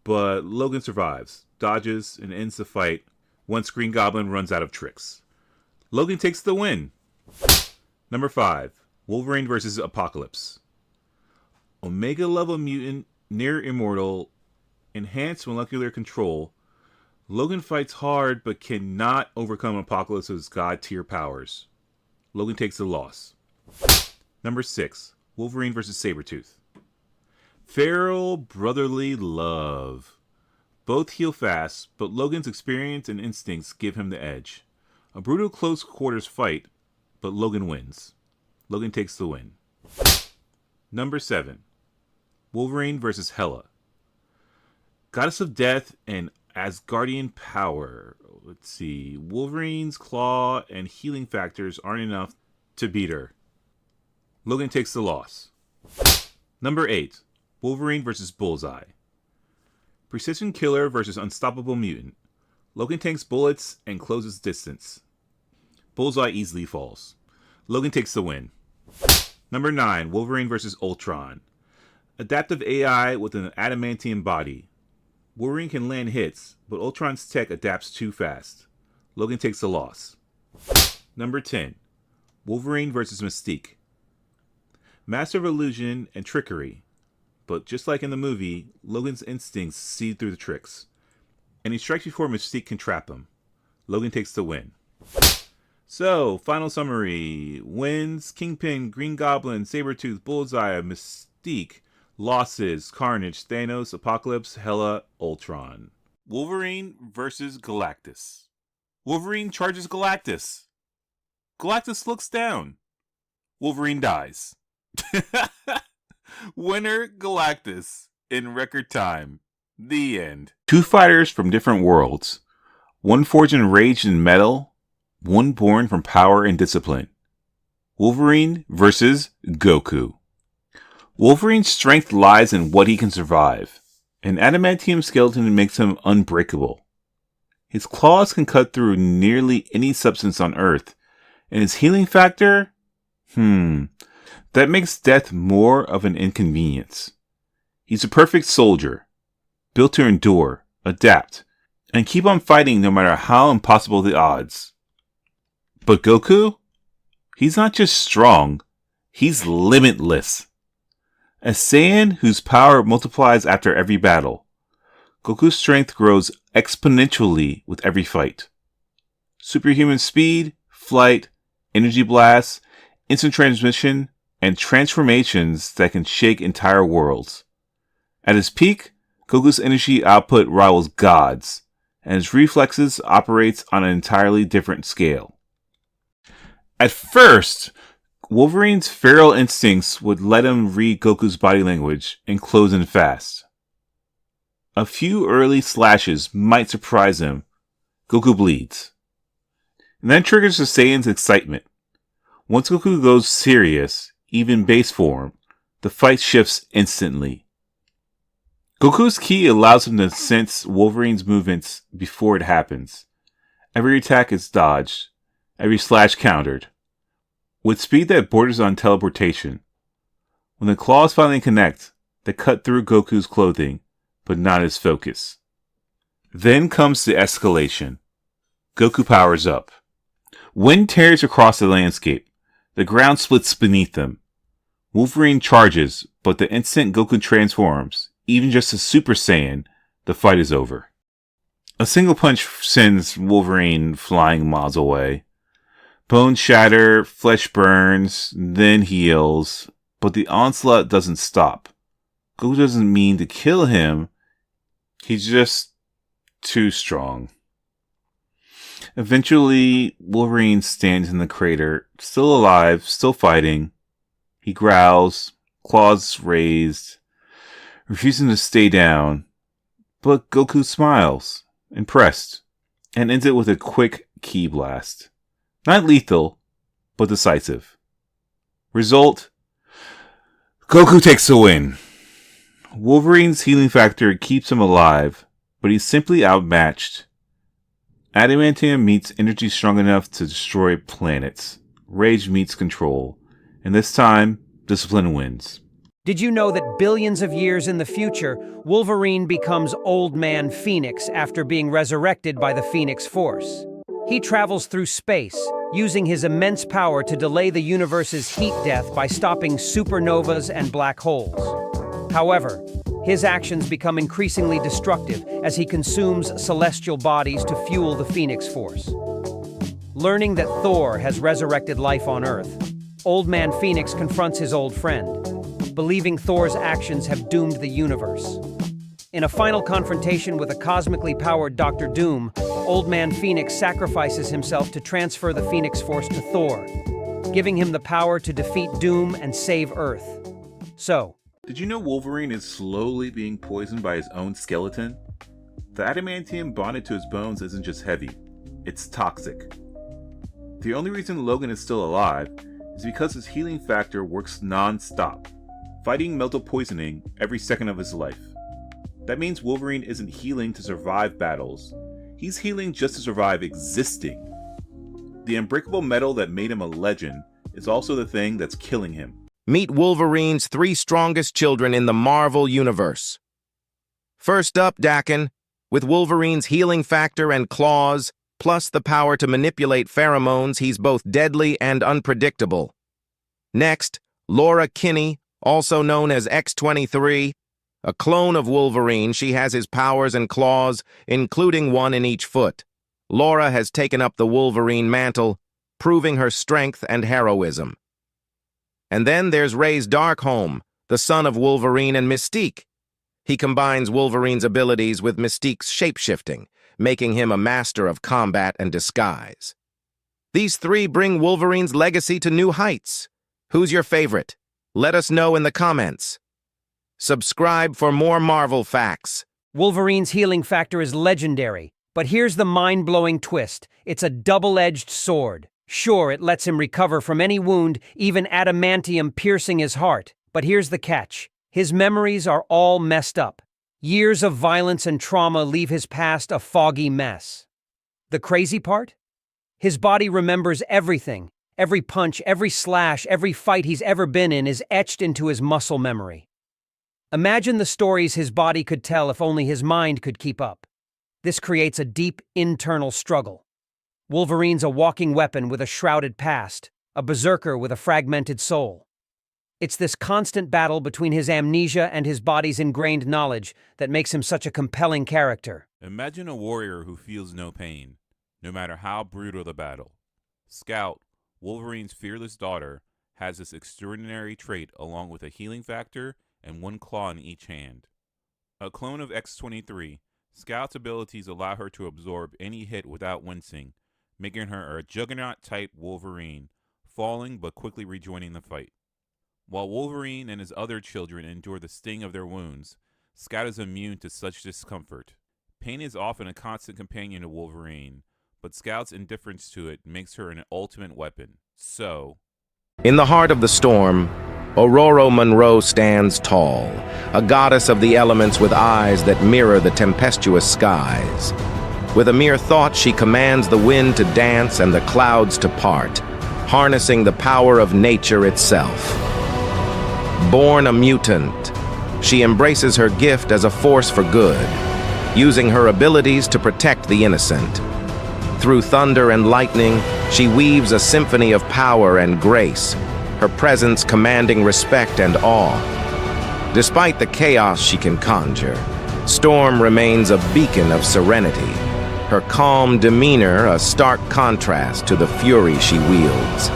but Logan survives, dodges, and ends the fight once Green Goblin runs out of tricks. Logan takes the win. Number 5. Wolverine versus Apocalypse. Omega level mutant, near immortal, enhanced molecular control. Logan fights hard but cannot overcome Apocalypse's god tier powers. Logan takes the loss. Number 6. Wolverine vs. Sabretooth. Feral brotherly love. Both heal fast, but Logan's experience and instincts give him the edge. A brutal close quarters fight, but Logan wins. Logan takes the win. Number 7. Wolverine vs. Hela. Goddess of Death and Asgardian power. Let's see. Wolverine's claw and healing factors aren't enough to beat her. Logan takes the loss. Number 8. Wolverine vs. Bullseye. Precision killer versus unstoppable mutant. Logan tanks bullets and closes distance. Bullseye easily falls. Logan takes the win. Number 9. Wolverine vs. Ultron. Adaptive AI with an adamantium body. Wolverine can land hits, but Ultron's tech adapts too fast. Logan takes the loss. Number 10. Wolverine vs. Mystique. Master of illusion and trickery. But just like in the movie, Logan's instincts see through the tricks. And he strikes before Mystique can trap him. Logan takes the win. So, final summary. Wins: Kingpin, Green Goblin, Sabretooth, Bullseye, Mystique. Losses: Carnage, Thanos, Apocalypse, Hela, Ultron. Wolverine versus Galactus. Wolverine charges Galactus. Galactus looks down. Wolverine dies. Winner Galactus in record time. The end. Two fighters from different worlds. One forged in rage and metal. One born from power and discipline. Wolverine versus Goku. Wolverine's strength lies in what he can survive. An adamantium skeleton makes him unbreakable. His claws can cut through nearly any substance on Earth. And his healing factor? That makes death more of an inconvenience. He's a perfect soldier, built to endure, adapt, and keep on fighting no matter how impossible the odds. But Goku? He's not just strong, he's limitless. A Saiyan whose power multiplies after every battle. Goku's strength grows exponentially with every fight. Superhuman speed, flight, energy blasts, instant transmission, and transformations that can shake entire worlds. At his peak, Goku's energy output rivals gods, and his reflexes operates on an entirely different scale. At first, Wolverine's feral instincts would let him read Goku's body language and close in fast. A few early slashes might surprise him. Goku bleeds. And that triggers the Saiyan's excitement. Once Goku goes serious, even base form, the fight shifts instantly. Goku's ki allows him to sense Wolverine's movements before it happens. Every attack is dodged, every slash countered, with speed that borders on teleportation. When the claws finally connect, they cut through Goku's clothing, but not his focus. Then comes the escalation. Goku powers up. Wind tears across the landscape. The ground splits beneath them. Wolverine charges, but the instant Goku transforms, even just a Super Saiyan, the fight is over. A single punch sends Wolverine flying miles away. Bones shatter, flesh burns, then heals, but the onslaught doesn't stop. Goku doesn't mean to kill him, he's just too strong. Eventually, Wolverine stands in the crater, still alive, still fighting. He growls, claws raised, refusing to stay down. But Goku smiles, impressed, and ends it with a quick ki blast. Not lethal, but decisive. Result: Goku takes the win. Wolverine's healing factor keeps him alive, but he's simply outmatched. Adamantium meets energy strong enough to destroy planets. Rage meets control, and this time, discipline wins. Did you know that billions of years in the future, Wolverine becomes Old Man Phoenix after being resurrected by the Phoenix Force? He travels through space, using his immense power to delay the universe's heat death by stopping supernovas and black holes. However, his actions become increasingly destructive as he consumes celestial bodies to fuel the Phoenix Force. Learning that Thor has resurrected life on Earth, Old Man Phoenix confronts his old friend, believing Thor's actions have doomed the universe. In a final confrontation with a cosmically powered Dr. Doom, Old Man Phoenix sacrifices himself to transfer the Phoenix Force to Thor, giving him the power to defeat Doom and save Earth. So, did you know Wolverine is slowly being poisoned by his own skeleton? The adamantium bonded to his bones isn't just heavy, it's toxic. The only reason Logan is still alive is because his healing factor works non-stop, fighting mental poisoning every second of his life. That means Wolverine isn't healing to survive battles, he's healing just to survive existing. The unbreakable metal that made him a legend is also the thing that's killing him. Meet Wolverine's 3 strongest children in the Marvel Universe. First up, Dakin, with Wolverine's healing factor and claws, plus the power to manipulate pheromones, he's both deadly and unpredictable. Next, Laura Kinney, also known as X-23, a clone of Wolverine. She has his powers and claws, including one in each foot. Laura has taken up the Wolverine mantle, proving her strength and heroism. And then there's Ray's Darkholme, the son of Wolverine and Mystique. He combines Wolverine's abilities with Mystique's shapeshifting, making him a master of combat and disguise. These 3 bring Wolverine's legacy to new heights. Who's your favorite? Let us know in the comments. Subscribe for more Marvel facts. Wolverine's healing factor is legendary, but here's the mind-blowing twist. It's a double-edged sword. Sure, it lets him recover from any wound, even adamantium piercing his heart. But here's the catch. His memories are all messed up. Years of violence and trauma leave his past a foggy mess. The crazy part? His body remembers everything. Every punch, every slash, every fight he's ever been in is etched into his muscle memory. Imagine the stories his body could tell if only his mind could keep up. This creates a deep internal struggle. Wolverine's a walking weapon with a shrouded past, a berserker with a fragmented soul. It's this constant battle between his amnesia and his body's ingrained knowledge that makes him such a compelling character. Imagine a warrior who feels no pain, no matter how brutal the battle. Scout, Wolverine's fearless daughter, has this extraordinary trait along with a healing factor and 1 claw in each hand. A clone of X-23, Scout's abilities allow her to absorb any hit without wincing, making her a juggernaut-type Wolverine, falling but quickly rejoining the fight. While Wolverine and his other children endure the sting of their wounds, Scout is immune to such discomfort. Pain is often a constant companion to Wolverine, but Scout's indifference to it makes her an ultimate weapon. So, in the heart of the storm, Aurora Monroe stands tall, a goddess of the elements with eyes that mirror the tempestuous skies. With a mere thought, she commands the wind to dance and the clouds to part, harnessing the power of nature itself. Born a mutant, she embraces her gift as a force for good, using her abilities to protect the innocent. Through thunder and lightning, she weaves a symphony of power and grace, her presence commanding respect and awe. Despite the chaos she can conjure, Storm remains a beacon of serenity, her calm demeanor a stark contrast to the fury she wields.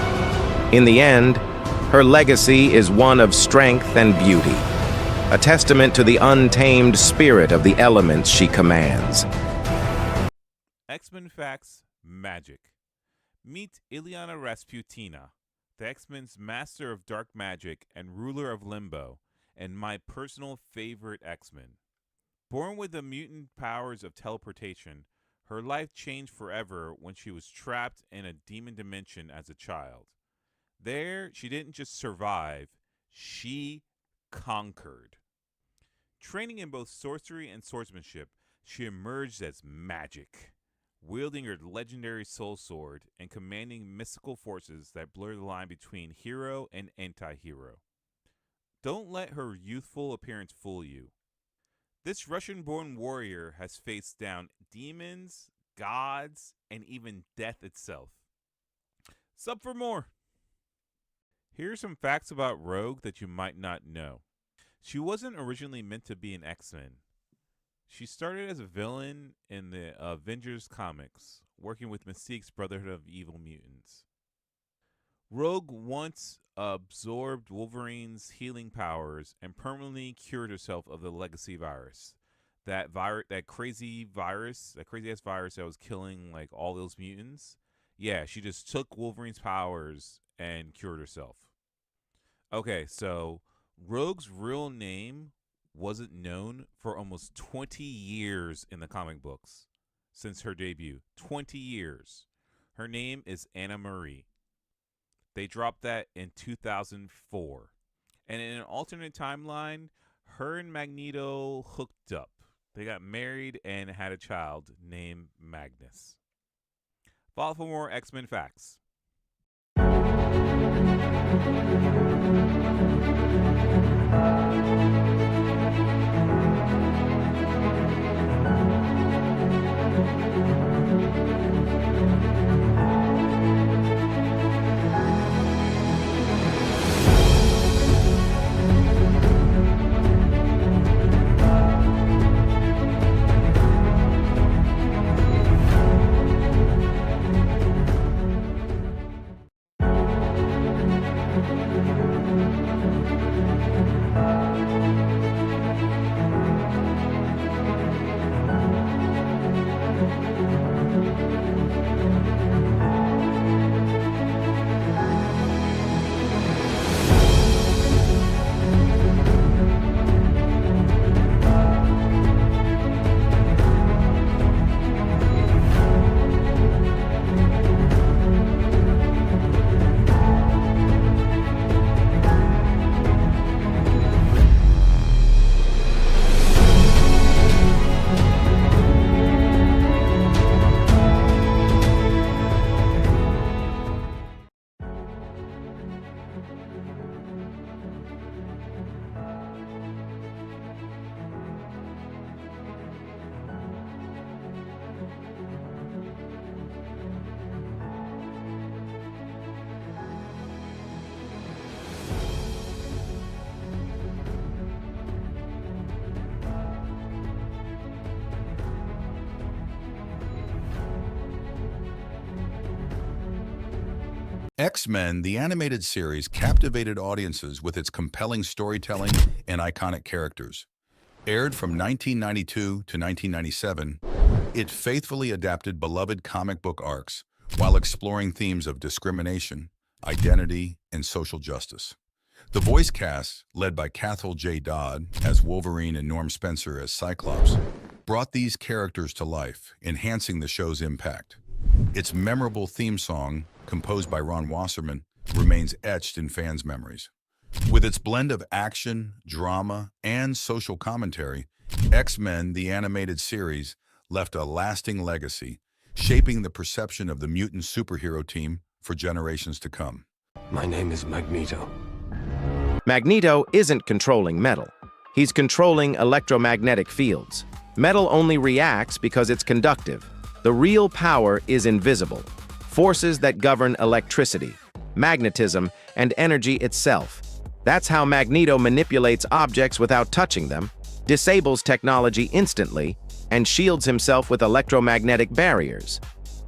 In the end, her legacy is one of strength and beauty, a testament to the untamed spirit of the elements she commands. X-Men Facts Magic. Meet Ilyana Rasputina, the X-Men's master of dark magic and ruler of limbo, and my personal favorite X-Men. Born with the mutant powers of teleportation, her life changed forever when she was trapped in a demon dimension as a child. There, she didn't just survive, she conquered. Training in both sorcery and swordsmanship, she emerged as magic, wielding her legendary soul sword and commanding mystical forces that blur the line between hero and anti-hero. Don't let her youthful appearance fool you. This Russian-born warrior has faced down demons, gods, and even death itself. Sub for more! Here are some facts about Rogue that you might not know. She wasn't originally meant to be an X-Men. She started as a villain in the Avengers comics, working with Mystique's Brotherhood of Evil Mutants. Rogue once absorbed Wolverine's healing powers and permanently cured herself of the legacy virus. That crazy ass virus that was killing like all those mutants. Yeah, she just took Wolverine's powers and cured herself. Okay, so Rogue's real name wasn't known for almost 20 years in the comic books since her debut. 20 years. Her name is Anna Marie. They dropped that in 2004. And in an alternate timeline, her and Magneto hooked up. They got married and had a child named Magnus. Follow for more X-Men facts. X-Men, the animated series, captivated audiences with its compelling storytelling and iconic characters. Aired from 1992 to 1997, it faithfully adapted beloved comic book arcs while exploring themes of discrimination, identity, and social justice. The voice cast, led by Cathal J. Dodd as Wolverine and Norm Spencer as Cyclops, brought these characters to life, enhancing the show's impact. Its memorable theme song, composed by Ron Wasserman, remains etched in fans' memories. With its blend of action, drama, and social commentary, X-Men, the animated series, left a lasting legacy, shaping the perception of the mutant superhero team for generations to come. My name is Magneto. Magneto isn't controlling metal. He's controlling electromagnetic fields. Metal only reacts because it's conductive. The real power is invisible. Forces that govern electricity, magnetism, and energy itself. That's how Magneto manipulates objects without touching them, disables technology instantly, and shields himself with electromagnetic barriers.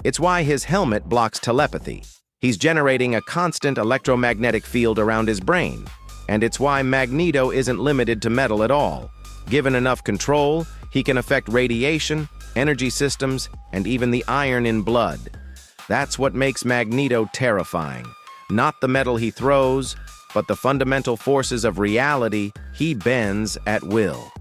It's why his helmet blocks telepathy. He's generating a constant electromagnetic field around his brain. And it's why Magneto isn't limited to metal at all. Given enough control, he can affect radiation, energy systems, and even the iron in blood. That's what makes Magneto terrifying. Not the metal he throws, but the fundamental forces of reality he bends at will.